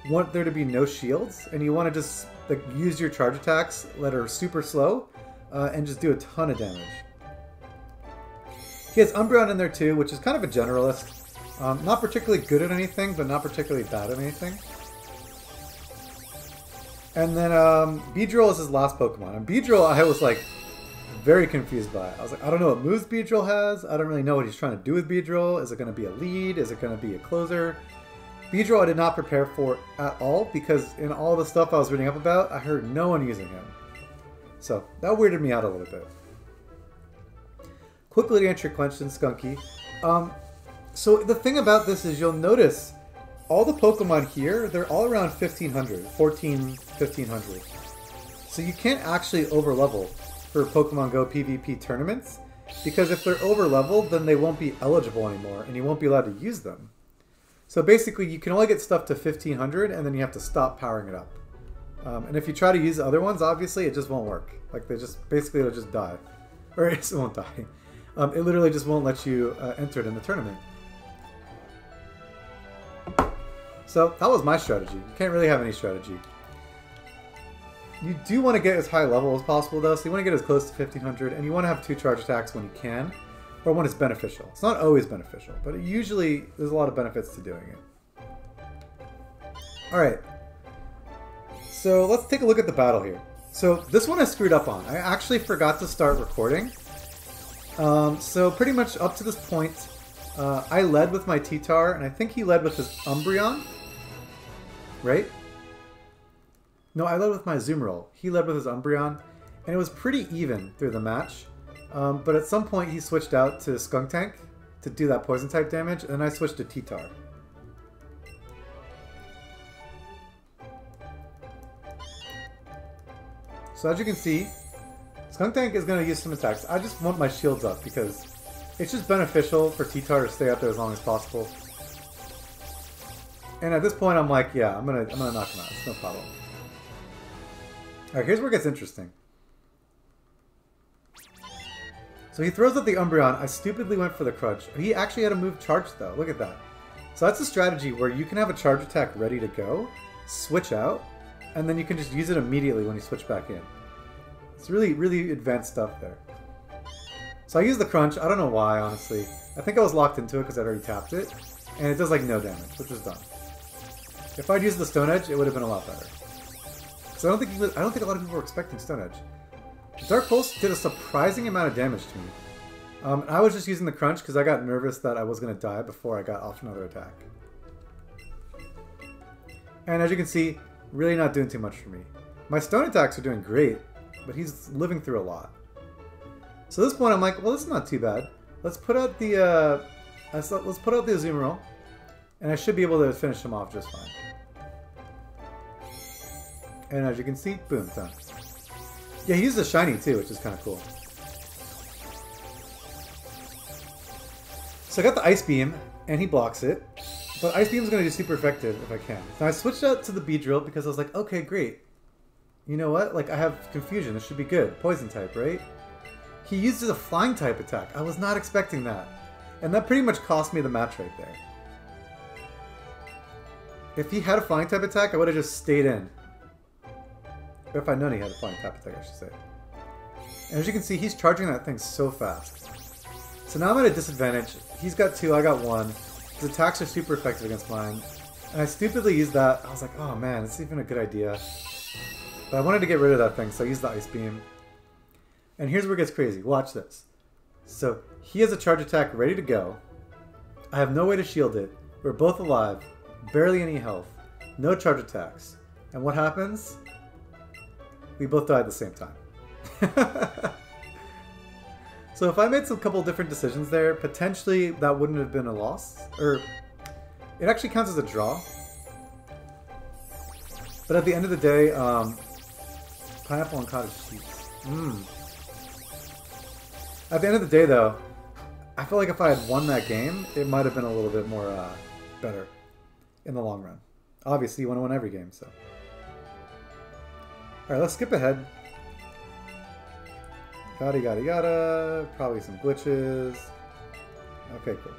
want there to be no shields, and you want to just like use your charge attacks that are super slow and just do a ton of damage. He has Umbreon in there too, which is kind of a generalist. Not particularly good at anything, but not particularly bad at anything. And then Beedrill is his last Pokemon. And Beedrill I was like very confused by. I was like, I don't know what moves Beedrill has. I don't really know what he's trying to do with Beedrill. Is it going to be a lead? Is it going to be a closer? Beedrill I did not prepare for at all because in all the stuff I was reading up about, I heard no one using him. So that weirded me out a little bit. Quickly to answer your question, Skunky. So the thing about this is you'll notice all the Pokemon here, they're all around 1500, 1500. So you can't actually overlevel for Pokemon Go PvP tournaments because if they're overleveled, then they won't be eligible anymore and you won't be allowed to use them. So basically you can only get stuff to 1500 and then you have to stop powering it up. And if you try to use other ones, obviously it just won't work. Like they just, basically it'll just die. Or it won't die. It literally just won't let you enter it in the tournament. So that was my strategy. You can't really have any strategy. You do want to get as high level as possible though, so you want to get as close to 1500 and you want to have 2 charge attacks when you can, or when it's beneficial. It's not always beneficial, but usually there's a lot of benefits to doing it. Alright, so let's take a look at the battle here. So this one I screwed up on. I actually forgot to start recording. So pretty much up to this point, I led with my T-Tar, and I think he led with his Umbreon. Right? No, I led with my Azumarill. He led with his Umbreon, and it was pretty even through the match. But at some point he switched out to Skuntank to do that poison type damage, and then I switched to T-Tar. So as you can see, Skuntank is going to use some attacks. I just want my shields up because it's just beneficial for T-Tar to stay up there as long as possible. And at this point I'm like, yeah, I'm gonna knock him out. It's no problem. Alright, here's where it gets interesting. So he throws out the Umbreon. I stupidly went for the Crunch. He actually had a move charge though. Look at that. So that's a strategy where you can have a charge attack ready to go, switch out, and then you can just use it immediately when you switch back in. It's really, really advanced stuff there. So I used the Crunch. I don't know why, honestly. I think I was locked into it because I'd already tapped it. And it does like no damage, which is dumb. If I'd used the Stone Edge, it would have been a lot better. So I don't think a lot of people were expecting Stone Edge. Dark Pulse did a surprising amount of damage to me. I was just using the Crunch because I got nervous that I was going to die before I got off another attack. And as you can see, really not doing too much for me. My Stone attacks are doing great, but he's living through a lot. So at this point I'm like, well, this is not too bad. Let's put out the Azumarill, and I should be able to finish him off just fine. And as you can see, boom, done. Yeah, he used a shiny too, which is kind of cool. So I got the Ice Beam, and he blocks it. But Ice Beam is going to be super effective if I can. Now I switched out to the Beedrill because I was like, okay, great. You know what? Like, I have Confusion. This should be good. Poison type, right? He uses a Flying type attack. I was not expecting that. And that pretty much cost me the match right there. If he had a Flying type attack, I would have just stayed in. Or if I'd known he had a Flying type attack, I should say. And as you can see, he's charging that thing so fast. So now I'm at a disadvantage. He's got 2, I got 1. His attacks are super effective against mine. And I stupidly used that. I was like, oh man, it's even a good idea. But I wanted to get rid of that thing, so I used the Ice Beam. And here's where it gets crazy. Watch this. So he has a charge attack ready to go. I have no way to shield it. We're both alive. Barely any health. No charge attacks. And what happens? We both die at the same time. So if I made some couple different decisions there, potentially that wouldn't have been a loss. Or It actually counts as a draw. But at the end of the day, pineapple and cottage cheese. At the end of the day, though, I feel like if I had won that game, it might have been a little bit more better in the long run. Obviously, you want to win every game, so. Alright, let's skip ahead. Yada yada yada. Probably some glitches. Okay, cool.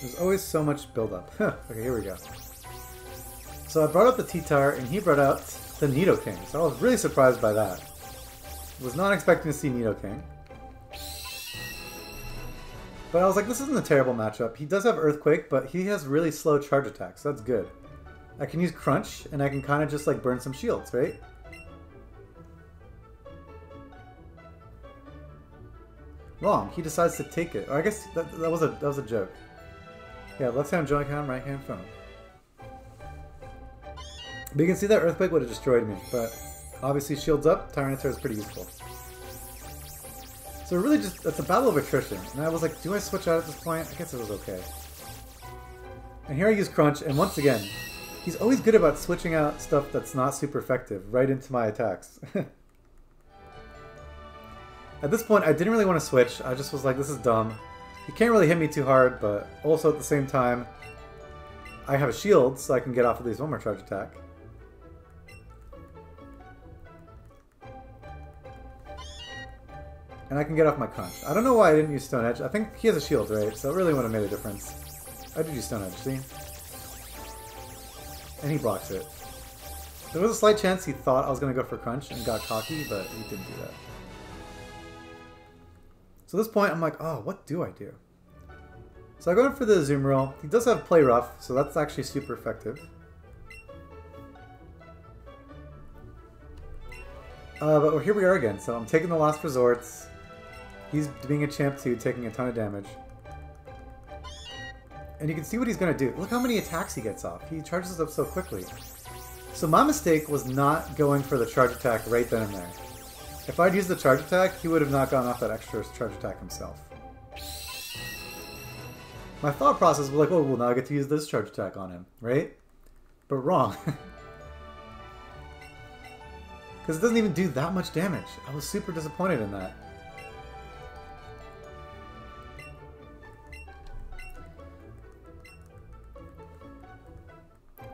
There's always so much build-up. Okay, here we go. So I brought up the T-Tar, and he brought out the Nidoking. So I was really surprised by that. Was not expecting to see Nidoking. But I was like, this isn't a terrible matchup. He does have Earthquake, but he has really slow charge attacks, so that's good. I can use Crunch, and I can kind of just like burn some shields, right? Wrong. He decides to take it. Or I guess that was a joke. Yeah, left-hand Joy-Con, right-hand phone. But you can see that Earthquake would have destroyed me, but obviously shields up, Tyranitar is pretty useful. So really just, it's a battle of attrition. And I was like, do I switch out at this point? I guess it was okay. And here I use Crunch, and once again, he's always good about switching out stuff that's not super effective right into my attacks. At this point, I didn't really want to switch. I just was like, this is dumb. He can't really hit me too hard, but also at the same time, I have a shield, so I can get off at least one more charge attack. And I can get off my Crunch. I don't know why I didn't use Stone Edge. I think he has a shield, right? So it really wouldn't have made a difference. I did use Stone Edge, see? And he blocks it. There was a slight chance he thought I was going to go for Crunch and got cocky, but he didn't do that. So at this point, I'm like, oh, what do I do? So I go in for the Azumarill. He does have Play Rough, so that's actually super effective. But here we are again. So I'm taking the Last Resorts. He's being a champ too, taking a ton of damage. And you can see what he's going to do. Look how many attacks he gets off. He charges up so quickly. So my mistake was not going for the charge attack right then and there. If I'd used the charge attack, he would have not gone off that extra charge attack himself. My thought process was like, oh, well, now I get to use this charge attack on him, right? But wrong. Because it doesn't even do that much damage. I was super disappointed in that.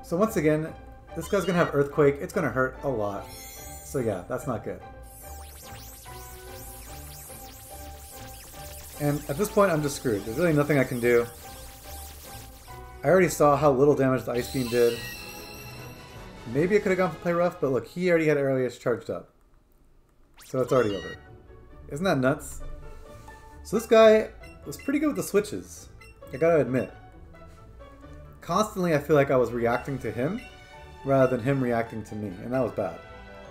So once again, this guy's going to have Earthquake. It's going to hurt a lot. So yeah, that's not good. And at this point, I'm just screwed. There's really nothing I can do. I already saw how little damage the Ice Beam did. Maybe I could have gone for Play Rough, but look, he already had Aerial charged up. So it's already over. Isn't that nuts? So this guy was pretty good with the switches. I gotta admit. Constantly, I feel like I was reacting to him rather than him reacting to me, and that was bad.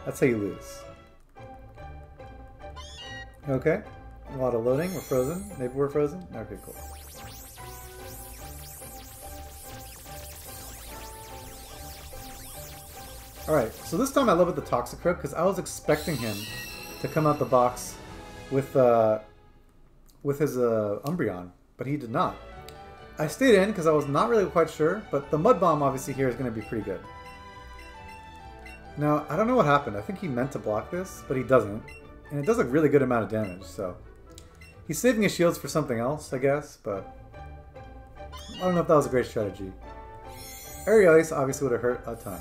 That's how you lose. Okay. A lot of loading. We're frozen. Maybe we're frozen? Okay, cool. Alright, so this time I love with the Toxicroak because I was expecting him to come out the box with his Umbreon, but he did not. I stayed in because I was not really quite sure, but the Mud Bomb obviously here is going to be pretty good. Now, I don't know what happened. I think he meant to block this, but he doesn't. And it does a really good amount of damage, so... He's saving his shields for something else, I guess, but... I don't know if that was a great strategy. Aerial Ice obviously would have hurt a ton.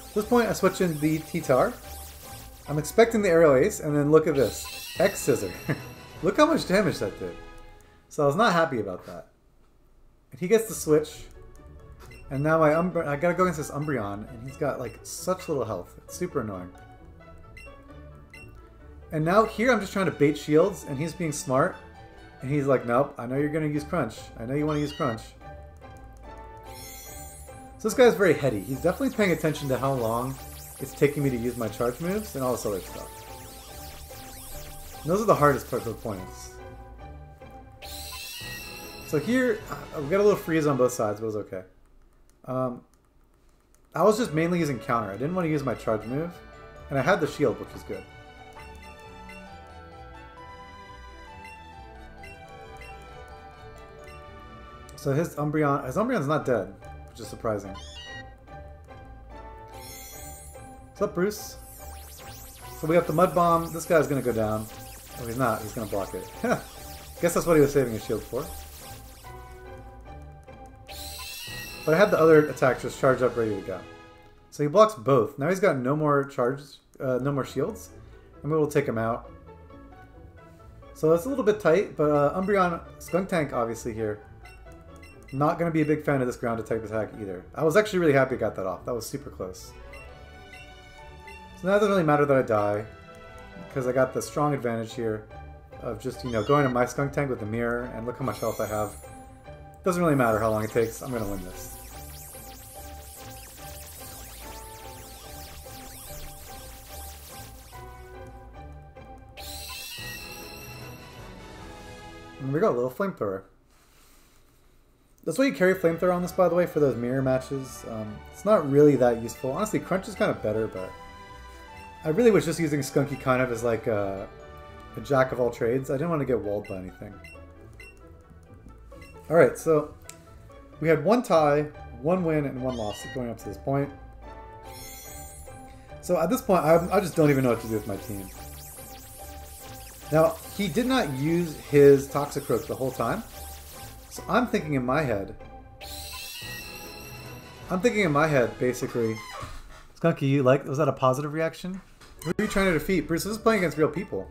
At this point, I switch in the T-Tar. I'm expecting the Aerial Ace, and then look at this. X-Scissor. Look how much damage that did. So I was not happy about that. And he gets the switch. And now I gotta go against this Umbreon, and he's got like such little health. It's super annoying. And now here I'm just trying to bait shields, and he's being smart. And he's like, nope, I know you're gonna use Crunch. I know you want to use Crunch. So this guy's very heady. He's definitely paying attention to how long it's taking me to use my charge moves and all this other stuff. And those are the hardest parts of the points. So here, we got a little freeze on both sides, but it was okay. I was just mainly using counter. I didn't want to use my charge move. And I had the shield, which was good. So his Umbreon's not dead, which is surprising. What's up, Bruce? So we got the Mud Bomb. This guy's gonna go down. Oh, he's not. He's gonna block it. Guess that's what he was saving his shield for. But I had the other attack just charged up, ready to go. So he blocks both. Now he's got no more charges, no more shields, and we will take him out. So it's a little bit tight, but Umbreon, Skuntank obviously here. Not going to be a big fan of this grounded type attack either. I was actually really happy I got that off. That was super close. So now it doesn't really matter that I die, because I got the strong advantage here of just, you know, going to my Skuntank with the mirror, and look how much health I have. Doesn't really matter how long it takes. I'm going to win this. And we got a little flamethrower. That's why you carry flamethrower on this, by the way, for those mirror matches. It's not really that useful. Honestly, Crunch is kind of better, but I really was just using Skunky kind of as like a jack of all trades. I didn't want to get walled by anything. Alright, so we had one tie, one win, and one loss going up to this point. So at this point, I just don't even know what to do with my team. Now, he did not use his Toxicroak the whole time. So I'm thinking in my head, basically, Skunky, you like, was that a positive reaction? Who are you trying to defeat? Bruce, this is playing against real people.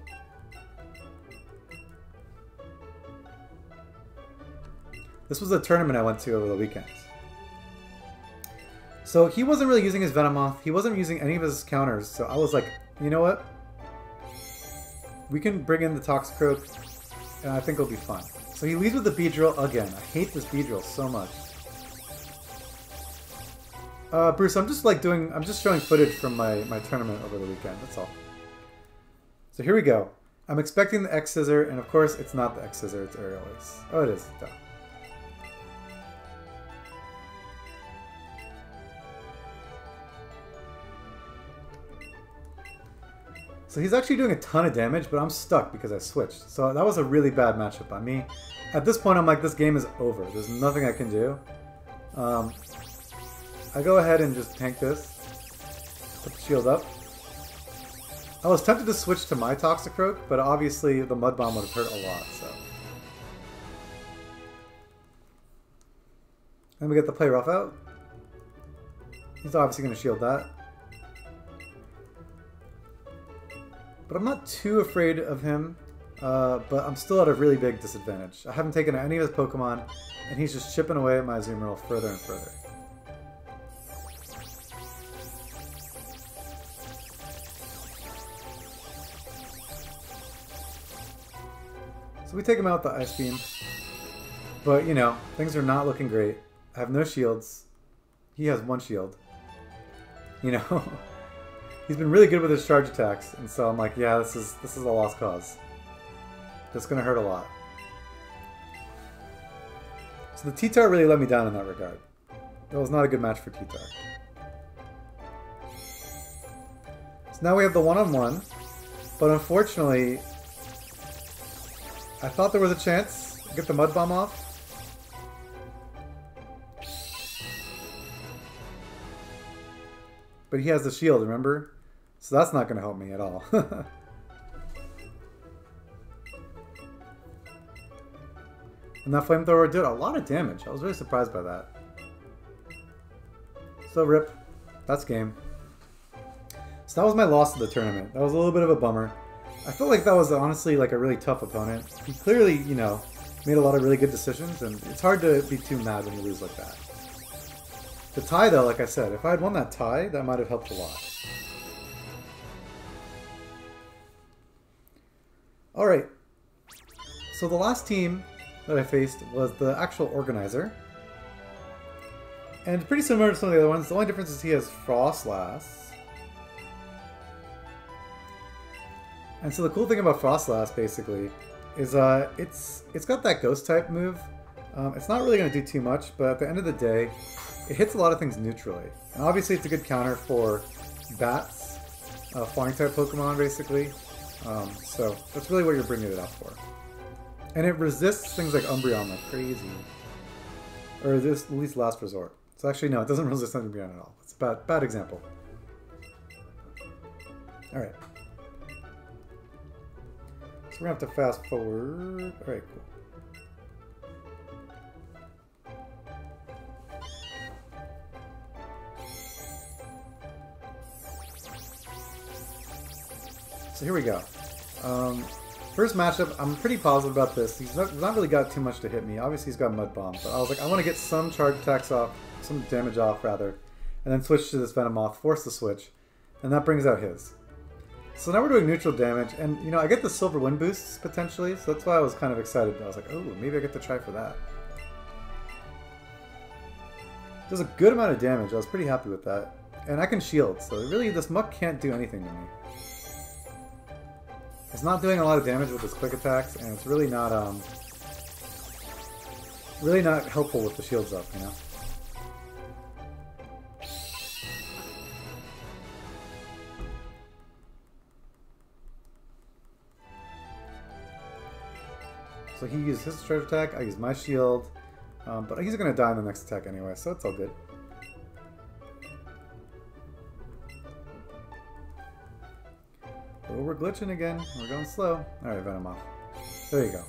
This was a tournament I went to over the weekend. So he wasn't really using his Venomoth. He wasn't using any of his counters. So I was like, you know what? We can bring in the Toxicroak, and I think it'll be fun. So he leads with the Beedrill again. I hate this Beedrill so much. Bruce, I'm just showing footage from my tournament over the weekend, that's all. So here we go. I'm expecting the X Scissor, and of course it's not the X Scissor, it's Aerial Ace. Oh, it is. Duh. So he's actually doing a ton of damage, but I'm stuck because I switched. So that was a really bad matchup on me. At this point, I'm like, this game is over. There's nothing I can do. I go ahead and just tank this. Put the shield up. I was tempted to switch to my Toxicroak, but obviously the Mud Bomb would have hurt a lot, so. Then we get the Play Rough out. He's obviously going to shield that. But I'm not too afraid of him, but I'm still at a really big disadvantage. I haven't taken any of his Pokemon, and he's just chipping away at my Azumarill further and further. So we take him out with the Ice Beam, but you know, things are not looking great. I have no shields. He has one shield. You know? He's been really good with his charge attacks, and so I'm like, yeah, this is a lost cause. That's gonna hurt a lot. So the T-Tar really let me down in that regard. That was not a good match for T-Tar. So now we have the one-on-one, but unfortunately, I thought there was a chance to get the Mud Bomb off. But he has the shield, remember? So that's not going to help me at all. And that Flamethrower did a lot of damage. I was really surprised by that. So rip. That's game. So that was my loss of the tournament. That was a little bit of a bummer. I felt like that was honestly like a really tough opponent. He clearly, you know, made a lot of really good decisions, and it's hard to be too mad when you lose like that. The tie, though, like I said, if I had won that tie, that might have helped a lot. Alright, so the last team that I faced was the actual organizer. And pretty similar to some of the other ones. The only difference is he has Frostlass. And so the cool thing about Frostlass, basically, is it's got that Ghost type move. It's not really going to do too much, but at the end of the day, it hits a lot of things neutrally. And obviously it's a good counter for bats, flying type Pokemon basically. So that's really what you're bringing it up for. And it resists things like Umbreon like crazy. Or this, at least last resort. So actually no, it doesn't resist Umbreon at all. It's a bad example. Alright. So we're going to have to fast forward. Alright, cool. So here we go. First matchup, I'm pretty positive about this. He's not really got too much to hit me. Obviously he's got Mud Bomb, but I was like, I want to get some charge attacks off, some damage off rather, and then switch to this Venomoth, force the switch, and that brings out his. So now we're doing neutral damage, and you know, I get the Silver Wind boosts potentially, so that's why I was kind of excited. I was like, oh, maybe I get to try for that. Does a good amount of damage. I was pretty happy with that. And I can shield, so really this Muck can't do anything to me. It's not doing a lot of damage with its quick attacks, and it's really not helpful with the shields up, you know? So he used his charge attack, I used my shield, but he's going to die in the next attack anyway, so it's all good. Oh, we're glitching again. We're going slow. Alright, Venomoth. There you go.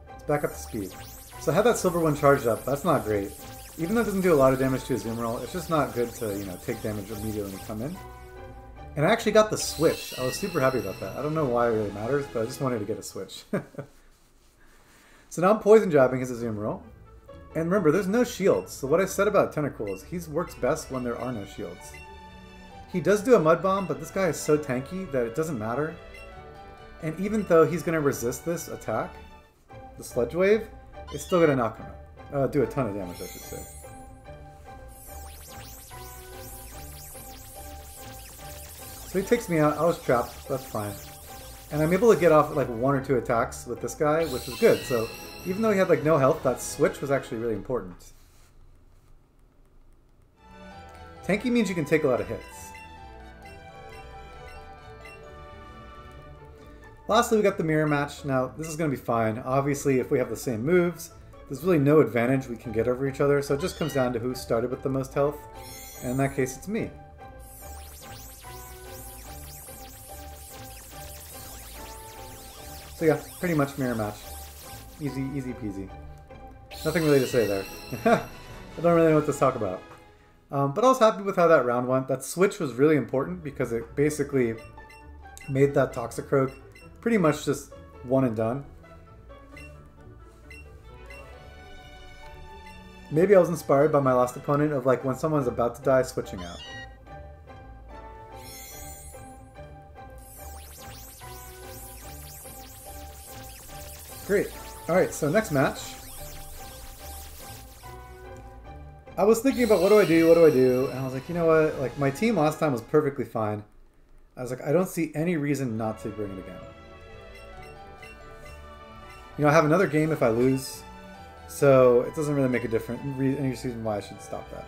Let's back up to speed. So I had that Silver one charged up. That's not great. Even though it doesn't do a lot of damage to his Azumarill, it's just not good to, you know, take damage immediately when you come in. And I actually got the switch. I was super happy about that. I don't know why it really matters, but I just wanted to get a switch. So now I'm poison jabbing his Azumarill. And remember, there's no shields. So what I said about Tentacles, he works best when there are no shields. He does do a Mud Bomb, but this guy is so tanky that it doesn't matter. And even though he's going to resist this attack, the Sludge Wave, it's still going to knock him out. Do a ton of damage, I should say. So he takes me out. I was trapped. That's fine. And I'm able to get off like 1 or 2 attacks with this guy, which is good. So even though he had like no health, that switch was actually really important. Tanky means you can take a lot of hits. Lastly, we got the mirror match. Now, this is going to be fine. Obviously, if we have the same moves, there's really no advantage we can get over each other, so it just comes down to who started with the most health. And in that case, it's me. So yeah, pretty much mirror match. Easy peasy. Nothing really to say there. I don't really know what to talk about. But I was happy with how that round went. That switch was really important because it basically made that Toxicroak pretty much just one and done. Maybe I was inspired by my last opponent of like when someone's about to die, switching out. Great. Alright, so next match. I was thinking about what do I do, and I was like, you know what, like my team last time was perfectly fine. I was like, I don't see any reason not to bring it again. You know, I have another game if I lose, so it doesn't really make a difference, any reason why I should stop that.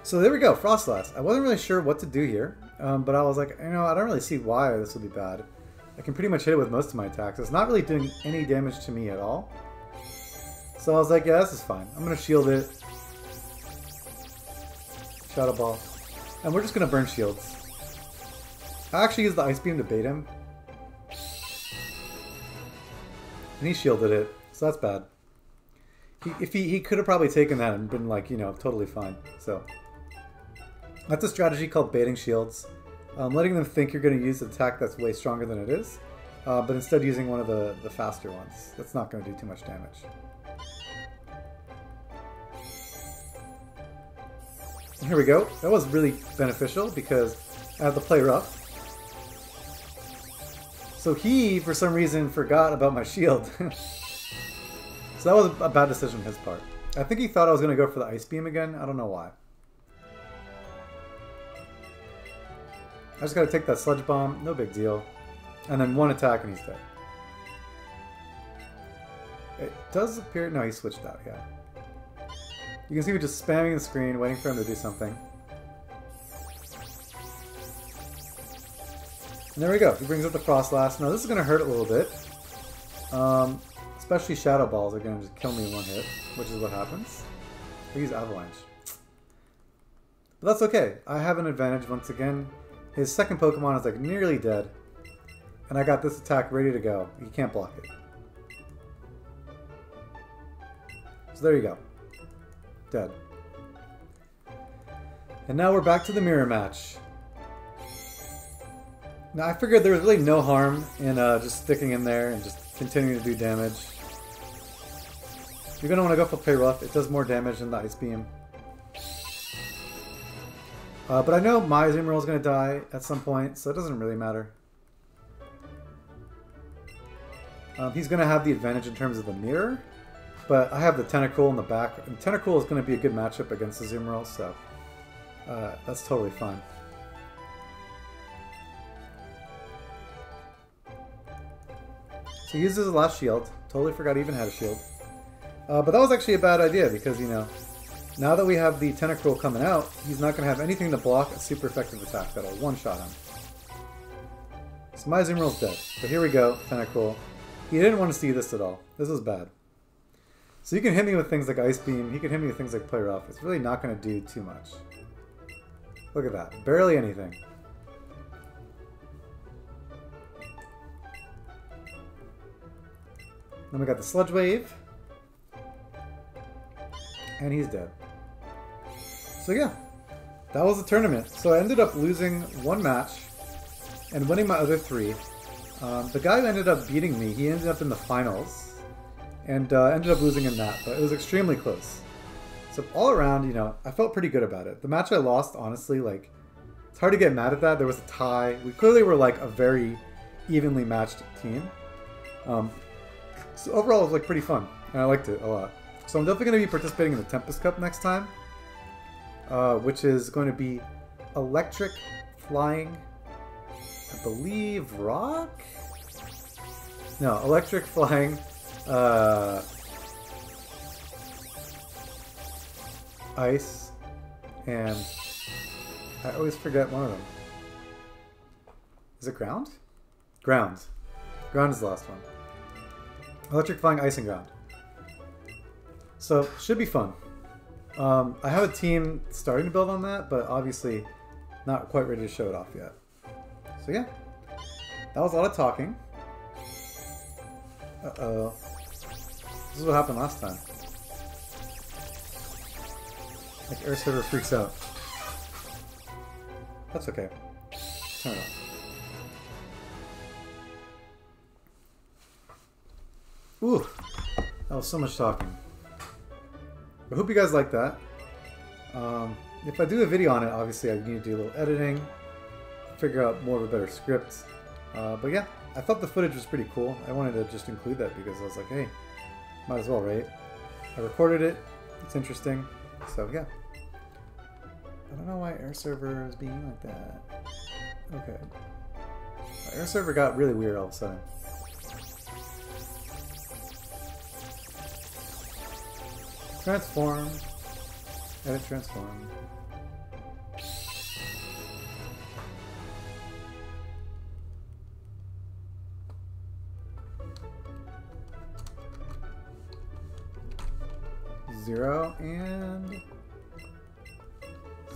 So there we go, Frostlass. I wasn't really sure what to do here, but I was like, you know, I don't really see why this would be bad. I can pretty much hit it with most of my attacks. It's not really doing any damage to me at all. So I was like, yeah, this is fine. I'm going to shield it. Shadow Ball. And we're just going to burn shields. I actually used the Ice Beam to bait him. And he shielded it, so that's bad. He could have probably taken that and been like, you know, totally fine. So that's a strategy called baiting shields. Letting them think you're going to use an attack that's way stronger than it is, but instead using one of the faster ones. That's not going to do too much damage. And here we go. That was really beneficial because I had to play rough. So he, for some reason, forgot about my shield. So that was a bad decision on his part. I think he thought I was going to go for the Ice Beam again. I don't know why. I just got to take that Sludge Bomb. No big deal. And then one attack and he's dead. It does appear... No, he switched out, yeah. You can see me just spamming the screen, waiting for him to do something. And there we go. He brings up the Frostlass. Now this is going to hurt a little bit. Especially Shadow Balls are going to just kill me in one hit, which is what happens. We use Avalanche. But that's okay. I have an advantage once again. His second Pokemon is like nearly dead. And I got this attack ready to go. He can't block it. So there you go. Dead. And now we're back to the mirror match. Now I figured there was really no harm in just sticking in there and just continuing to do damage. You're going to want to go for Play Rough. It does more damage than the Ice Beam. But I know my Azumarill is going to die at some point, so it doesn't really matter. He's going to have the advantage in terms of the mirror, but I have the Tentacool in the back. And Tentacool is going to be a good matchup against the Azumarill, so that's totally fine. So he uses his last shield. Totally forgot he even had a shield. But that was actually a bad idea because, you know, now that we have the Tentacruel coming out, he's not going to have anything to block a super effective attack that'll one-shot him. So my Azumarill's dead. But here we go, Tentacruel. He didn't want to see this at all. This is bad. So you can hit me with things like Ice Beam. He can hit me with things like Play Rough. It's really not going to do too much. Look at that. Barely anything. Then we got the Sludge Wave. And he's dead. So yeah, that was the tournament. So I ended up losing one match and winning my other three. The guy who ended up beating me, he ended up in the finals and ended up losing in that, but it was extremely close. So all around, you know, I felt pretty good about it. The match I lost, honestly, like, it's hard to get mad at that. There was a tie. We clearly were like a very evenly matched team. So overall, it was like pretty fun, and I liked it a lot. So I'm definitely going to be participating in the Tempest Cup next time, which is going to be Electric Flying, I believe, Rock? No, Electric Flying, Ice, and I always forget one of them. Is it Ground? Ground. Ground is the last one. Electric Flying, Ice, and Ground. So, should be fun. I have a team starting to build on that, but obviously not quite ready to show it off yet. So yeah, that was a lot of talking. Uh-oh. This is what happened last time. Like, Air Server freaks out. That's okay. Turn it off. Ooh, that was so much talking. I hope you guys like that. If I do a video on it, obviously I need to do a little editing, figure out more of a better script. But yeah, I thought the footage was pretty cool. I wanted to just include that because I was like, hey, might as well, right? I recorded it. It's interesting. So yeah. I don't know why Air Server is being like that. Okay. Air Server got really weird all of a sudden. Transform. Edit transform. Zero and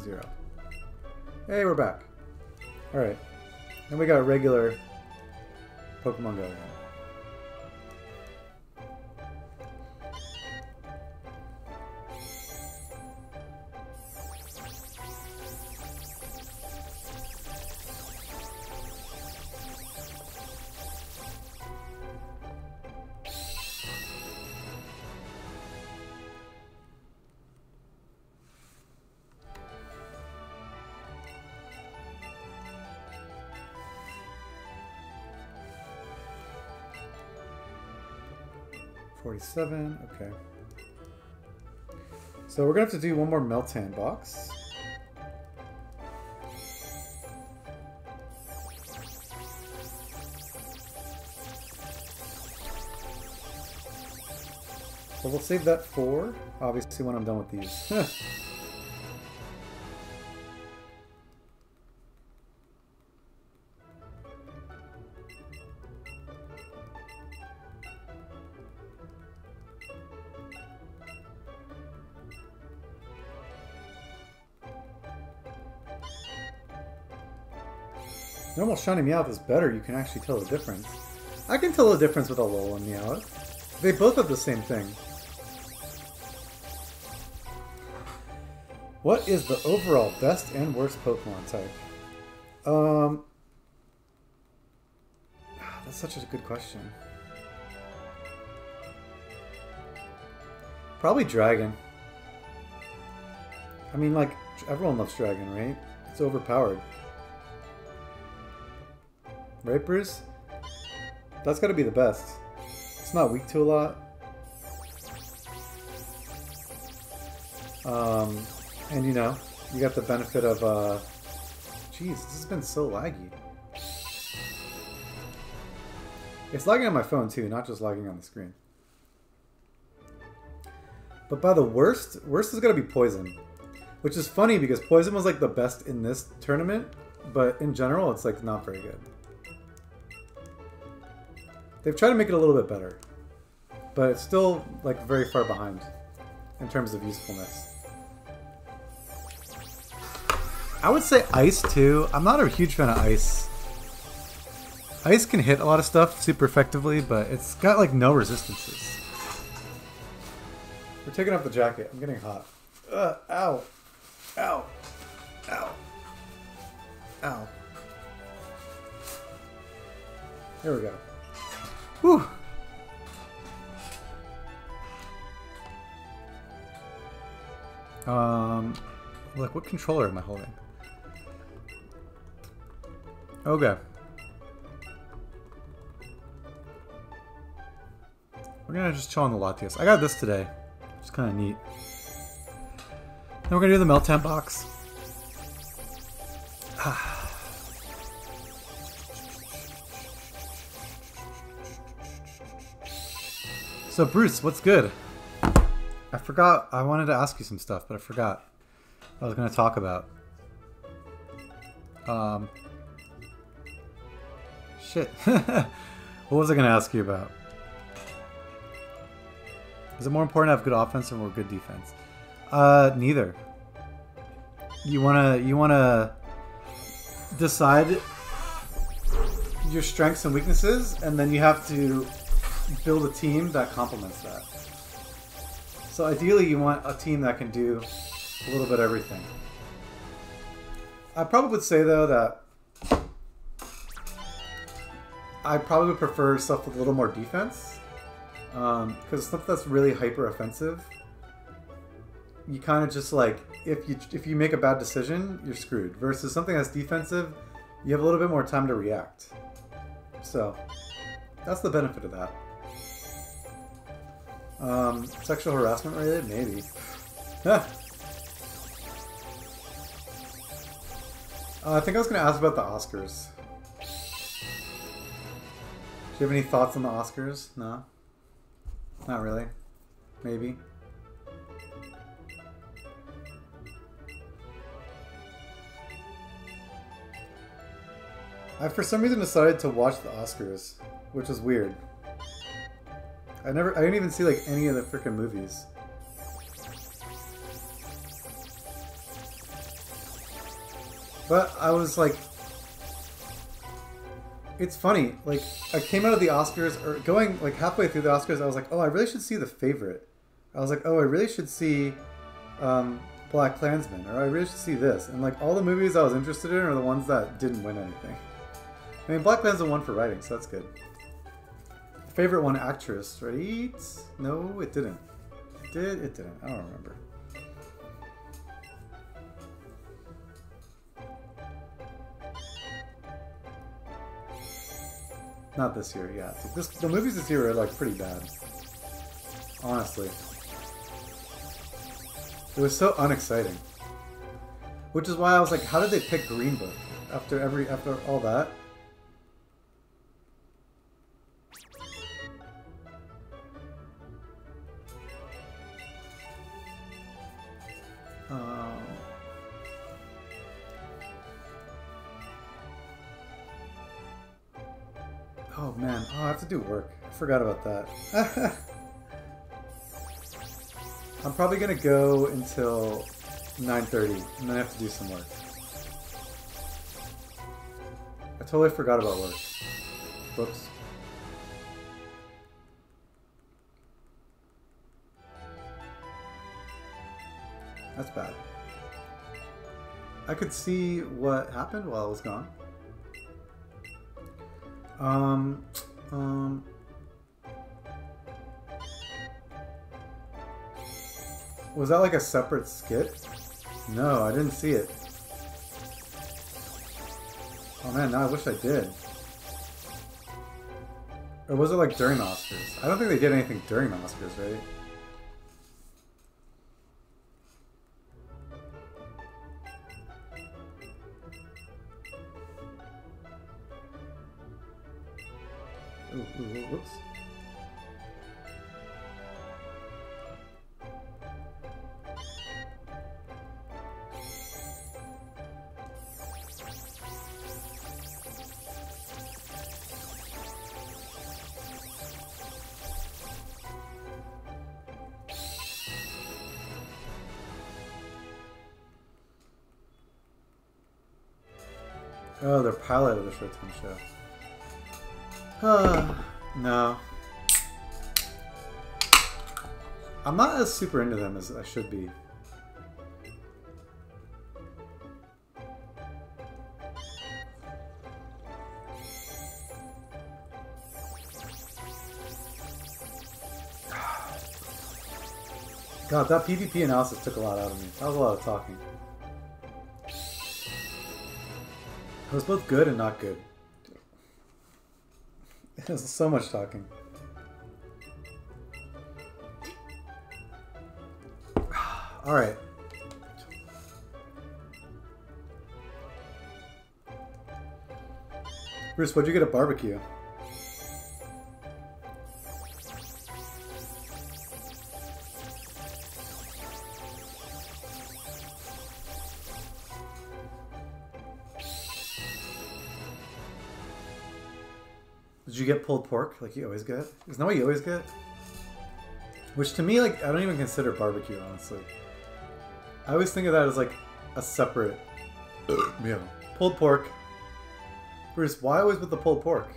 0. Hey, we're back. Alright. Then we got a regular Pokemon Go again. Okay. So we're gonna have to do one more Meltan box. But we'll save that for, obviously, when I'm done with these. Normal shiny Meowth is better, you can actually tell the difference. I can tell the difference with Alolan Meowth. They both have the same thing. What is the overall best and worst Pokemon type? That's such a good question. Probably Dragon. I mean, like, everyone loves Dragon, right? It's overpowered. Right, Bruce? That's gotta be the best. It's not weak to a lot. And you know, you got the benefit of, Jeez, this has been so laggy. It's lagging on my phone too, not just lagging on the screen. But by the worst is gonna be Poison. Which is funny because Poison was like the best in this tournament, but in general it's like not very good. They've tried to make it a little bit better, but it's still like very far behind in terms of usefulness. I would say Ice too. I'm not a huge fan of Ice. Ice can hit a lot of stuff super effectively, but it's got like no resistances. We're taking off the jacket. I'm getting hot. Ow. Ow. Ow. Ow. There we go. Whew. Look, what controller am I holding? Okay. We're gonna just chill on the Latias. I got this today. It's kind of neat. Then we're gonna do the Meltan box. So Bruce, what's good? I forgot, I wanted to ask you some stuff, but I forgot what I was going to talk about. Shit. What was I going to ask you about? Is it more important to have good offense or more good defense? Neither. You wanna decide your strengths and weaknesses, and then you have to build a team that complements that. So ideally you want a team that can do a little bit of everything. I probably would say though that I probably would prefer stuff with a little more defense, because stuff that's really hyper offensive, you kind of just like, if you make a bad decision, you're screwed, versus something that's defensive, you have a little bit more time to react. So that's the benefit of that. Sexual harassment related? Maybe. I think I was going to ask about the Oscars. Do you have any thoughts on the Oscars? No? Not really. Maybe. I for some reason decided to watch the Oscars, which is weird. I didn't even see like any of the freaking movies. But I was like, it's funny, like I came out of the Oscars, or going like halfway through the Oscars, I was like, oh, I really should see The Favorite. I was like, oh, I really should see Black Klansman, or I really should see this. And like all the movies I was interested in are the ones that didn't win anything. I mean, Black Klansman won for writing, so that's good. Favorite one, actress, right? No, it didn't. It didn't. I don't remember. Not this year, yeah. The movies this year are like pretty bad. Honestly. It was so unexciting. Which is why I was like, how did they pick Green Book after all that? Um, oh man, oh, I have to do work. I forgot about that. I'm probably gonna go until 9:30 and then I have to do some work. I totally forgot about work. Whoops. That's bad. I could see what happened while I was gone. Was that like a separate skit? No, I didn't see it. Oh man, now I wish I did. Or was it like during the Oscars? I don't think they did anything during the Oscars, right? Ooh, whoops. Oh, they're pilot of the Showtime show. No. I'm not as super into them as I should be. God, that PvP analysis took a lot out of me. That was a lot of talking. It was both good and not good. It was so much talking. Alright. Bruce, what'd you get at barbecue? Did you get pulled pork like you always get? Isn't that what you always get? Which to me, like, I don't even consider barbecue, honestly. I always think of that as like a separate meal. Pulled pork. Bruce, why always with the pulled pork?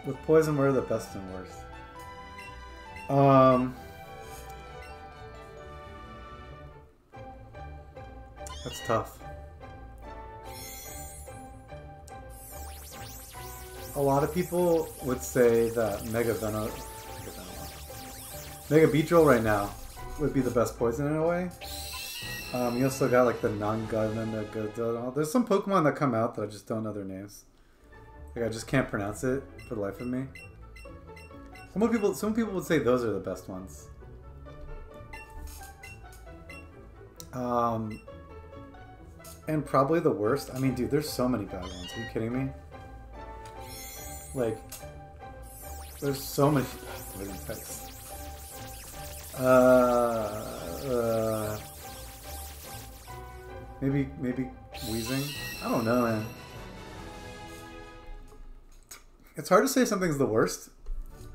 With poison, what are the best and worst? That's tough. A lot of people would say that Mega Beedrill right now would be the best poison in a way. You also got like the Nangananagadana. There's some Pokemon that come out that I just don't know their names. Like I just can't pronounce it for the life of me. Some people would say those are the best ones. And probably the worst. I mean, dude, there's so many bad ones. Are you kidding me? Like, there's so many poison types. Maybe wheezing. I don't know, man. It's hard to say something's the worst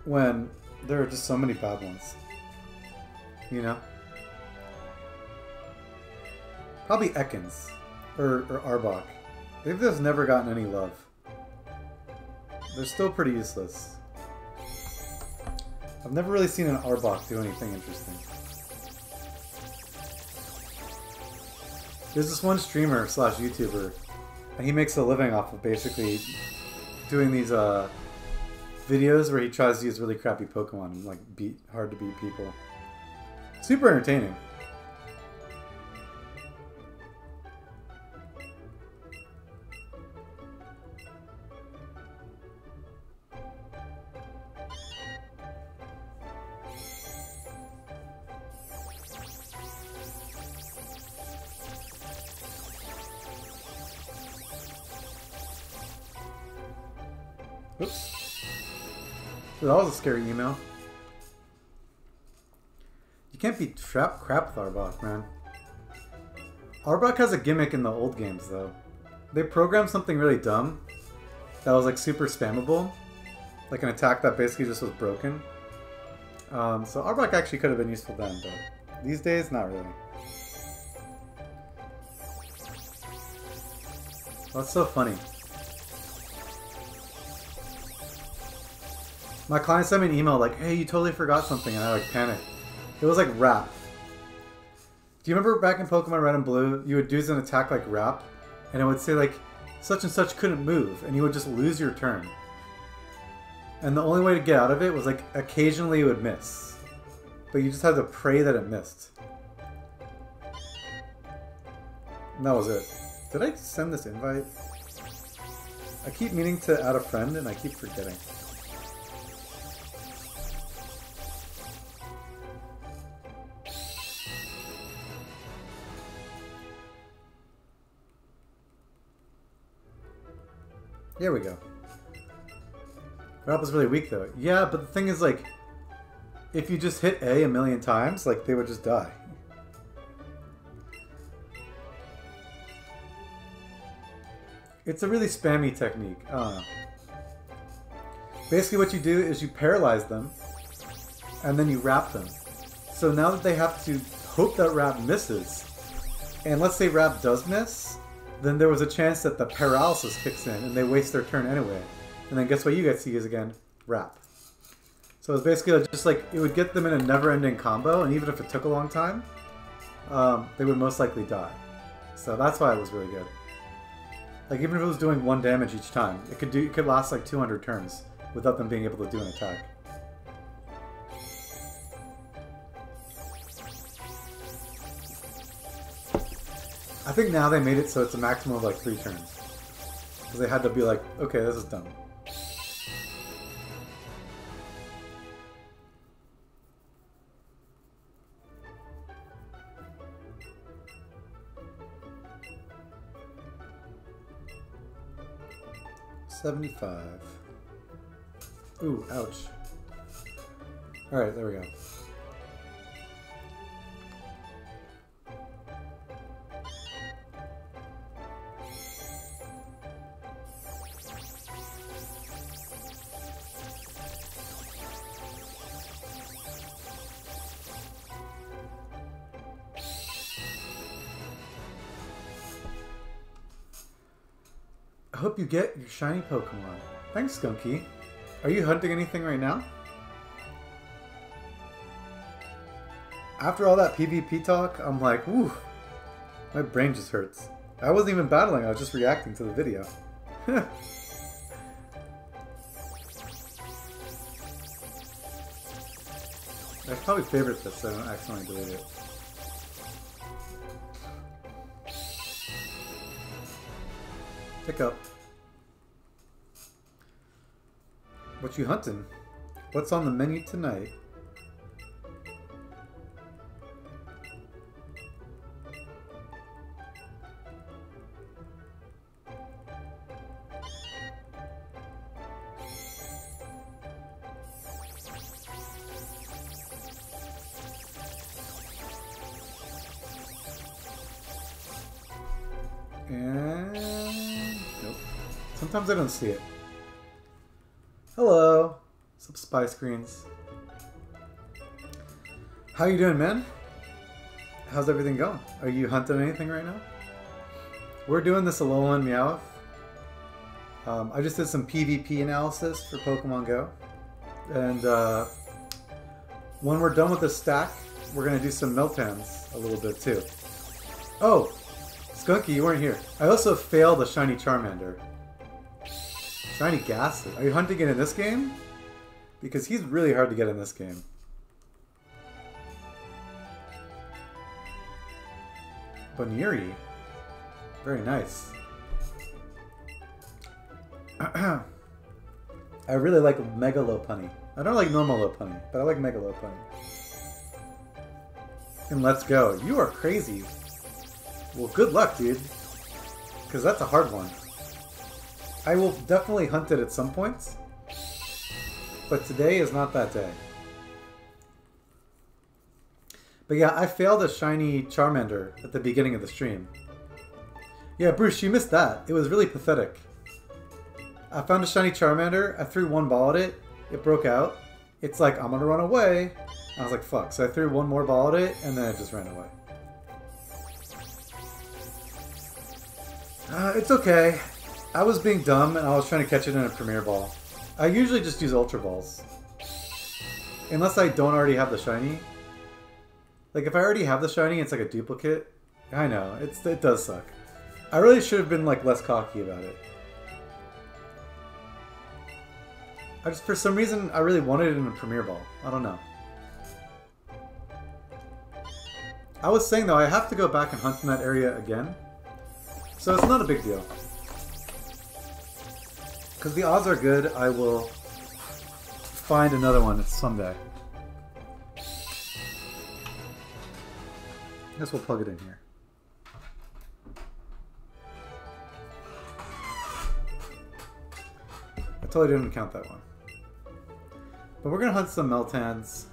when there are just so many bad ones. You know? Probably Ekans or Arbok. They've just never gotten any love. They're still pretty useless. I've never really seen an Arbok do anything interesting. There's this one streamer slash YouTuber, and he makes a living off of basically doing these videos where he tries to use really crappy Pokemon and like beat hard to beat people. Super entertaining. Oops. So that was a scary email. You can't beat crap with Arbok, man. Arbok has a gimmick in the old games, though. They programmed something really dumb that was like super spammable. Like an attack that basically just was broken. So Arbok actually could have been useful then, but these days, not really. That's so funny. My client sent me an email like, hey, you totally forgot something, and I like panicked. It was like Wrap. Do you remember back in Pokemon Red and Blue, you would do an attack like Wrap, and it would say like, such and such couldn't move, and you would just lose your turn. And the only way to get out of it was like, occasionally it would miss. But you just had to pray that it missed. And that was it. Did I send this invite? I keep meaning to add a friend, and I keep forgetting. There we go. Wrap was really weak though. Yeah, but the thing is like, if you just hit A million times, like they would just die. It's a really spammy technique. I don't know. Basically what you do is you paralyze them, and then you wrap them. So now that they have to hope that Wrap misses, and let's say Wrap does miss, then there was a chance that the paralysis kicks in and they waste their turn anyway. And then guess what you get to use again? Wrap. So it's basically just like, it would get them in a never-ending combo, and even if it took a long time, they would most likely die. So that's why it was really good. Like even if it was doing 1 damage each time, it could last like 200 turns without them being able to do an attack. I think now they made it so it's a maximum of like 3 turns. Because they had to be like, okay, this is done. $75. Ooh, ouch. Alright, there we go. I hope you get your shiny Pokemon. Thanks, Skunky. Are you hunting anything right now? After all that PvP talk, I'm like, whew, my brain just hurts. I wasn't even battling, I was just reacting to the video. I should probably favorite this so I don't accidentally delete it. Pick up. What you hunting? What's on the menu tonight? And nope. Sometimes I don't see it. Hello. What's up, Spy Screens? How you doing, man? How's everything going? Are you hunting anything right now? We're doing this Alolan Meowth. I just did some PvP analysis for Pokemon Go. And when we're done with the stack, we're going to do some Meltans a little bit too. Oh! Skunky, you weren't here. I also failed a shiny Charmander. Shiny Ghastly. Are you hunting it in this game? Because he's really hard to get in this game. Boniri. Very nice. I really like Mega Lopunny. I don't like normal Lopunny, but I like Mega Lopunny. And let's go. You are crazy. Well, good luck, dude. Because that's a hard one. I will definitely hunt it at some points. But today is not that day. But yeah, I failed a shiny Charmander at the beginning of the stream. Yeah, Bruce, you missed that. It was really pathetic. I found a shiny Charmander. I threw one ball at it. It broke out. It's like, I'm gonna run away. I was like, fuck. So I threw one more ball at it, and then it just ran away. It's okay. I was being dumb, and I was trying to catch it in a Premier Ball. I usually just use Ultra Balls. Unless I don't already have the shiny. Like, if I already have the shiny, it's like a duplicate. I know. It does suck. I really should have been, like, less cocky about it. I just, for some reason, I really wanted it in a Premier Ball. I don't know. I was saying, though, I have to go back and hunt in that area again. So it's not a big deal. Because the odds are good, I will find another one someday. I guess we'll plug it in here. I totally didn't count that one. But we're going to hunt some Meltans.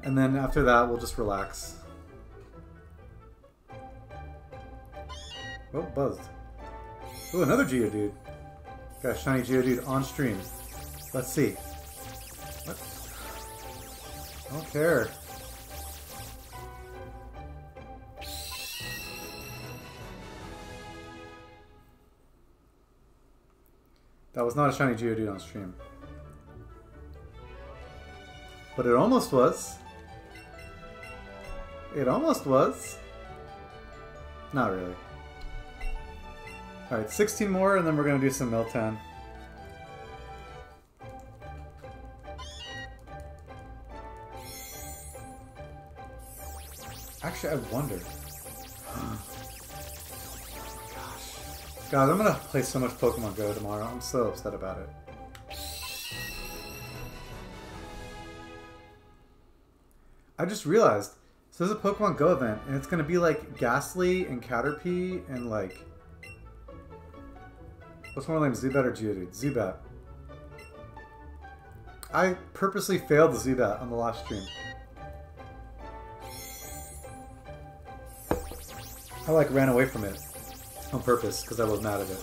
And then after that, we'll just relax. Oh, buzzed. Ooh, another Geodude. Got a shiny Geodude on stream. Let's see. What? I don't care. That was not a shiny Geodude on stream. But it almost was. It almost was. Not really. Alright, 16 more and then we're going to do some Meltan. Actually, I wonder. God, I'm gonna play so much Pokemon Go tomorrow. I'm so upset about it. I just realized, so there's a Pokemon Go event, and it's gonna be like Ghastly and Caterpie and like... What's more name, Zubat or Geodude? Zubat. I purposely failed the Zubat on the last stream. I like ran away from it. On purpose, because I was mad at it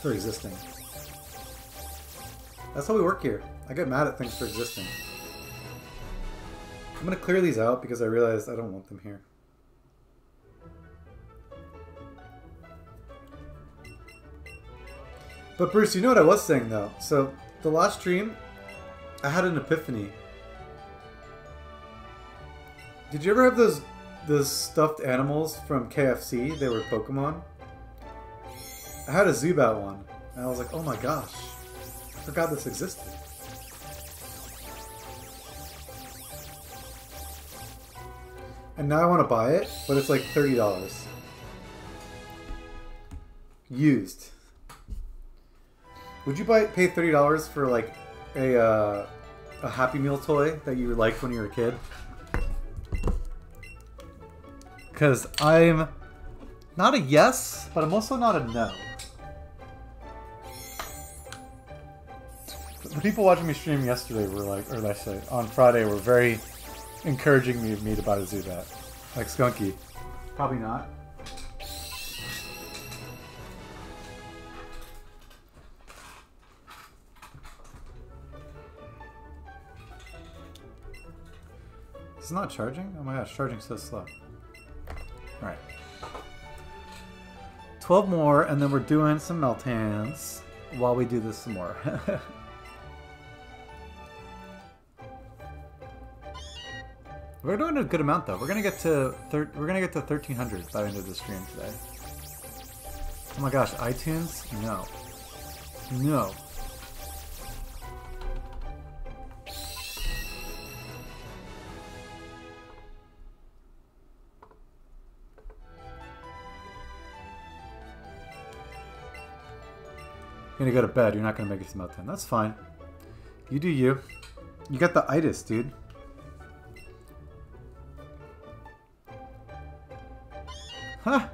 for existing. That's how we work here. I get mad at things for existing. I'm gonna clear these out because I realized I don't want them here. But Bruce, you know what I was saying though? So, the last stream, I had an epiphany. Did you ever have those stuffed animals from KFC? They were Pokemon. I had a Zubat one, and I was like, oh my gosh, I forgot this existed. And now I want to buy it, but it's like $30. Used. Would you pay $30 for like a Happy Meal toy that you liked when you were a kid? Because I'm not a yes, but I'm also not a no. The people watching me stream yesterday were like, or let's say on Friday, were very encouraging me to buy the Zubat. Like Skunky. Probably not. It's not charging? Oh my gosh, charging so slow. Alright. 12 more, and then we're doing some Meltans while we do this some more. We're doing a good amount though. We're gonna get to 1300 by the end of the stream today. Oh my gosh, iTunes? No. No. You're gonna go to bed. You're not gonna make it to Meltan. That's fine. You do you. You got the itis, dude. Huh.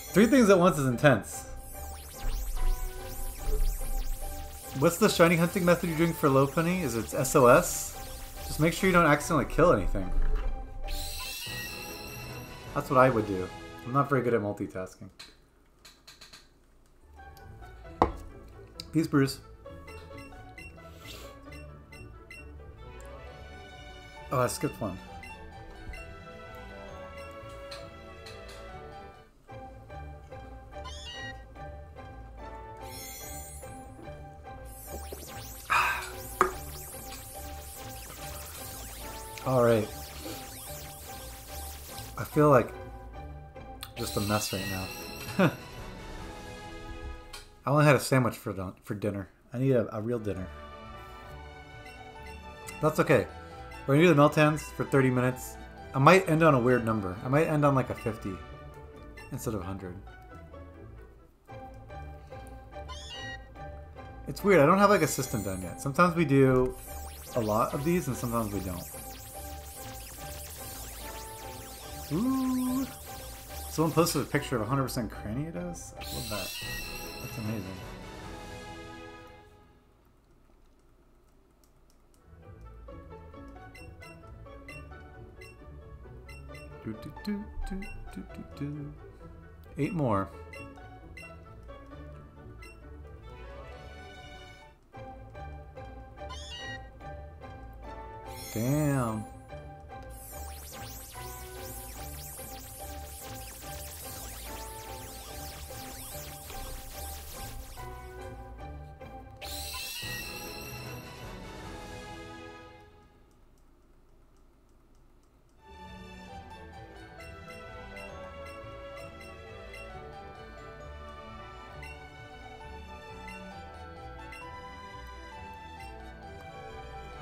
3 things at once is intense. What's the shiny hunting method you're doing for Lopunny? Is it SOS? Just make sure you don't accidentally kill anything. That's what I would do. I'm not very good at multitasking. Peace, Bruce. Oh, I skipped one. Alright. I feel like just a mess right now. I only had a sandwich for dinner. I need a real dinner. That's okay. We're gonna do the Meltans for 30 minutes. I might end on a weird number. I might end on like a 50 instead of 100. It's weird. I don't have like a system done yet. Sometimes we do a lot of these and sometimes we don't. Ooh. Someone posted a picture of 100% Craniotos. I love that. That's amazing. Do, do, do, do, do, do, do. 8 more. Damn.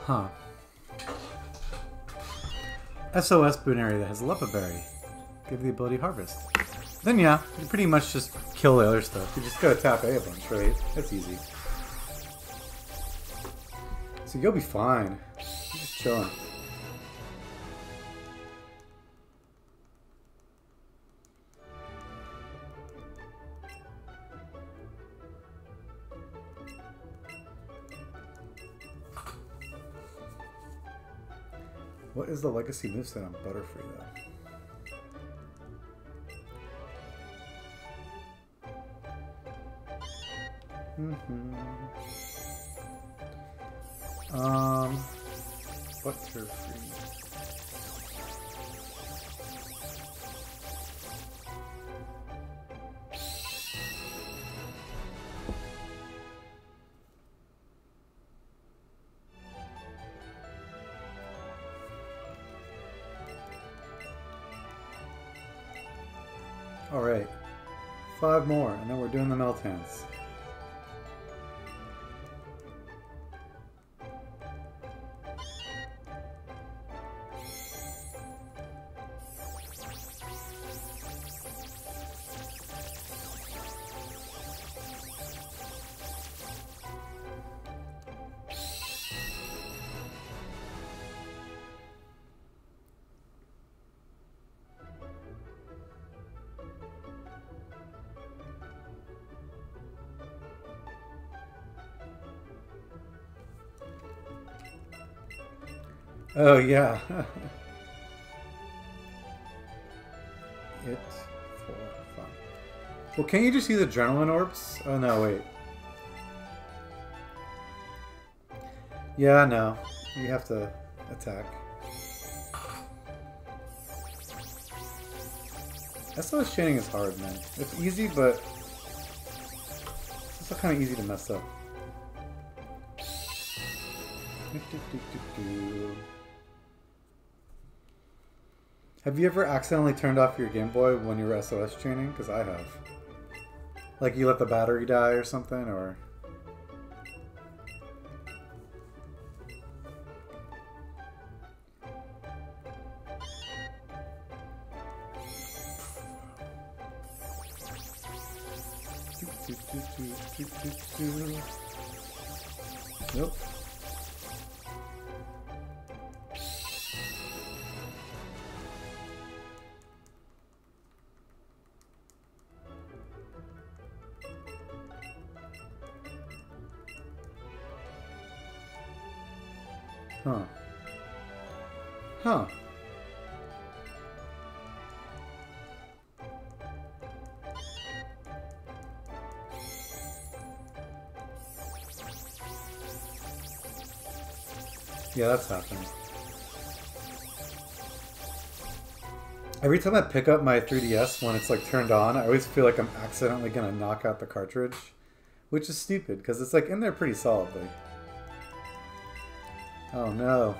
Huh. SOS boon area that has a Lepa Berry. Give the ability harvest. Then yeah, you pretty much just kill the other stuff. You just gotta tap A bunch, right? That's easy. So you'll be fine. You're just chilling. What is the legacy moveset on Butterfree though? Butterfree. Alright, 5 more, and then we're doing the Meltans. Oh yeah. It for fun. Well, can't you just use adrenaline orbs? Oh no, wait. Yeah, no. You have to attack. SOS chaining is hard, man. It's easy, but it's also kind of easy to mess up. Have you ever accidentally turned off your Game Boy when you were SOS chaining? Because I have. Like you let the battery die or something, or... Nope. Huh. Huh. Yeah, that's happened. Every time I pick up my 3DS when it's like turned on, I always feel like I'm accidentally gonna knock out the cartridge, which is stupid because it's like in there pretty solidly. Oh no.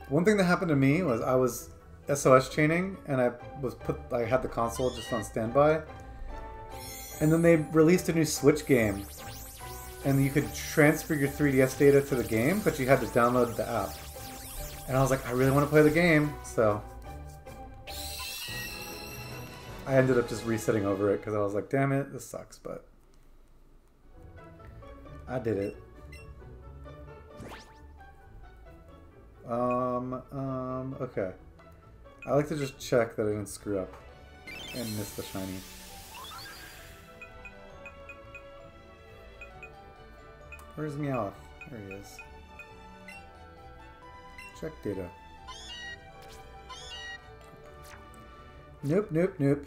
One thing that happened to me was I was SOS chaining and I had the console just on standby, and then they released a new Switch game. And you could transfer your 3DS data to the game, but you had to download the app. And I was like, I really want to play the game, so... I ended up just resetting over it, because I was like, damn it, this sucks, but... I did it. Okay. I like to just check that I didn't screw up and miss the shiny. Where's Meowth? There he is. Check data. Nope, nope, nope.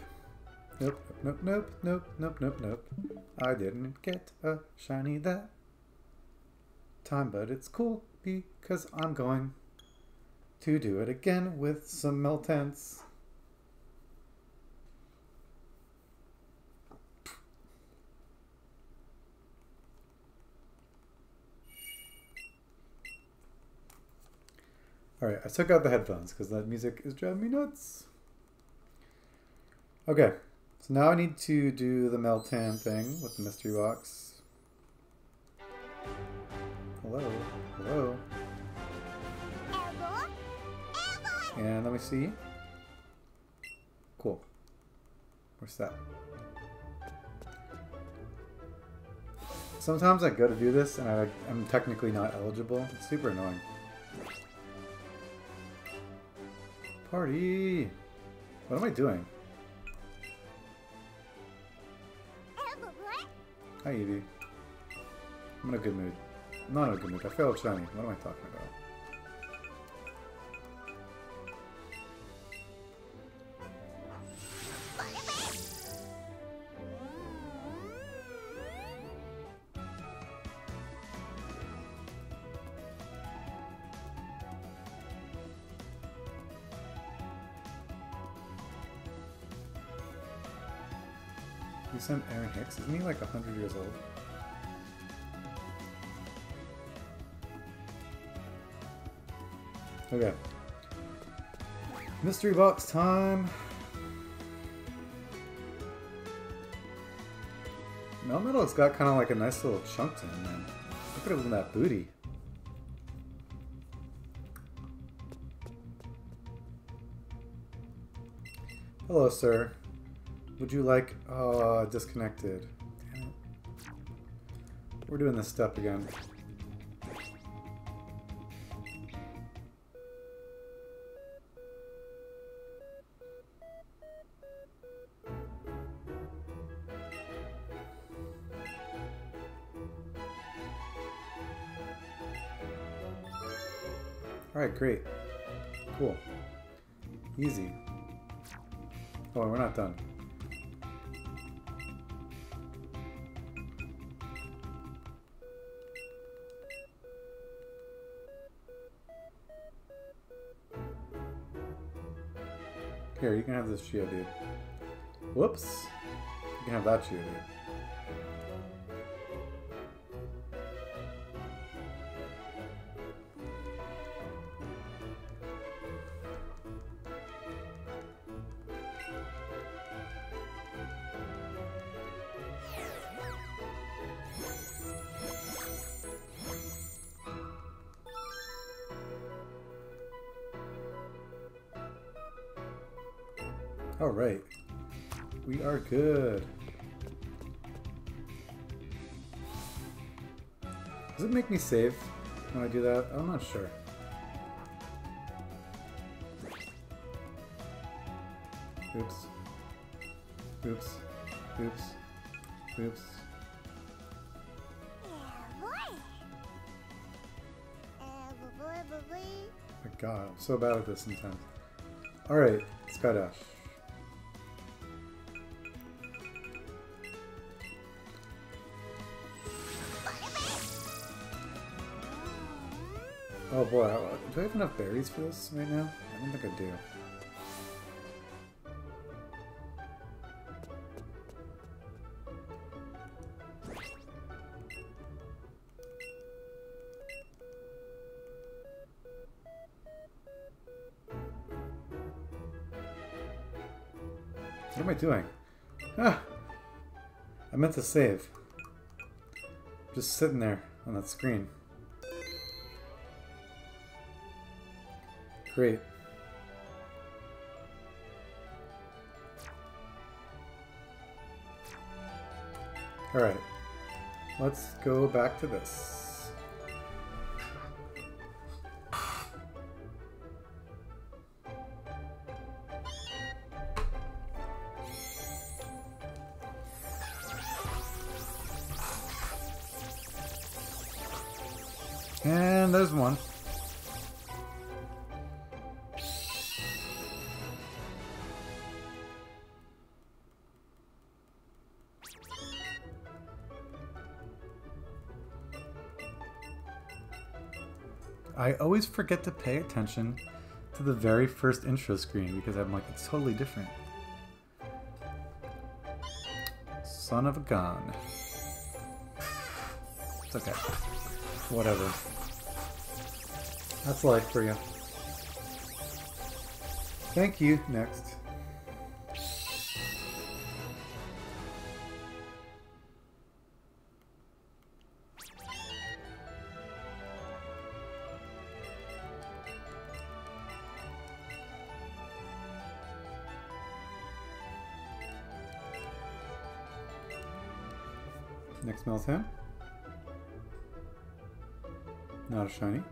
Nope, nope, nope, nope, nope, nope, nope. I didn't get a shiny that time, but it's cool because I'm going to do it again with some Meltans. Alright, I took out the headphones because that music is driving me nuts. Okay, so now I need to do the Meltan thing with the mystery box. Hello, hello. And let me see. Cool. Where's that? Sometimes I go to do this and I'm technically not eligible. It's super annoying. Party! What am I doing? Hi, Evie. I'm in a good mood. I'm not in a good mood. I failed shiny. What am I talking about? You sent Aaron Hicks? Isn't he like 100 years old? Okay. Mystery box time! Melmetal's got kind of like a nice little chunk to him, man. Look at him in that booty. Hello, sir. Would you like... Oh, disconnected. Damn it. We're doing this step again. Alright, great. Cool. Easy. Oh, we're not done. Here, you can have this shield, dude. Whoops. You can have that shield, dude. Alright. We are good. Does it make me save when I do that? I'm not sure. Oops. Oops. Oops. Oops. My god, I'm so bad at this sometimes. Alright, Skydash. Oh boy, do I have enough berries for this right now? I don't think I do. What am I doing? Ah! I meant to save. Just sitting there on that screen. Great. Alright. Let's go back to this. And there's one. I always forget to pay attention to the very first intro screen because I'm like, it's totally different. Son of a gun. It's okay. Whatever. That's life for you. Thank you. Next. Next Meltan. Not a shiny.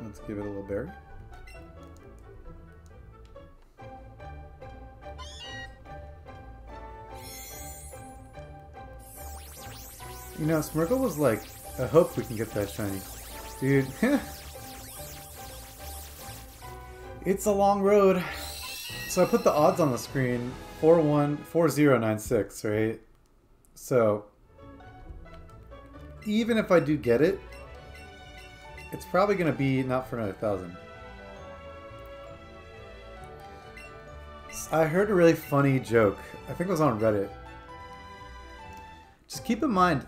Let's give it a little berry. You know, Smirgle was like, I hope we can get that shiny. Dude, it's a long road. So I put the odds on the screen, 4096, right? So even if I do get it, it's probably going to be not for another 1,000. I heard a really funny joke. I think it was on Reddit. Just keep in mind,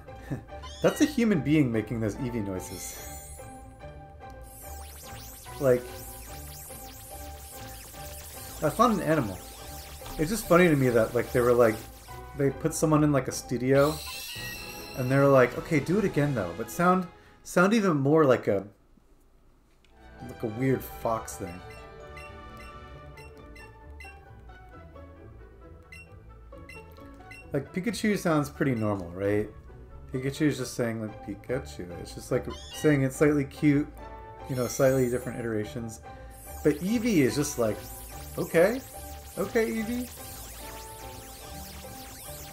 that's a human being making those Eevee noises. Like, that's not an animal. It's just funny to me that, like, they were like, they put someone in, like, a studio, and they're like, okay, do it again, though, but sound even more like a weird fox thing. Like, Pikachu sounds pretty normal, right? Pikachu is just saying, like, Pikachu. It's just, like, saying it's slightly cute, you know, slightly different iterations. But Eevee is just like, okay. Okay, Eevee.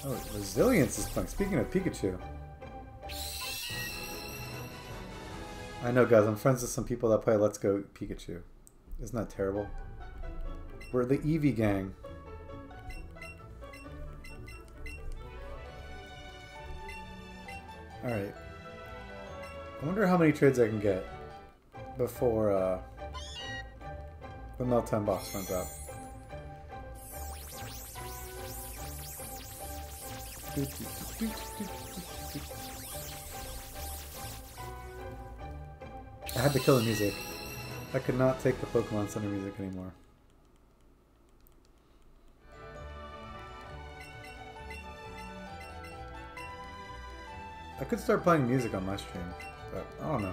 Oh, Resilience is playing. Speaking of Pikachu. I know, guys, I'm friends with some people that play Let's Go Pikachu. Isn't that terrible? We're the Eevee gang. Alright. I wonder how many trades I can get before the Meltan box runs out. I had to kill the music. I could not take the Pokemon Center music anymore. I could start playing music on my stream, but I don't know.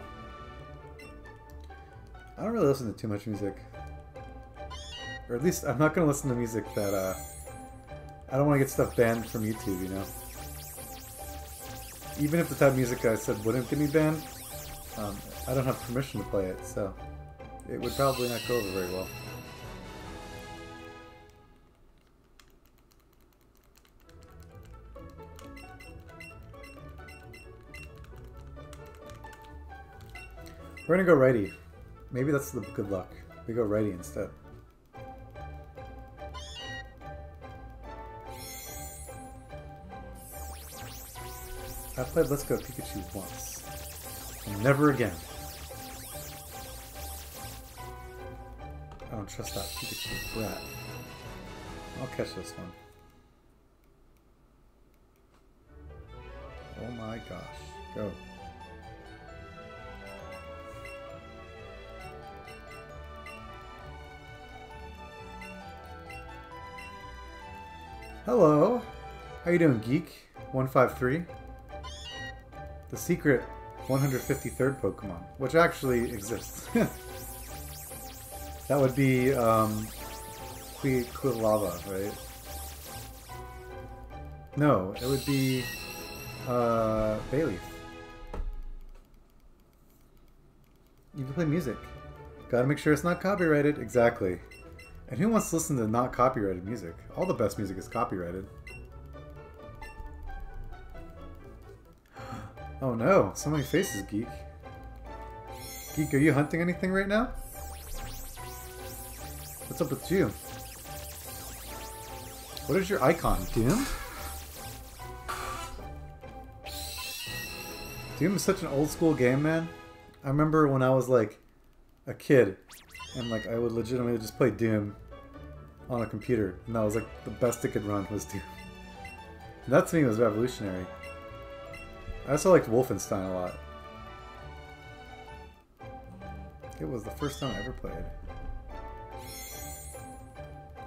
I don't really listen to too much music. Or at least I'm not going to listen to music that, I don't want to get stuff banned from YouTube, you know? Even if the type of music I said wouldn't get me banned, I don't have permission to play it, so it would probably not go over very well. We're gonna go righty. Maybe that's the good luck. We go righty instead. I played Let's Go Pikachu once. Never again. I don't trust that Pikachu brat. I'll catch this one. Oh my gosh. Go. Hello. How you doing, Geek? 153. The secret 153rd Pokemon, which actually exists. That would be Quilava, right? No, it would be Bayleaf. You can play music. Gotta make sure it's not copyrighted. Exactly. And who wants to listen to not copyrighted music? All the best music is copyrighted. Oh no, so many faces, Geek. Geek, are you hunting anything right now? What's up with you? What is your icon? Doom? Doom is such an old school game, man. I remember when I was like a kid and like I would legitimately just play Doom on a computer, and that was like the best it could run was Doom. And that to me was revolutionary. I also liked Wolfenstein a lot. It was the first time I ever played.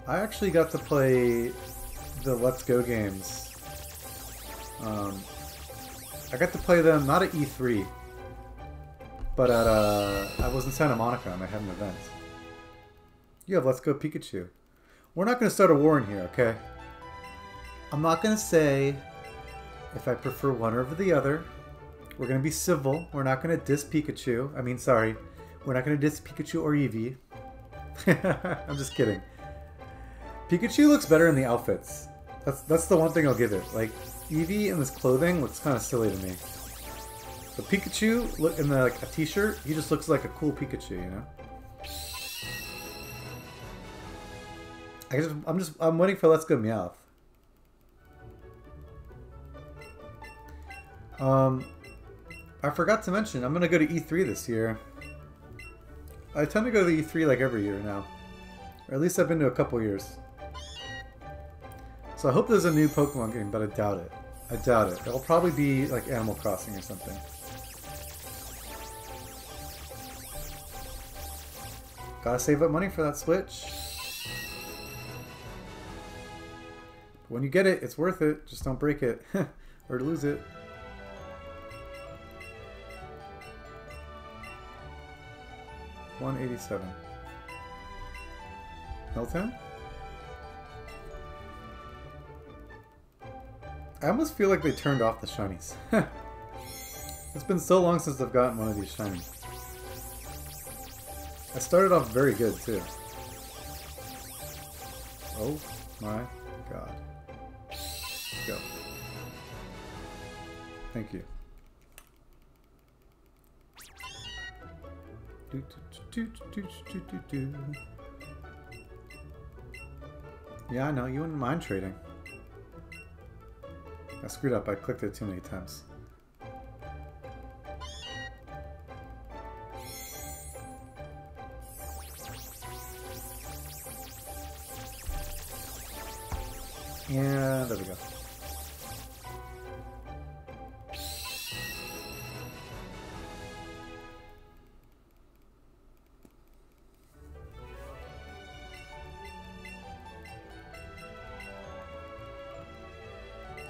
I actually got to play the Let's Go games. I got to play them not at E3, but at I was in Santa Monica and I had an event. You have Let's Go Pikachu. We're not going to start a war in here, okay? I'm not going to say if I prefer one over the other. We're going to be civil. We're not going to diss Pikachu. I mean, sorry. We're not going to diss Pikachu or Eevee. I'm just kidding. Pikachu looks better in the outfits. That's the one thing I'll give it. Like, Eevee in this clothing looks kind of silly to me. But Pikachu, look in the, like a t-shirt, he just looks like a cool Pikachu, you know? I'm waiting for Let's Go Meowth. I forgot to mention, I'm gonna go to E3 this year. I tend to go to the E3 like every year now. Or at least I've been to a couple years. So I hope there's a new Pokemon game, but I doubt it. I doubt it. It'll probably be like Animal Crossing or something. Gotta save up money for that Switch. When you get it, it's worth it. Just don't break it. Or lose it. $187. Meltan? I almost feel like they turned off the shinies. It's been so long since I've gotten one of these shinies. I started off very good too. Oh my god. Let's go. Thank you. Yeah, I know, you wouldn't mind trading. I screwed up, I clicked it too many times. Yeah, there we go.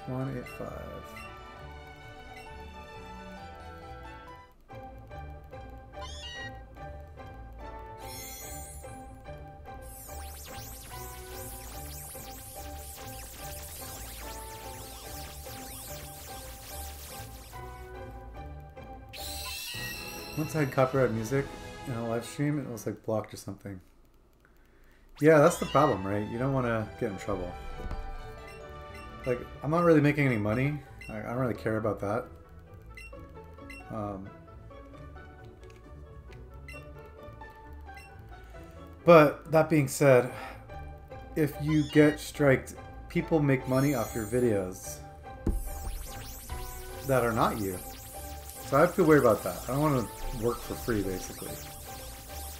$185. Once I had copyright music in a live stream, it was like blocked or something. Yeah, that's the problem, right? You don't want to get in trouble. Like, I'm not really making any money. I don't really care about that. But that being said, if you get striked, people make money off your videos that are not you. So I have to worry about that. I don't want to work for free, basically.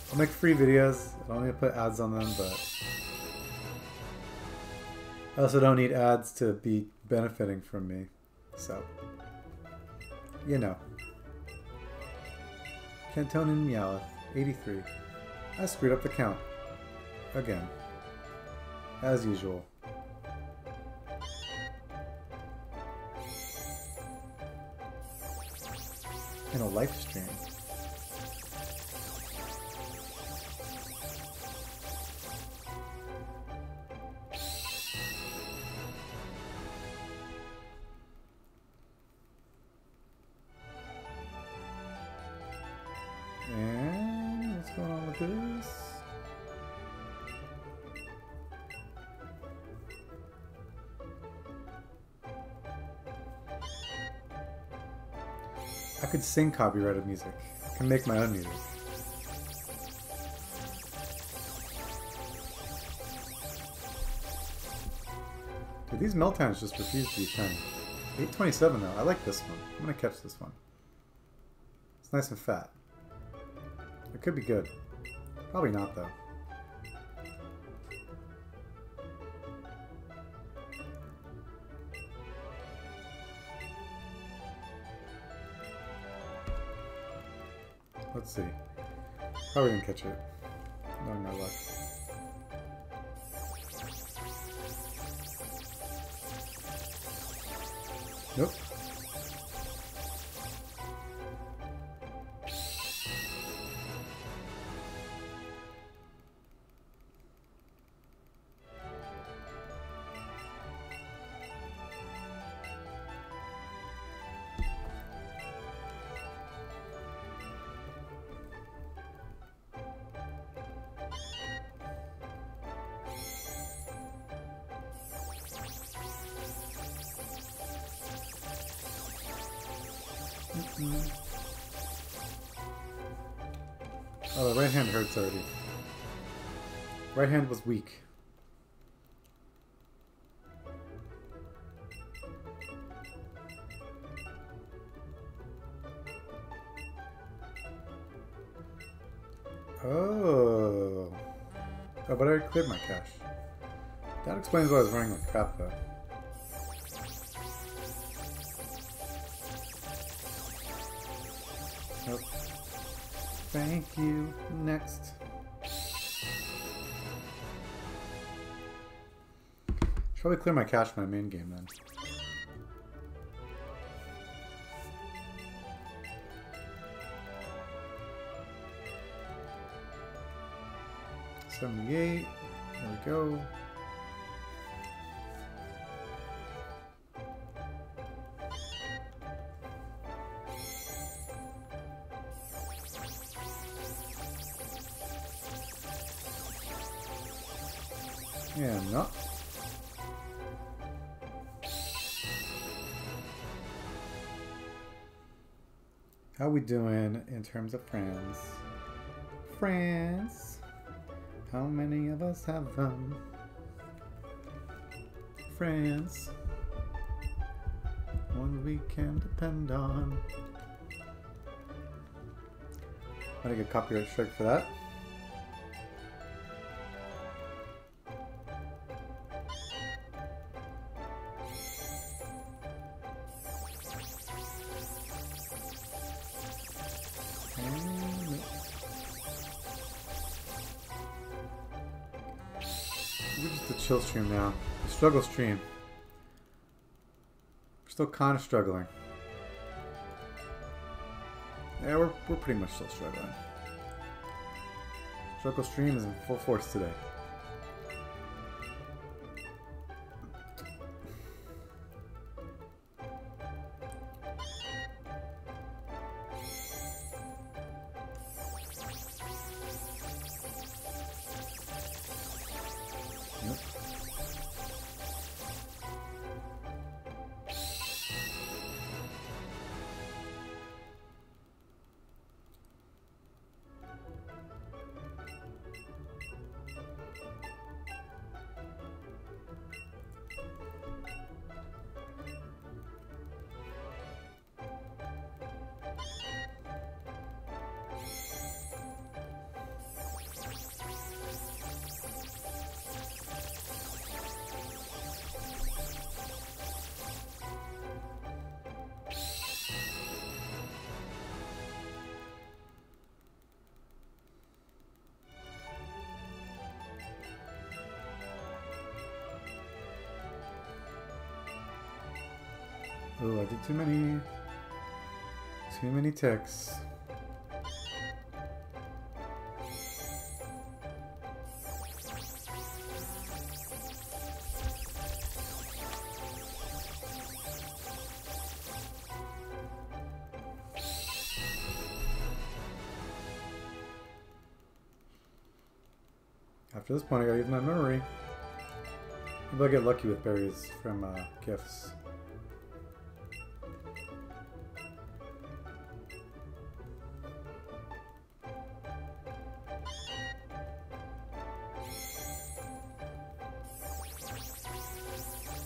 I'll make free videos. I don't need to put ads on them, but I also don't need ads to be benefiting from me. So, you know. Cantonin Meowth, 83. I screwed up the count. Again. As usual. In a live stream. And what's going on with this? I could sing copyrighted music. I can make my own music. Dude, these Meltans just refuse to be 10. 827 though. I like this one. I'm gonna catch this one. It's nice and fat. It could be good. Probably not though. Let's see. Probably gonna catch it. Knowing my luck. Nope. Oh, the right hand hurts already. Right hand was weak. Oh. Oh, but I already cleared my cache. That explains why I was running like crap though. Nope. Thank you. Next. Should probably clear my cache in my main game then. $78. There we go. Yeah, not. How we doing in terms of friends? Friends. How many of us have them? Friends. One we can depend on. I'm gonna get copyright strike for that. We're just a chill stream now. A struggle stream. We're still kind of struggling. Yeah, we're pretty much still struggling. Struggle stream is in full force today. Oh, I did too many ticks. After this point, I gotta use my memory. Maybe I'll get lucky with berries from gifts.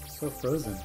So frozen.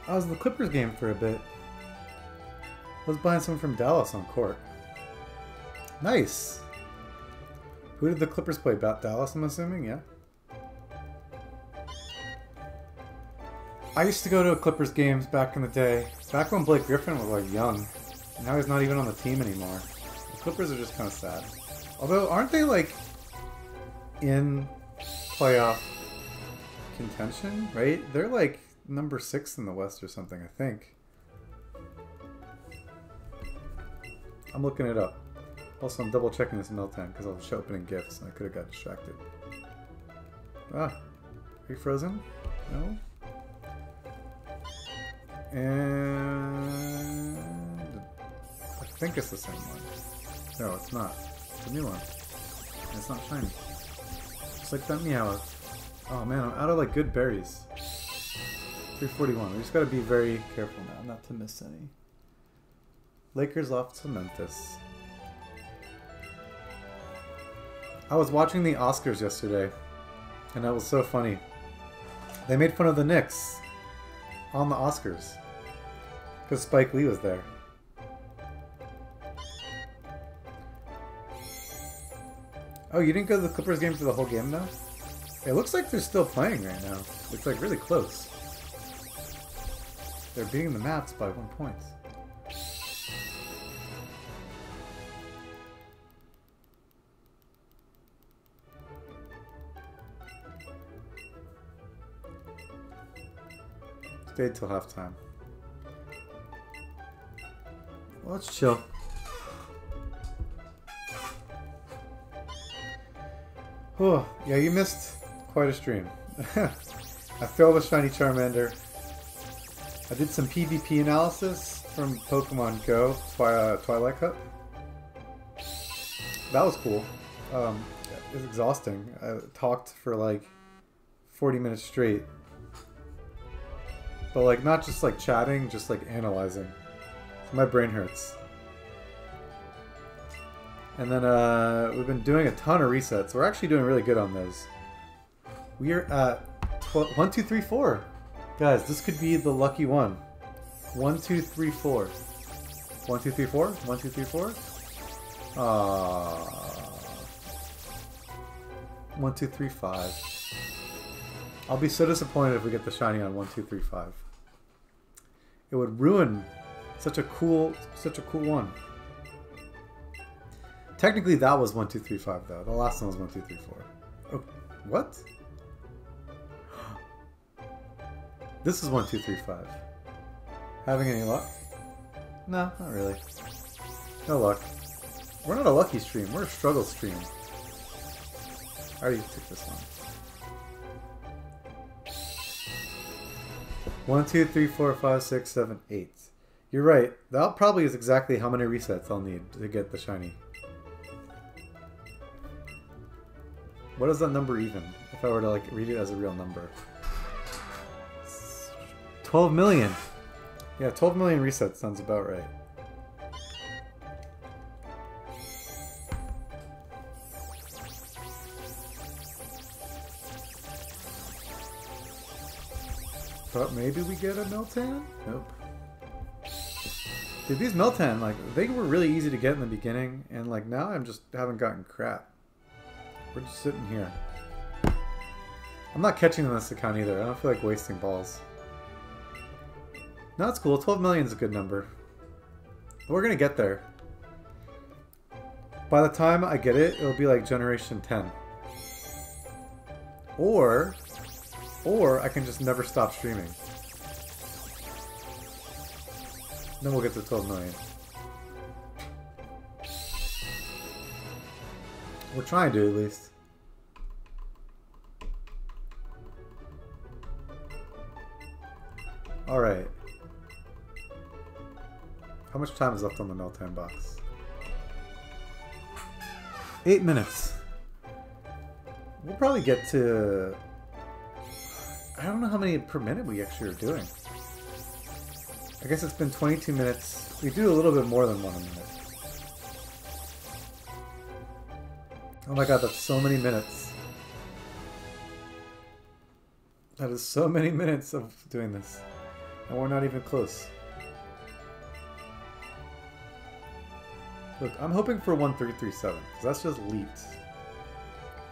I was in the Clippers game for a bit. I was buying someone from Dallas on court. Nice! Who did the Clippers play? Dallas, I'm assuming? Yeah. I used to go to Clippers games back in the day. Back when Blake Griffin was like young. Now he's not even on the team anymore. The Clippers are just kind of sad. Although, aren't they like in playoff contention, right? They're like number 6 in the West or something, I think. I'm looking it up. Also, I'm double checking this Meltan because I was opening gifts and I could have got distracted. Ah, are you frozen? No? And I think it's the same one. No, it's not. It's a new one. And it's not shiny. Just like that Meowth. Oh man, I'm out of like good berries. 341. We just gotta be very careful now not to miss any. Lakers off to Memphis. I was watching the Oscars yesterday, and that was so funny. They made fun of the Knicks on the Oscars because Spike Lee was there. Oh, you didn't go to the Clippers game for the whole game though? It looks like they're still playing right now. It's like really close. They're beating the Mavs by 1 point. Stayed till halftime. Well, let's chill. Oh, yeah, you missed quite a stream. I failed a shiny Charmander. I did some PvP analysis from Pokemon Go Twilight Cup. That was cool. It was exhausting. I talked for like 40 minutes straight. But like not just like chatting, just like analyzing. So my brain hurts. And then we've been doing a ton of resets. We're actually doing really good on those. We are at 1, 2, 3, 4. Guys, this could be the lucky one. 1, 2, 3, 4. 1, 2, 3, 4. 1, 2, 3, 4. 1, 2, 3, 5. I'll be so disappointed if we get the shiny on 1, 2, 3, 5. It would ruin such a cool one. Technically, that was 1, 2, 3, 5 though. The last one was 1, 2, 3, 4. Oh, what? This is 1, 2, 3, 5. Having any luck? No, not really. No luck. We're not a lucky stream. We're a struggle stream. I already took this one. 1, 2, 3, 4, 5, 6, 7, 8. You're right. That probably is exactly how many resets I'll need to get the shiny. What is that number even? If I were to like read it as a real number. 12 million. Yeah, 12 million resets sounds about right. Thought maybe we get a Meltan? Nope. Dude, these Meltan, like, they were really easy to get in the beginning, and like now I'm just haven't gotten crap. We're just sitting here. I'm not catching them on this account either. I don't feel like wasting balls. No, it's cool. 12 million is a good number. We're gonna get there. By the time I get it, it'll be like generation 10. Or I can just never stop streaming. Then we'll get to 12 million. We're trying to, at least. Alright. How much time is left on the Meltan box? 8 minutes. We'll probably get to... I don't know how many per minute we actually are doing. I guess it's been 22 minutes. We do a little bit more than 1 a minute. Oh my god, that's so many minutes. That is so many minutes of doing this. And we're not even close. Look, I'm hoping for 1337, because that's just leaked.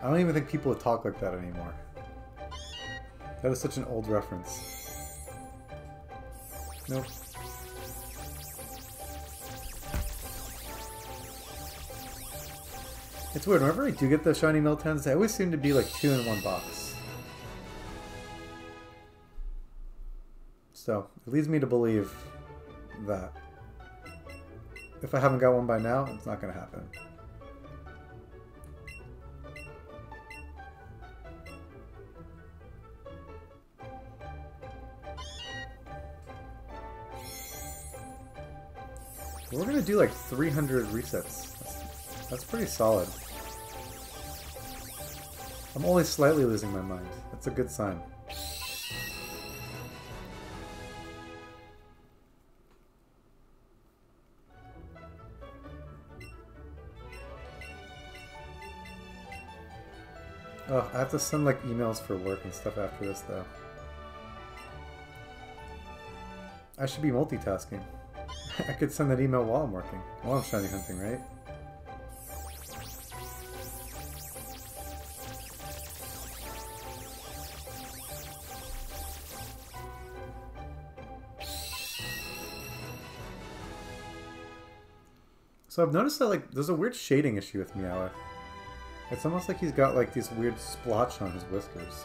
I don't even think people would talk like that anymore. That is such an old reference. Nope. It's weird, whenever I do get the shiny Meltans, they always seem to be like 2 in 1 box. So, it leads me to believe that if I haven't got one by now, it's not going to happen. We're going to do like 300 resets. That's pretty solid. I'm only slightly losing my mind. That's a good sign. Oh, I have to send like emails for work and stuff after this though. I should be multitasking. I could send that email while I'm working. While I'm shiny hunting, right? So I've noticed that like there's a weird shading issue with Meowth. It's almost like he's got like these weird splotch on his whiskers.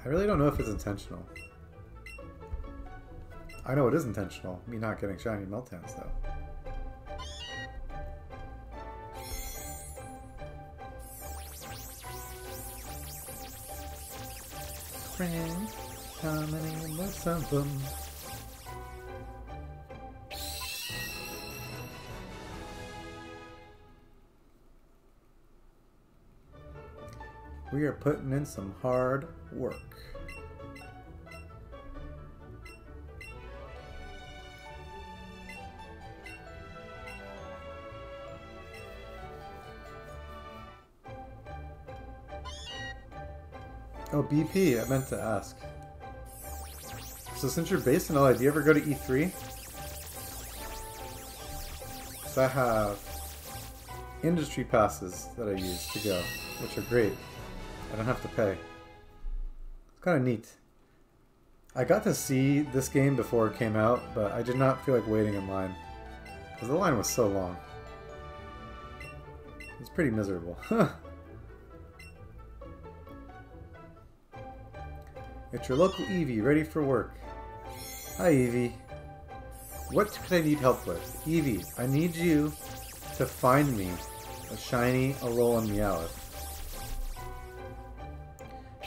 I really don't know if it's intentional. I know it is intentional, me not getting shiny Meltans though. Friends, how many most of them? We are putting in some hard work. Oh, BP, I meant to ask. So since you're based in LA, do you ever go to E3? Because I have industry passes that I use to go, which are great. I don't have to pay. It's kind of neat. I got to see this game before it came out, but I did not feel like waiting in line. Because the line was so long. It's pretty miserable. It's your local Eevee, ready for work. Hi Eevee. What could I need help with? Eevee, I need you to find me a shiny Alolan Meowth.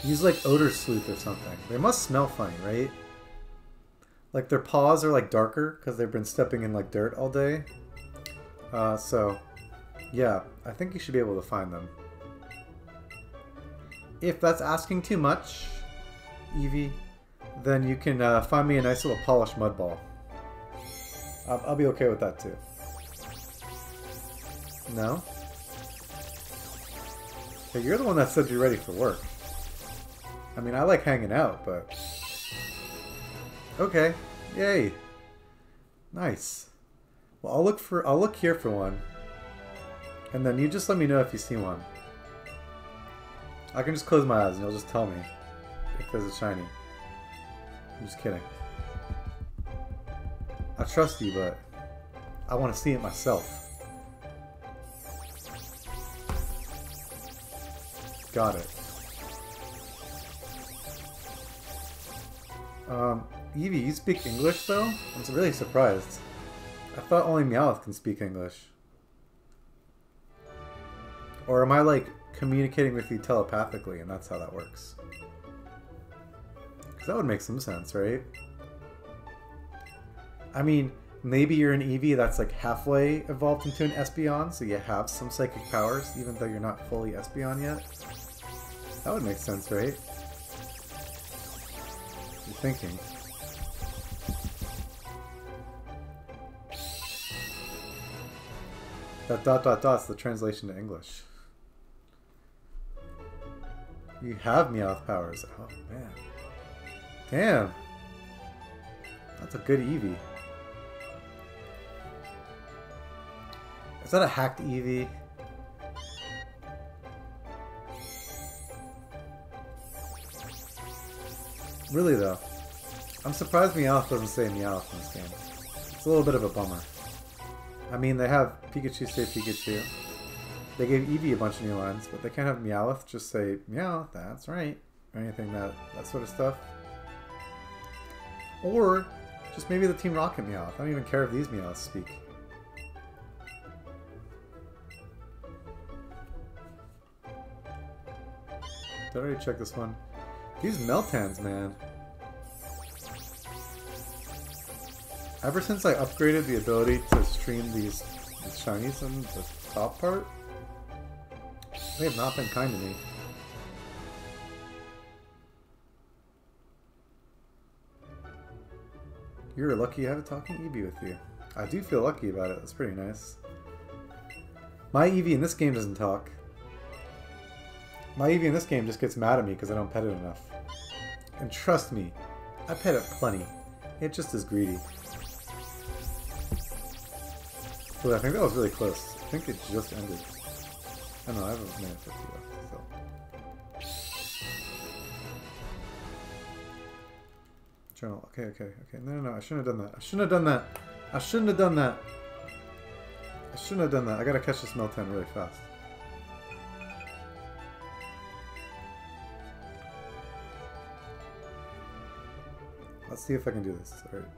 Use like odor sleuth or something. They must smell funny, right? Like their paws are like darker because they've been stepping in like dirt all day. So yeah, I think you should be able to find them. If that's asking too much, Eevee, then you can find me a nice little polished mud ball. I'll be okay with that too. No? Hey, you're the one that said you're ready for work. I mean, I like hanging out, but... Okay. Yay. Nice. Well, I'll look here for one. And then you just let me know if you see one. I can just close my eyes and you'll just tell me if there's a shiny. I'm just kidding. I trust you, but I want to see it myself. Got it. Eevee, you speak English though? I'm really surprised. I thought only Meowth can speak English. Or am I like communicating with you telepathically and that's how that works? Because that would make some sense, right? I mean, maybe you're an Eevee that's like halfway evolved into an Espeon, so you have some psychic powers even though you're not fully Espeon yet. That would make sense, right? You're thinking. That ... is the translation to English. You have Meowth powers. Oh, man. Damn. That's a good Eevee. Is that a hacked Eevee? Really though. I'm surprised Meowth doesn't say Meowth in this game. It's a little bit of a bummer. I mean, they have Pikachu say Pikachu. They gave Eevee a bunch of new lines, but they can't have Meowth just say Meow, that's right. Or anything that sort of stuff. Or just maybe the Team Rocket Meowth. I don't even care if these Meowths speak. Did I already check this one? These Meltans, man. Ever since I upgraded the ability to stream these shinies in the top part, they have not been kind to me. You're lucky you have a talking Eevee with you. I do feel lucky about it. That's pretty nice. My Eevee in this game doesn't talk. My Eevee in this game just gets mad at me because I don't pet it enough. And trust me, I pet it plenty. It just is greedy. But I think that was really close. I think it just ended. I know, I have a minute 50 left, so. Journal. Okay. No, I shouldn't have done that. I shouldn't have done that. I shouldn't have done that. I gotta catch this Meltan really fast. Let's see if I can do this. All right.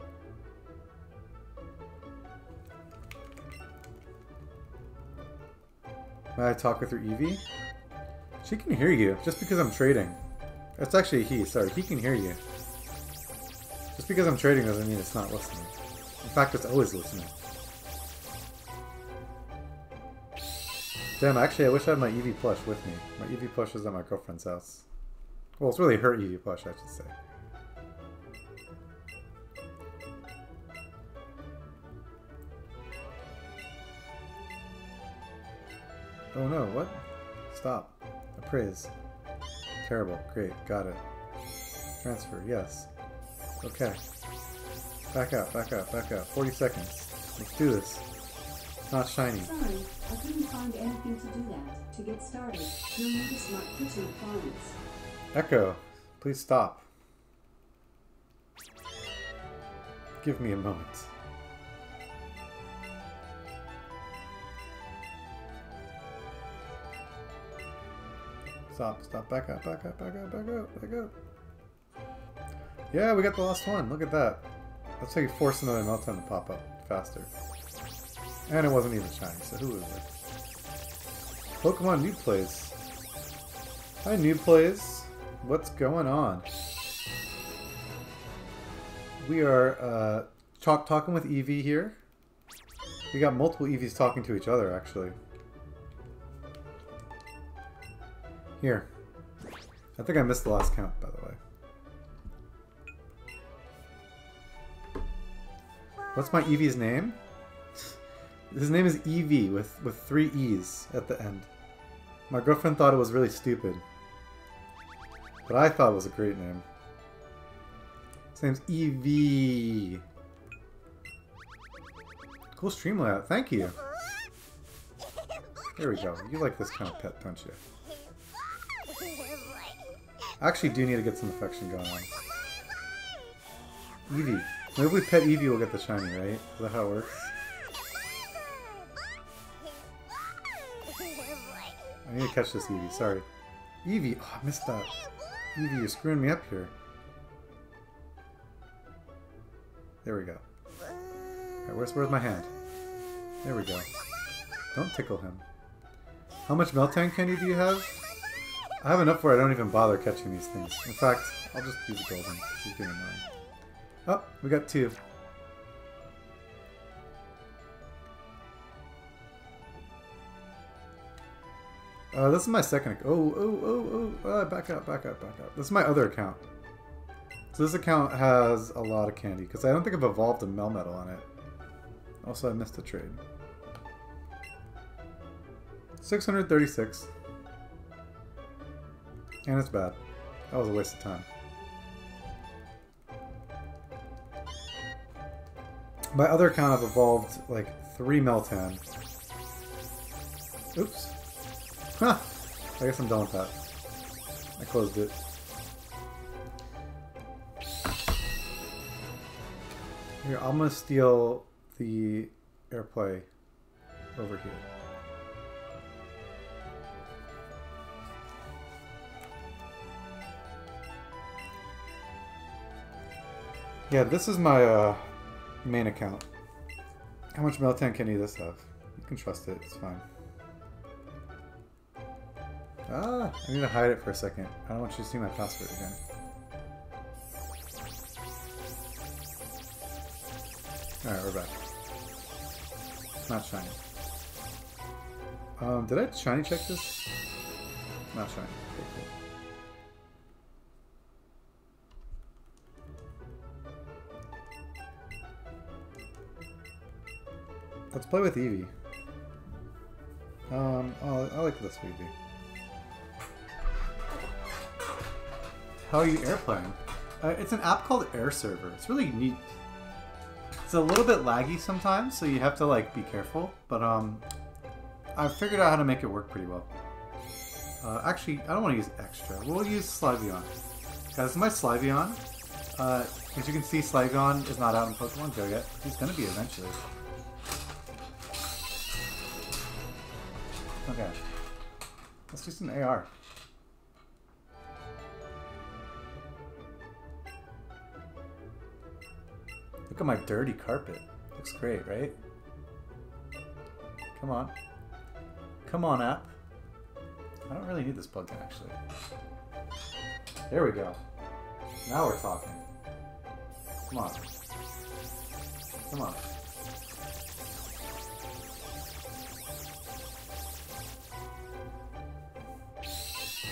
May I talk with your Eevee? She can hear you, just because I'm trading. It's actually a he, sorry. He can hear you. Just because I'm trading doesn't mean it's not listening. In fact, it's always listening. Damn, actually, I wish I had my Eevee plush with me. My Eevee plush is at my girlfriend's house. Well, it's really her Eevee plush, I should say. Oh no, what? Stop. Appraise. Terrible. Great. Got it. Transfer. Yes. Okay. Back out. 40 seconds. Let's do this. It's not shiny. Sorry, I couldn't find anything to do that. To get started, you'll need a smart kitchen appliance. Echo, please stop. Give me a moment. Stop, back up. Yeah, we got the last one. Look at that. That's how you force another Meltan to pop up faster. And it wasn't even shiny, so who is it? Pokemon Noob Plays. Hi, Noob Plays. What's going on? We are talking with Eevee here. We got multiple Eevees talking to each other, actually. Here. I think I missed the last count, by the way. What's my Eevee's name? His name is Eevee with 3 E's at the end. My girlfriend thought it was really stupid. But I thought it was a great name. His name's Eevee. Cool stream layout. Thank you. There we go. You like this kind of pet, don't you? I actually do need to get some affection going on. Eevee. Maybe if we pet Eevee, we'll get the shiny, right? Is that how it works? I need to catch this Eevee. Sorry. Eevee. Oh, I missed that. Eevee, you're screwing me up here. There we go. Alright, where's my hand? There we go. Don't tickle him. How much Meltan candy do you have? I have enough where I don't even bother catching these things. In fact, I'll just use a golden. He's getting annoying. Oh, we got 2. This is my second. Back up. This is my other account. So this account has a lot of candy because I don't think I've evolved a Melmetal on it. Also, I missed a trade. 636. And it's bad. That was a waste of time. My other account I've evolved like 3 Meltan. Oops. Huh. I guess I'm done with that. I closed it. Here, I'm gonna steal the airplay over here. Yeah, this is my main account. How much Meltan can this have? You can trust it, it's fine. Ah, I need to hide it for a second. I don't want you to see my password again. Alright, we're back. Not shiny. Did I shiny check this? Not shiny. Okay, cool. Let's play with Eevee. I like this Eevee. How are you airplaying? It's an app called Air Server. It's really neat. It's a little bit laggy sometimes, so you have to like be careful. But I've figured out how to make it work pretty well. Actually, I don't want to use extra. We'll use Sliveon. Guys, this is my Sliveon. As you can see, Sliveon is not out in Pokemon Go yet. He's gonna be eventually. Okay. Let's do some AR. Look at my dirty carpet. Looks great, right? Come on. Come on, app. I don't really need this plugin, actually. There we go. Now we're talking. Come on. Come on.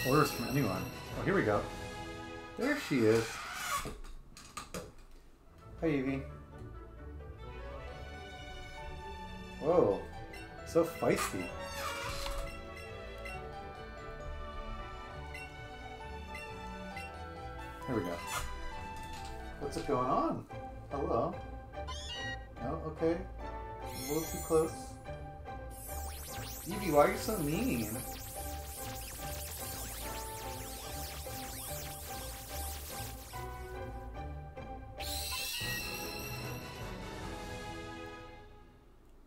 Orders from anyone. Oh, here we go. There she is. Hi, Eevee. Whoa. So feisty. Here we go. What's going on? Hello? No? Okay. A little too close. Eevee, why are you so mean?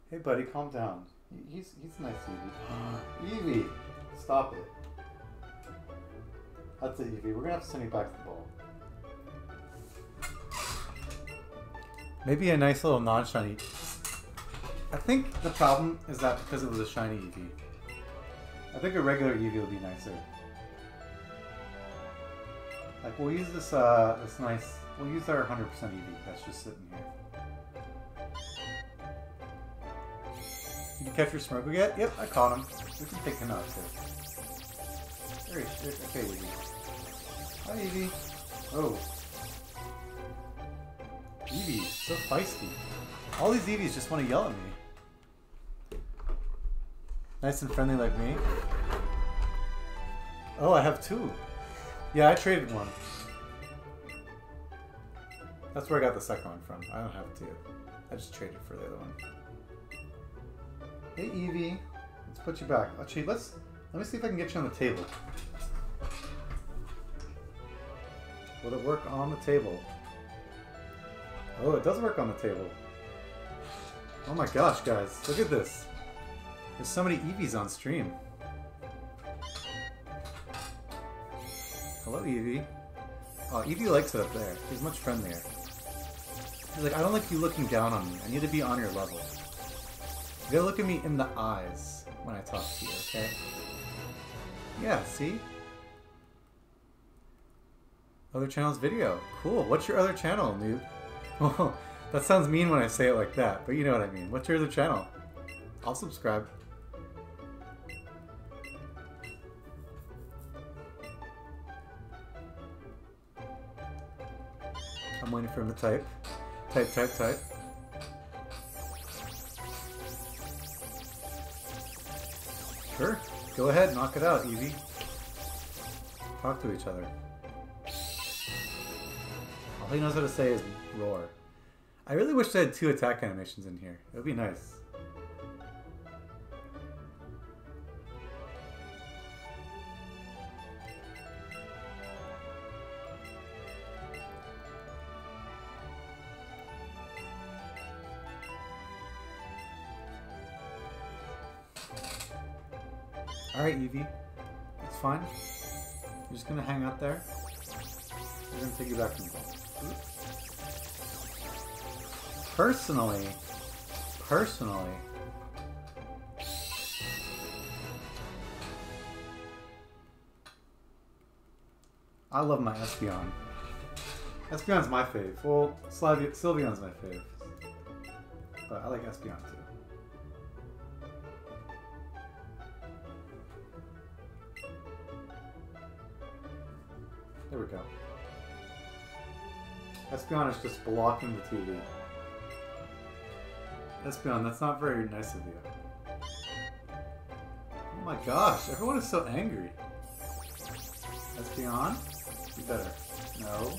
Hey buddy, calm down. He's nice, Eevee. Eevee! Stop it. That's it, Eevee. We're gonna have to send you back to the bowl. Maybe a nice little non-shiny. I think the problem is that because it was a shiny Eevee. I think a regular Eevee would be nicer. Like, we'll use this nice... We'll use our 100% Eevee that's just sitting here. Did you catch your Smoker yet? Yep, I caught him. We can pick him out too. There he is. Okay, Eevee. Hi, Eevee. Oh. Eevee, so feisty. All these Eevees just want to yell at me. Nice and friendly like me. Oh, I have 2. Yeah, I traded one. That's where I got the second one from. I don't have 2. I just traded for the other one. Hey Eevee, let's put you back. Actually, let me see if I can get you on the table. Will it work on the table? Oh, it does work on the table. Oh my gosh, guys, look at this. There's so many Eevees on stream. Hello, Eevee. Oh, Eevee likes it up there. He's much friendlier. He's like, I don't like you looking down on me. I need to be on your level. You gotta look at me in the eyes when I talk to you, okay? Yeah, see? Other channel's video. Cool. What's your other channel, noob? Oh, that sounds mean when I say it like that, but you know what I mean. What's your other channel? I'll subscribe. I'm waiting for him to type. Type. Sure. Go ahead, knock it out, Eevee. Talk to each other. All he knows how to say is roar. I really wish they had 2 attack animations in here. It would be nice. Alright, Eevee. It's fine. You're just gonna hang out there. We're gonna take you back from the ball. Personally, I love my Espeon. Espeon's my fave. Well, Sylveon's my fave. But I like Espeon too. There we go. Espeon is just blocking the TV. Espeon, that's not very nice of you. Oh my gosh, everyone is so angry. Espeon? You better. No.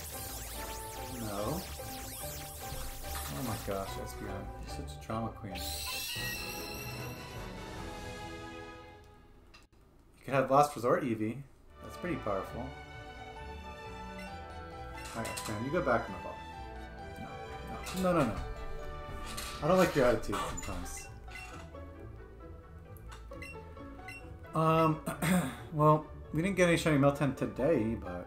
No. Oh my gosh, Espeon. You're such a drama queen. You could have Last Resort Eevee. That's pretty powerful. Alright, Espeon, you go back in the ball. No. I don't like your attitude sometimes. Well, we didn't get any shiny Meltan today, but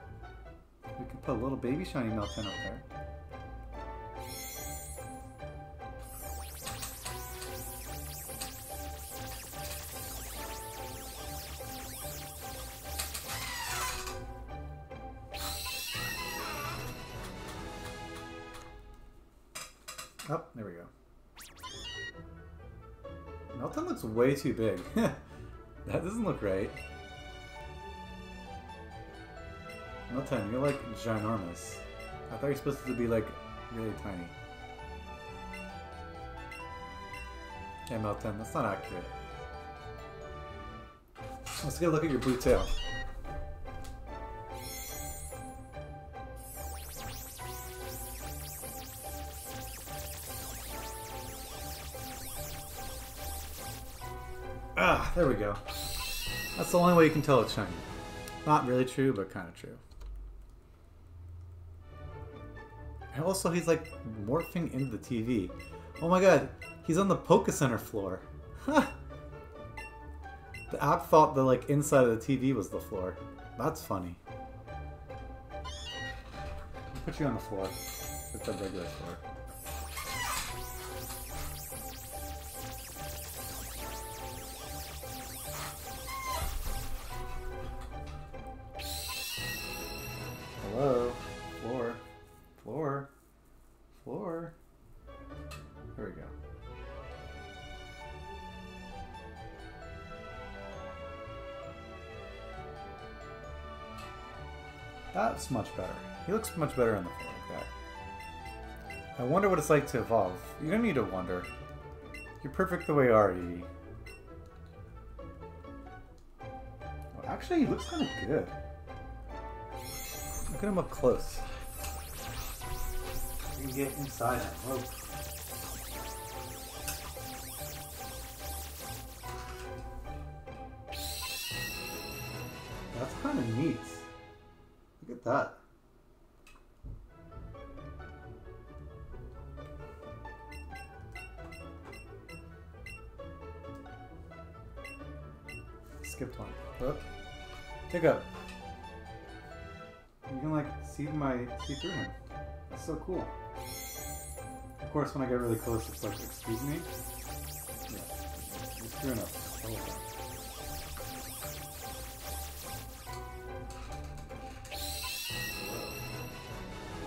we can put a little baby shiny Meltan up there. Oh, there we go. Meltan looks way too big. That doesn't look right. Meltan, you're like ginormous. I thought you were supposed to be like really tiny. Yeah, Meltan, that's not accurate. Let's get a look at your blue tail. Ah, there we go. That's the only way you can tell it's shiny. Not really true, but kind of true. And also, he's like morphing into the TV. Oh my god, he's on the Poké Center floor. Huh. The app thought the like inside of the TV was the floor. That's funny. I'll put you on the floor. It's a regular floor. Hello? Floor. Floor. Floor. There we go. That's much better. He looks much better on the floor like that. I wonder what it's like to evolve. You don't need to wonder. You're perfect the way you are, Eevee. Well, actually, he looks kind of good. Look at him up close. You can get inside him. Whoa. That's kind of neat. Look at that. Skipped one. Oh. Take up. You can like see through him. That's so cool. Of course, when I get really close, it's like, excuse me. Yeah, you're screwing up.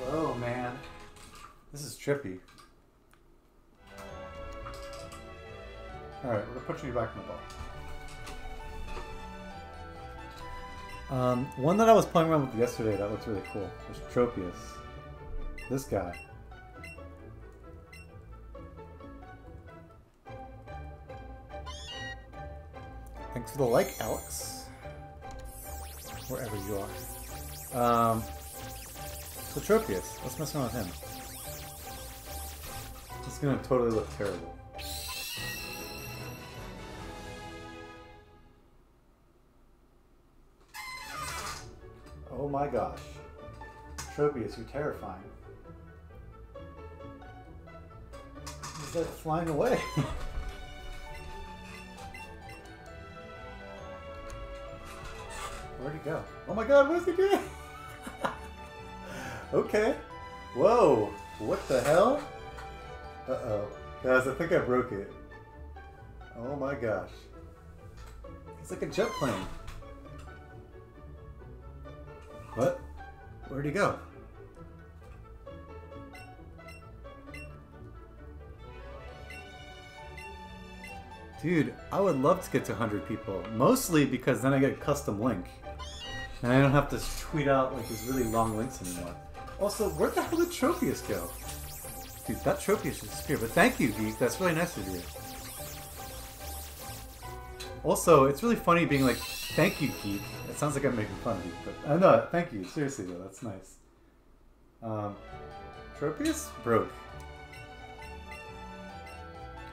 Whoa, man. This is trippy. Alright, we're putting you back in the ball. One that I was playing around with yesterday that looks really cool was Tropius. This guy. Thanks for the like, Alex. Wherever you are. So Tropius, let's mess around with him. It's gonna totally look terrible. Oh my gosh. Tropius, you're terrifying. He's like flying away. Where'd he go? Oh my god, where's he doing? Okay. Whoa. What the hell? Uh-oh. Guys, I think I broke it. Oh my gosh. It's like a jet plane. What? Where'd he go? Dude, I would love to get to 100 people. Mostly because then I get a custom link. And I don't have to tweet out like these really long links anymore. Also, where the hell did Tropius go? Dude, that Tropius should disappear. But thank you, Geek. That's really nice of you. Also, it's really funny being like, thank you, Geek. It sounds like I'm making fun of you, but no, thank you. Seriously, though, that's nice. Tropius broke.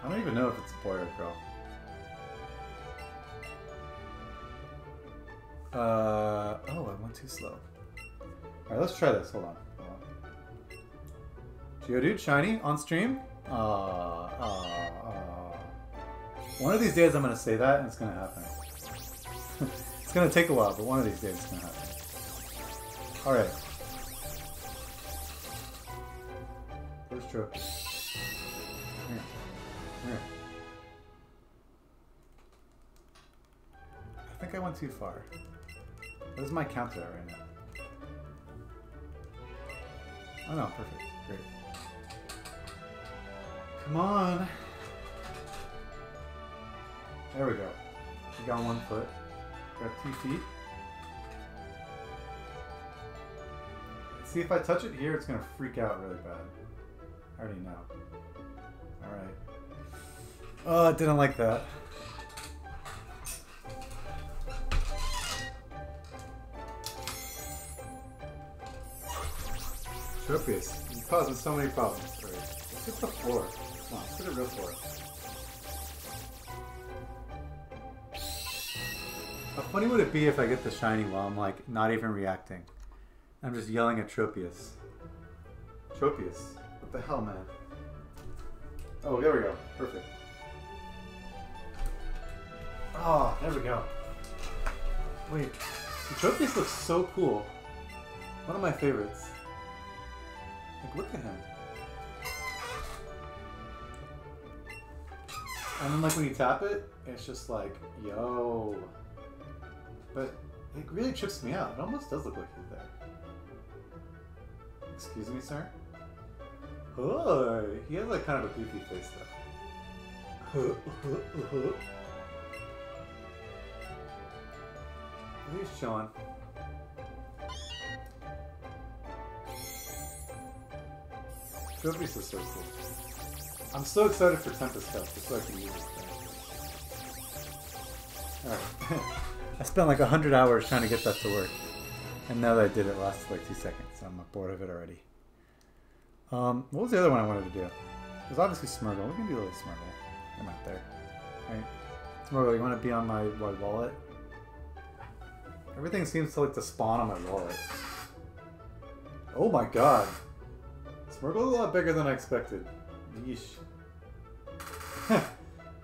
I don't even know if it's a boy or a girl. Oh, I went too slow. Alright, let's try this. Hold on. Geodude, shiny, on stream? One of these days I'm gonna say that and it's gonna happen. It's gonna take a while, but one of these days it's gonna happen. Alright. Where's Trophy? Here. Here. I think I went too far. What is my counter at right now? Oh no, perfect. Great. Come on! There we go. We got 1 foot. Got 2 feet. See, if I touch it here, it's gonna freak out really bad. I already know. Alright. Oh, I didn't like that. Tropius, you're causing so many problems. Right? Let's get the floor. Come on, let's get a real floor. How funny would it be if I get the shiny while I'm like not even reacting? I'm just yelling at Tropius. Tropius, what the hell, man? Oh, there we go. Perfect. Oh, there we go. Wait, Tropius looks so cool. One of my favorites. Like, look at him. And then, like, when you tap it, it's just like, yo. But it really trips me out. It almost does look like he's there. Excuse me, sir? Oh, he has, like, kind of a goofy face, though. He's chilling. Stropius is so cool. I'm so excited for Tempest Cup, just so I can use this thing. Alright. I spent like 100 hours trying to get that to work. And now that I did it, lasted like 2 seconds, so I'm bored of it already. What was the other one I wanted to do? There's obviously Smurgle. We can do a little Smurgle. I'm out there. Right? Smurgle, you want to be on my wallet? Everything seems to like to spawn on my wallet. Oh my god. Smurgle's a lot bigger than I expected. Yeesh.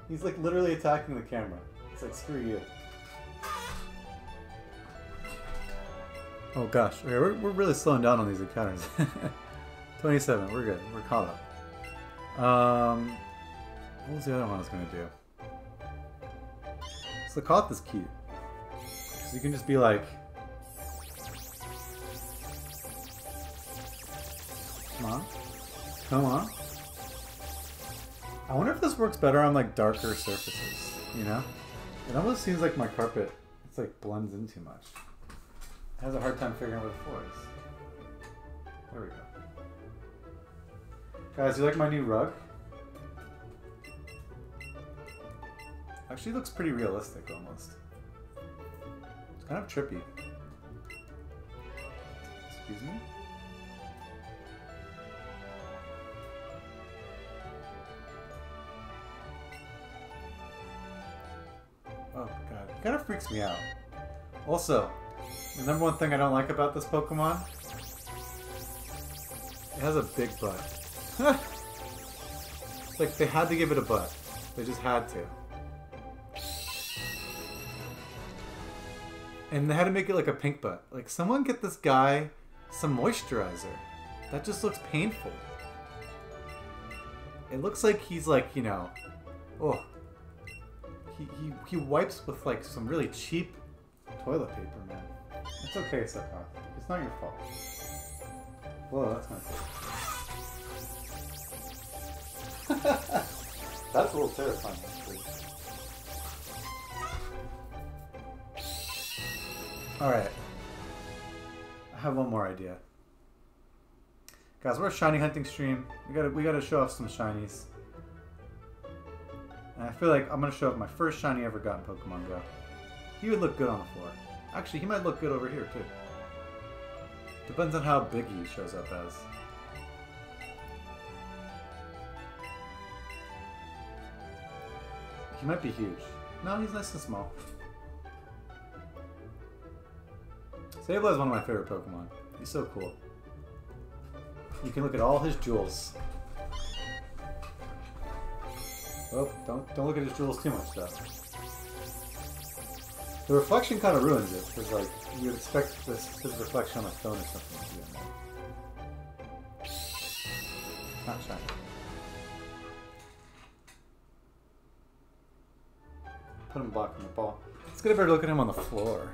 He's like literally attacking the camera. It's like, screw you. Oh gosh. Okay, we're really slowing down on these encounters. 27, we're good. We're caught up. What was the other one I was going to do? So the Koth is cute. So you can just be like... Come on. Come on. I wonder if this works better on like darker surfaces, you know? It almost seems like my carpet, it's like blends in too much. It has a hard time figuring out what the floor is. There we go. Guys, you like my new rug? Actually looks pretty realistic almost. It's kind of trippy. Excuse me? Oh god, it kind of freaks me out. Also, the number one thing I don't like about this Pokemon, it has a big butt. It's like they had to give it a butt. They just had to. And they had to make it like a pink butt. Like, someone get this guy some moisturizer. That just looks painful. It looks like he's like, you know, oh. He wipes with like some really cheap toilet paper, man. It's okay, Silph. It's not your fault. Whoa, that's my fault. That's a little terrifying, actually. Alright. I have one more idea. Guys, we're a shiny hunting stream. We gotta show off some shinies. And I feel like I'm gonna show off my first shiny I ever got in Pokemon Go. He would look good on the floor. Actually, he might look good over here, too. Depends on how big he shows up as. He might be huge. No, he's nice and small. Sableye is one of my favorite Pokemon. He's so cool. You can look at all his jewels. Oh, don't look at his jewels too much, though. The reflection kind of ruins it, because like you would expect his reflection on a phone or something to be in there. Not shiny. Put him blocking the ball. Let's get a better look at him on the floor.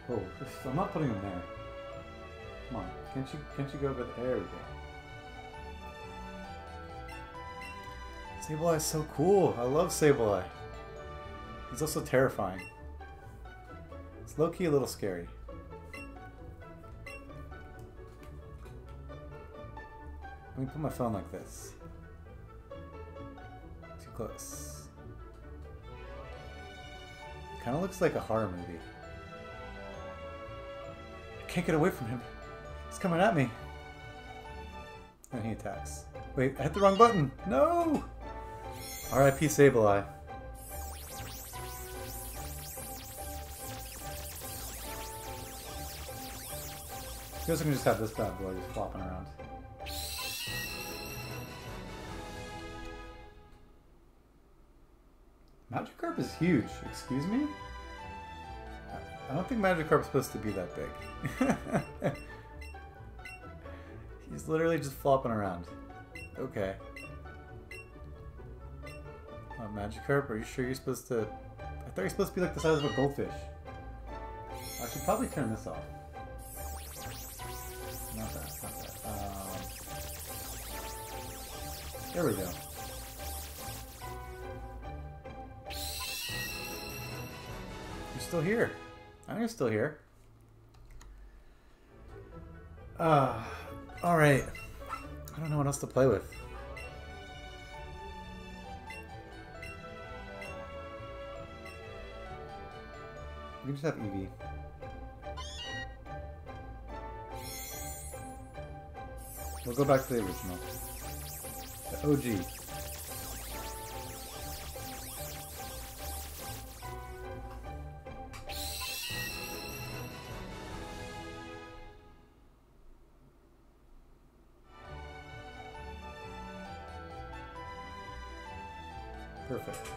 Oh, I'm not putting him there. Come on, can't you go over there? There we go. Sableye is so cool. I love Sableye. He's also terrifying. It's low-key a little scary. Let me put my phone like this. Too close. It kind of looks like a horror movie. I can't get away from him. He's coming at me. And he attacks. Wait, I hit the wrong button. No! R.I.P. Sableye. I guess I can just have this bad boy just flopping around. Magikarp is huge. Excuse me? I don't think Magikarp's supposed to be that big. He's literally just flopping around. Okay. Magikarp, are you sure you're supposed to... I thought you're supposed to be like the size of a goldfish. I should probably turn this off. Not that, not that. There we go. You're still here. I think you're still here. Alright. I don't know what else to play with. We can just have Eevee. We'll go back to the original. The OG. Perfect.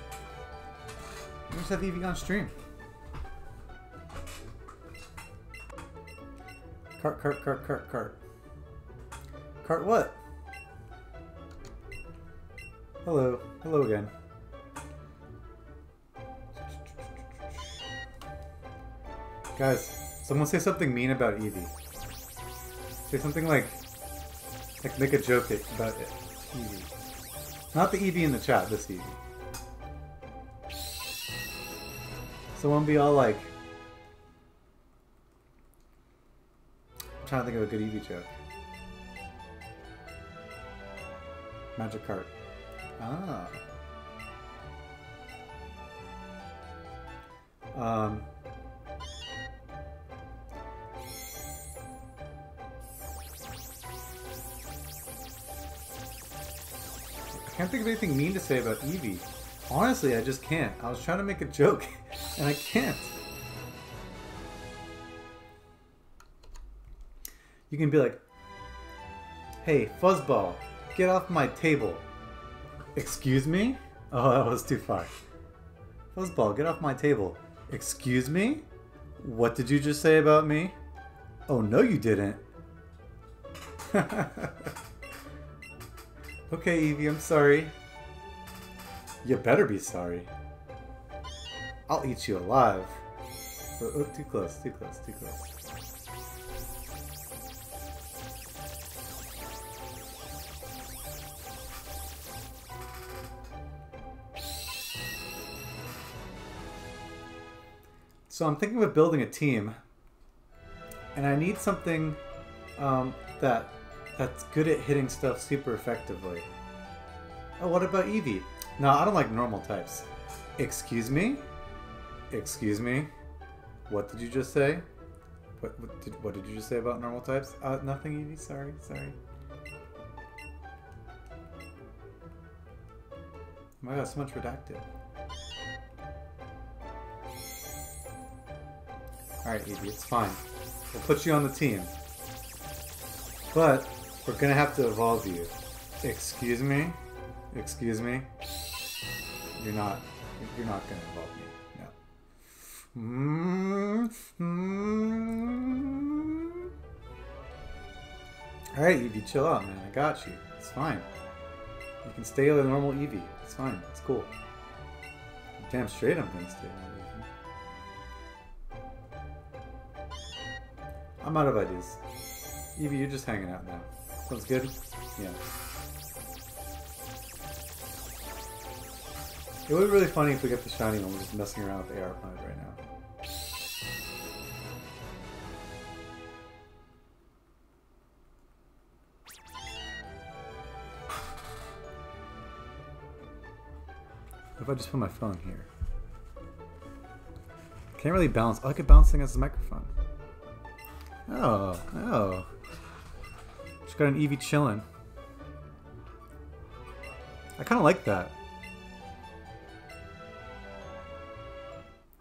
We just have Eevee on stream. Cart. Cart what? Hello. Hello again. Guys, someone say something mean about Eevee. Say something like make a joke about it. Eevee. Not the Eevee in the chat, this Eevee. Someone be all like... I'm trying to think of a good Eevee joke. Magic cart. Ah. I can't think of anything mean to say about Eevee. Honestly, I just can't. I was trying to make a joke, and I can't. You can be like, hey, Fuzzball, get off my table. Excuse me? Oh, that was too far. Fuzzball, get off my table. Excuse me? What did you just say about me? Oh, no you didn't. Okay, Eevee, I'm sorry. You better be sorry. I'll eat you alive. Oh, too close, too close, too close. So I'm thinking of building a team, and I need something that's good at hitting stuff super effectively. Oh, what about Eevee? No, I don't like normal types. Excuse me? Excuse me? What did you just say? What did you just say about normal types? Nothing, Eevee. Sorry, sorry. Oh my god, so much redacted. Alright, Eevee, it's fine. We'll put you on the team. But we're gonna have to evolve you. Excuse me? Excuse me? You're not gonna evolve me. No. Alright, Eevee, chill out, man. I got you. It's fine. You can stay a normal Eevee. It's fine. It's cool. Damn straight I'm gonna stay a normal Eevee. I'm out of ideas. Eevee, you're just hanging out now. Sounds good? Yeah. It would be really funny if we get the shiny one. We're just messing around with AR mode right now. What if I just put my phone here? Can't really bounce. I like it bouncing as a microphone. Oh. Just got an Eevee chilling. I kind of like that.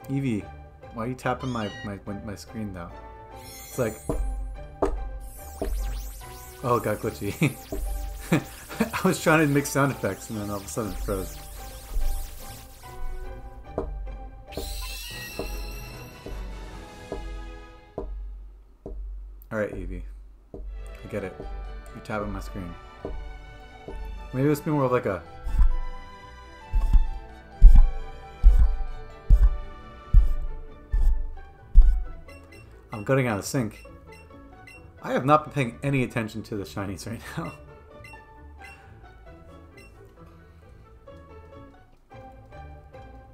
Eevee, why are you tapping my screen though? It's like... Oh, it got glitchy. I was trying to make sound effects and then all of a sudden it froze. Alright, Eevee. I get it. You're tapping my screen. Maybe let's be more of like a... I'm getting out of sync. I have not been paying any attention to the shinies right now.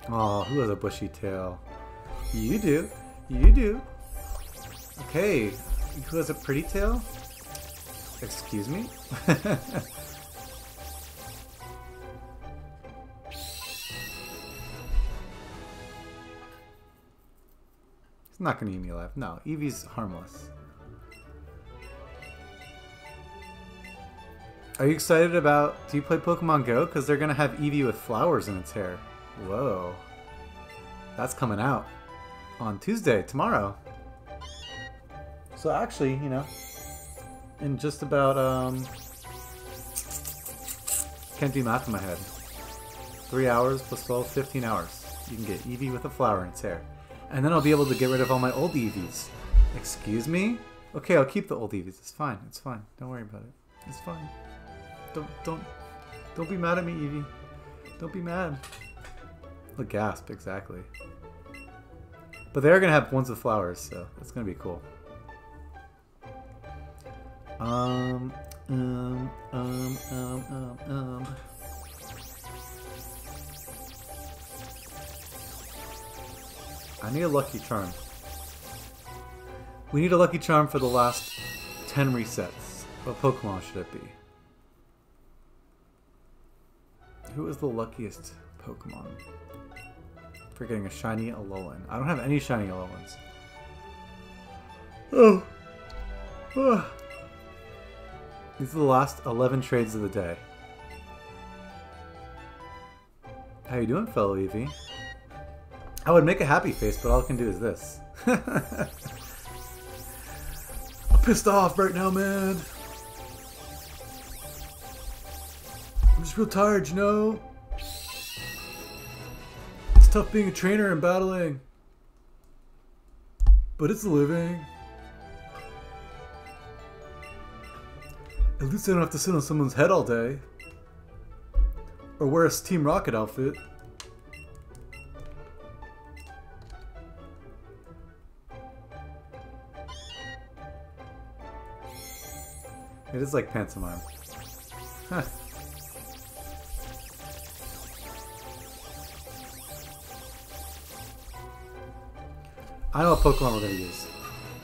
Oh, who has a bushy tail? You do. You do. Okay. Who has a pretty tail? Excuse me? He's not gonna eat me alive. No, Eevee's harmless. Are you excited about... Do you play Pokemon Go? Because they're gonna have Eevee with flowers in its hair. Whoa. That's coming out on Tuesday, tomorrow. So actually, you know, in just about, can't do math in my head. 3 hours plus 12, 15 hours. You can get Eevee with a flower in its hair. And then I'll be able to get rid of all my old Eevees. Excuse me? Okay, I'll keep the old Eevees. It's fine. It's fine. Don't worry about it. It's fine. Don't be mad at me, Eevee. Don't be mad. The gasp, exactly. But they are gonna have ones with flowers, so that's gonna be cool. I need a Lucky Charm. We need a Lucky Charm for the last 10 resets. What Pokemon should it be? Who is the luckiest Pokemon for getting a shiny Alolan? I don't have any shiny Alolans. Oh. These are the last 11 trades of the day. How you doing, fellow Eevee? I would make a happy face, but all I can do is this. I'm pissed off right now, man. I'm just real tired, you know? It's tough being a trainer and battling. But it's a living. At least I don't have to sit on someone's head all day. Or wear a Team Rocket outfit. It is like pantomime. Huh. I know what Pokemon we're gonna use.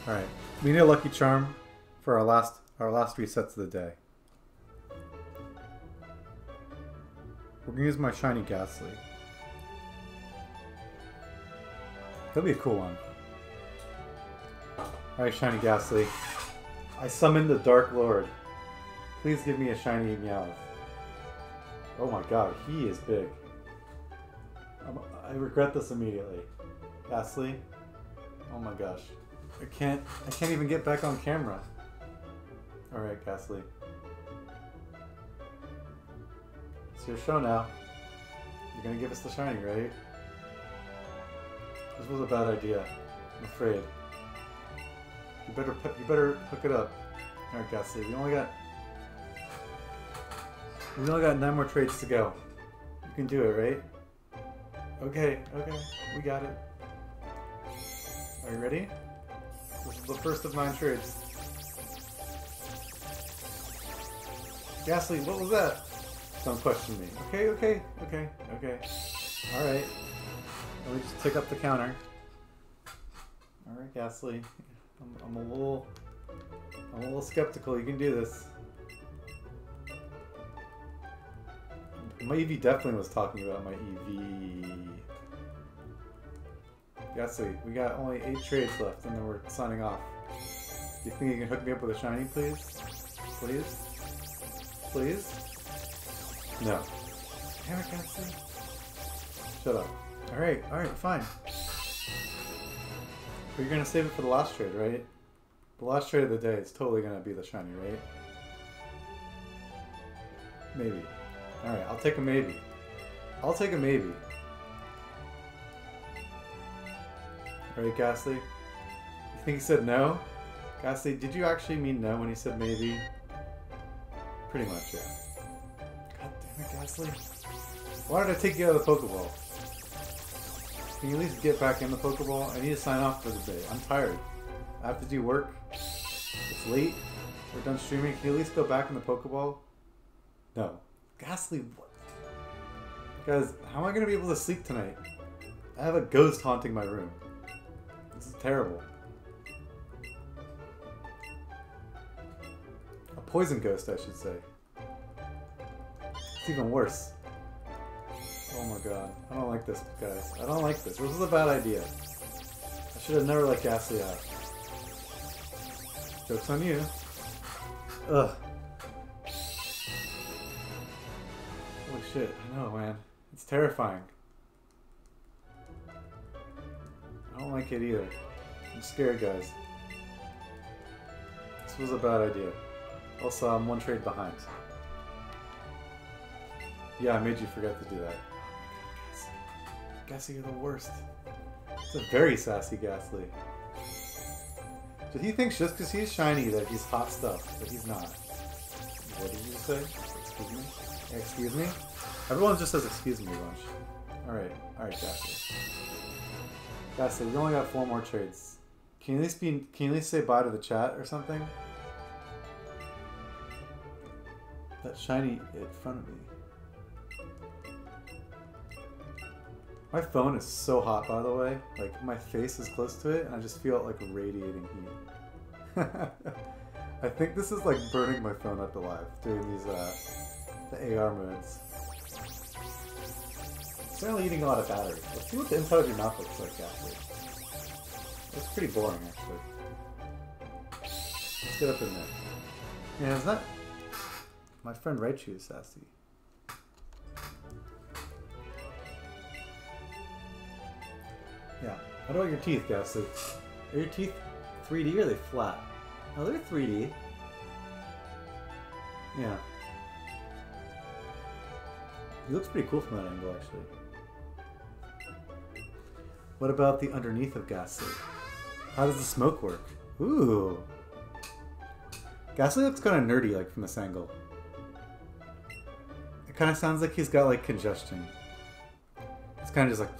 Alright. We need a Lucky Charm for our last resets of the day. We're gonna use my shiny Ghastly. That'll be a cool one. Alright, shiny Ghastly. I summoned the Dark Lord. Please give me a shiny Meowth. Oh my god, he is big. I regret this immediately. Ghastly. Oh my gosh. I can't even get back on camera. Alright, Ghastly. It's your show now. You're gonna give us the shiny, right? This was a bad idea. I'm afraid. You better hook it up. Alright, Ghastly. We only got 9 more trades to go. You can do it, right? Okay, we got it. Are you ready? This is the first of 9 trades. Ghastly, what was that? Don't question me. Okay. Alright. Let me just pick up the counter. Alright, Ghastly. I'm a little skeptical you can do this. My Eevee definitely was talking about my Eevee. Ghastly, we got only 8 trades left and then we're signing off. Do you think you can hook me up with a shiny, please? Please? Please? No. Damn it, Ghastly. Shut up. Alright, fine. But you're gonna save it for the last trade, right? The last trade of the day is totally gonna be the shiny, right? Maybe. Alright, I'll take a maybe. I'll take a maybe. Alright, Ghastly. You think he said no? Ghastly, did you actually mean no when he said maybe? Pretty much, yeah. God damn it, Ghastly. Why did I take you out of the Pokeball? Can you at least get back in the Pokeball? I need to sign off for the day. I'm tired. I have to do work. It's late. We're done streaming. Can you at least go back in the Pokeball? No. Ghastly, what? Guys, how am I going to be able to sleep tonight? I have a ghost haunting my room. This is terrible. A poison ghost, I should say. It's even worse. Oh my god. I don't like this, guys. I don't like this. This is a bad idea. I should have never let Ghastly out. Joke's on you. Ugh. Holy shit. I know, man. It's terrifying. I don't like it either. I'm scared, guys. This was a bad idea. Also, I'm one trade behind. Yeah, I made you forget to do that. Ghastly, you're the worst. It's a very sassy Ghastly. So he thinks just because he's shiny that he's hot stuff, but he's not. What did you say? Excuse me? Excuse me? Everyone just says excuse me a bunch. Alright, Ghastly. Ghastly, we only got 4 more trades. Can you at least say bye to the chat or something? That shiny in front of me. My phone is so hot, by the way. Like, my face is close to it, and I just feel it, like, radiating heat. I think this is, like, burning my phone up alive, doing these, the AR modes. It's certainly eating a lot of battery. Let's see what the inside of your mouth looks like, actually. It's pretty boring, actually. Let's get up in there. Yeah, is that... My friend Raichu is sassy. Yeah. What about your teeth, Ghastly? Are your teeth 3D or are they flat? Oh, they're 3D. Yeah. He looks pretty cool from that angle, actually. What about the underneath of Ghastly? How does the smoke work? Ooh. Ghastly looks kind of nerdy, like, from this angle. It kind of sounds like he's got, like, congestion. It's kind of just like...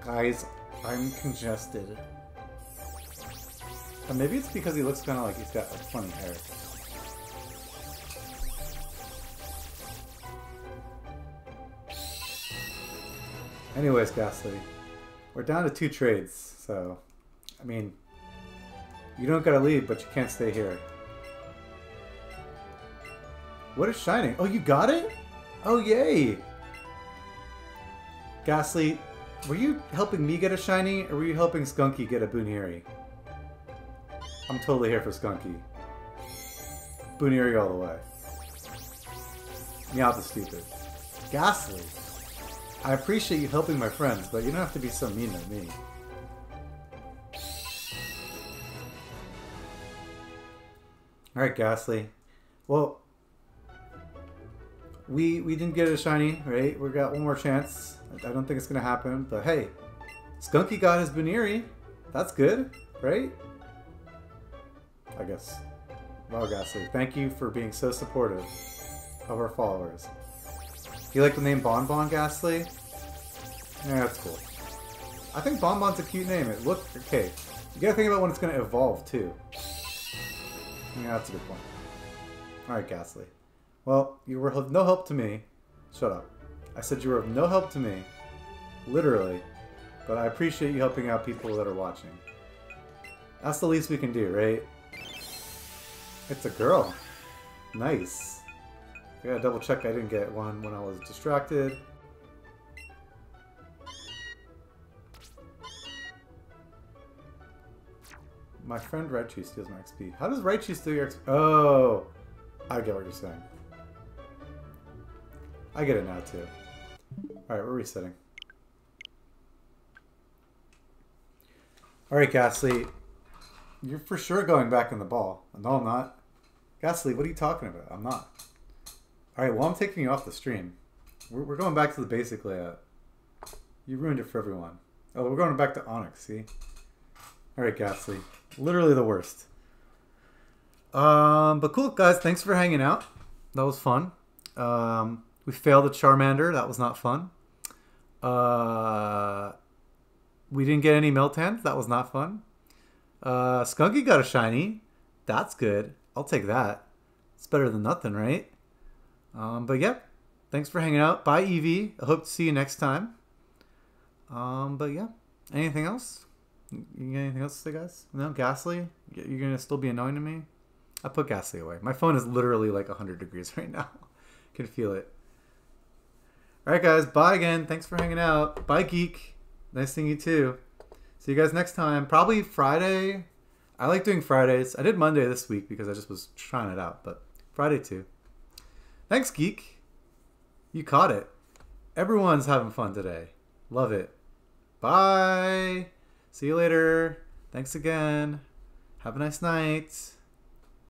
Guys, I'm congested. Or maybe it's because he looks kind of like he's got, like, funny hair. Anyways, Ghastly. We're down to 2 trades, so... I mean... You don't gotta leave, but you can't stay here. What is shining? Oh, you got it? Oh, yay! Ghastly, were you helping me get a shiny, or were you helping Skunky get a Boonieri? I'm totally here for Skunky. Boonieri all the way. Meowth is stupid. Ghastly, I appreciate you helping my friends, but you don't have to be so mean to me. Alright, Ghastly. Well, we didn't get a shiny, right? We got one more chance. I don't think it's going to happen, but hey, Skunky got his Boonieri. That's good, right? I guess. Wow, Ghastly, thank you for being so supportive of our followers. You like the name Bonbon, Ghastly? Yeah, that's cool. I think Bonbon's a cute name. It looked okay. You gotta think about when it's gonna evolve too. Yeah, that's a good point. Alright, Ghastly. Well, you were of no help to me. Shut up. I said you were of no help to me. Literally. But I appreciate you helping out people that are watching. That's the least we can do, right? It's a girl. Nice. I gotta double check I didn't get one when I was distracted. My friend Raichu steals my XP. How does Raichu steal your XP? Oh! I get what you're saying. I get it now, too. Alright, we're resetting. Alright, Ghastly. You're for sure going back in the ball. No, I'm not. Ghastly, what are you talking about? I'm not. Alright, well, I'm taking you off the stream. We're going back to the basic layout. You ruined it for everyone. Oh, we're going back to Onix, see? Alright, Ghastly. Literally the worst. But cool, guys. Thanks for hanging out. That was fun. We failed a Charmander. That was not fun. We didn't get any Meltans. That was not fun. Skunky got a shiny. That's good. I'll take that. It's better than nothing, right? But yeah. Thanks for hanging out. Bye, Eevee. I hope to see you next time. But yeah. Anything else? You got anything else to say, guys? No? Ghastly? You're going to still be annoying to me? I put Ghastly away. My phone is literally like 100 degrees right now. Can feel it. Alright guys, bye again. Thanks for hanging out. Bye Geek. Nice seeing you too. See you guys next time. Probably Friday. I like doing Fridays. I did Monday this week because I just was trying it out, but Friday too. Thanks Geek. You caught it. Everyone's having fun today. Love it. Bye. See you later. Thanks again. Have a nice night.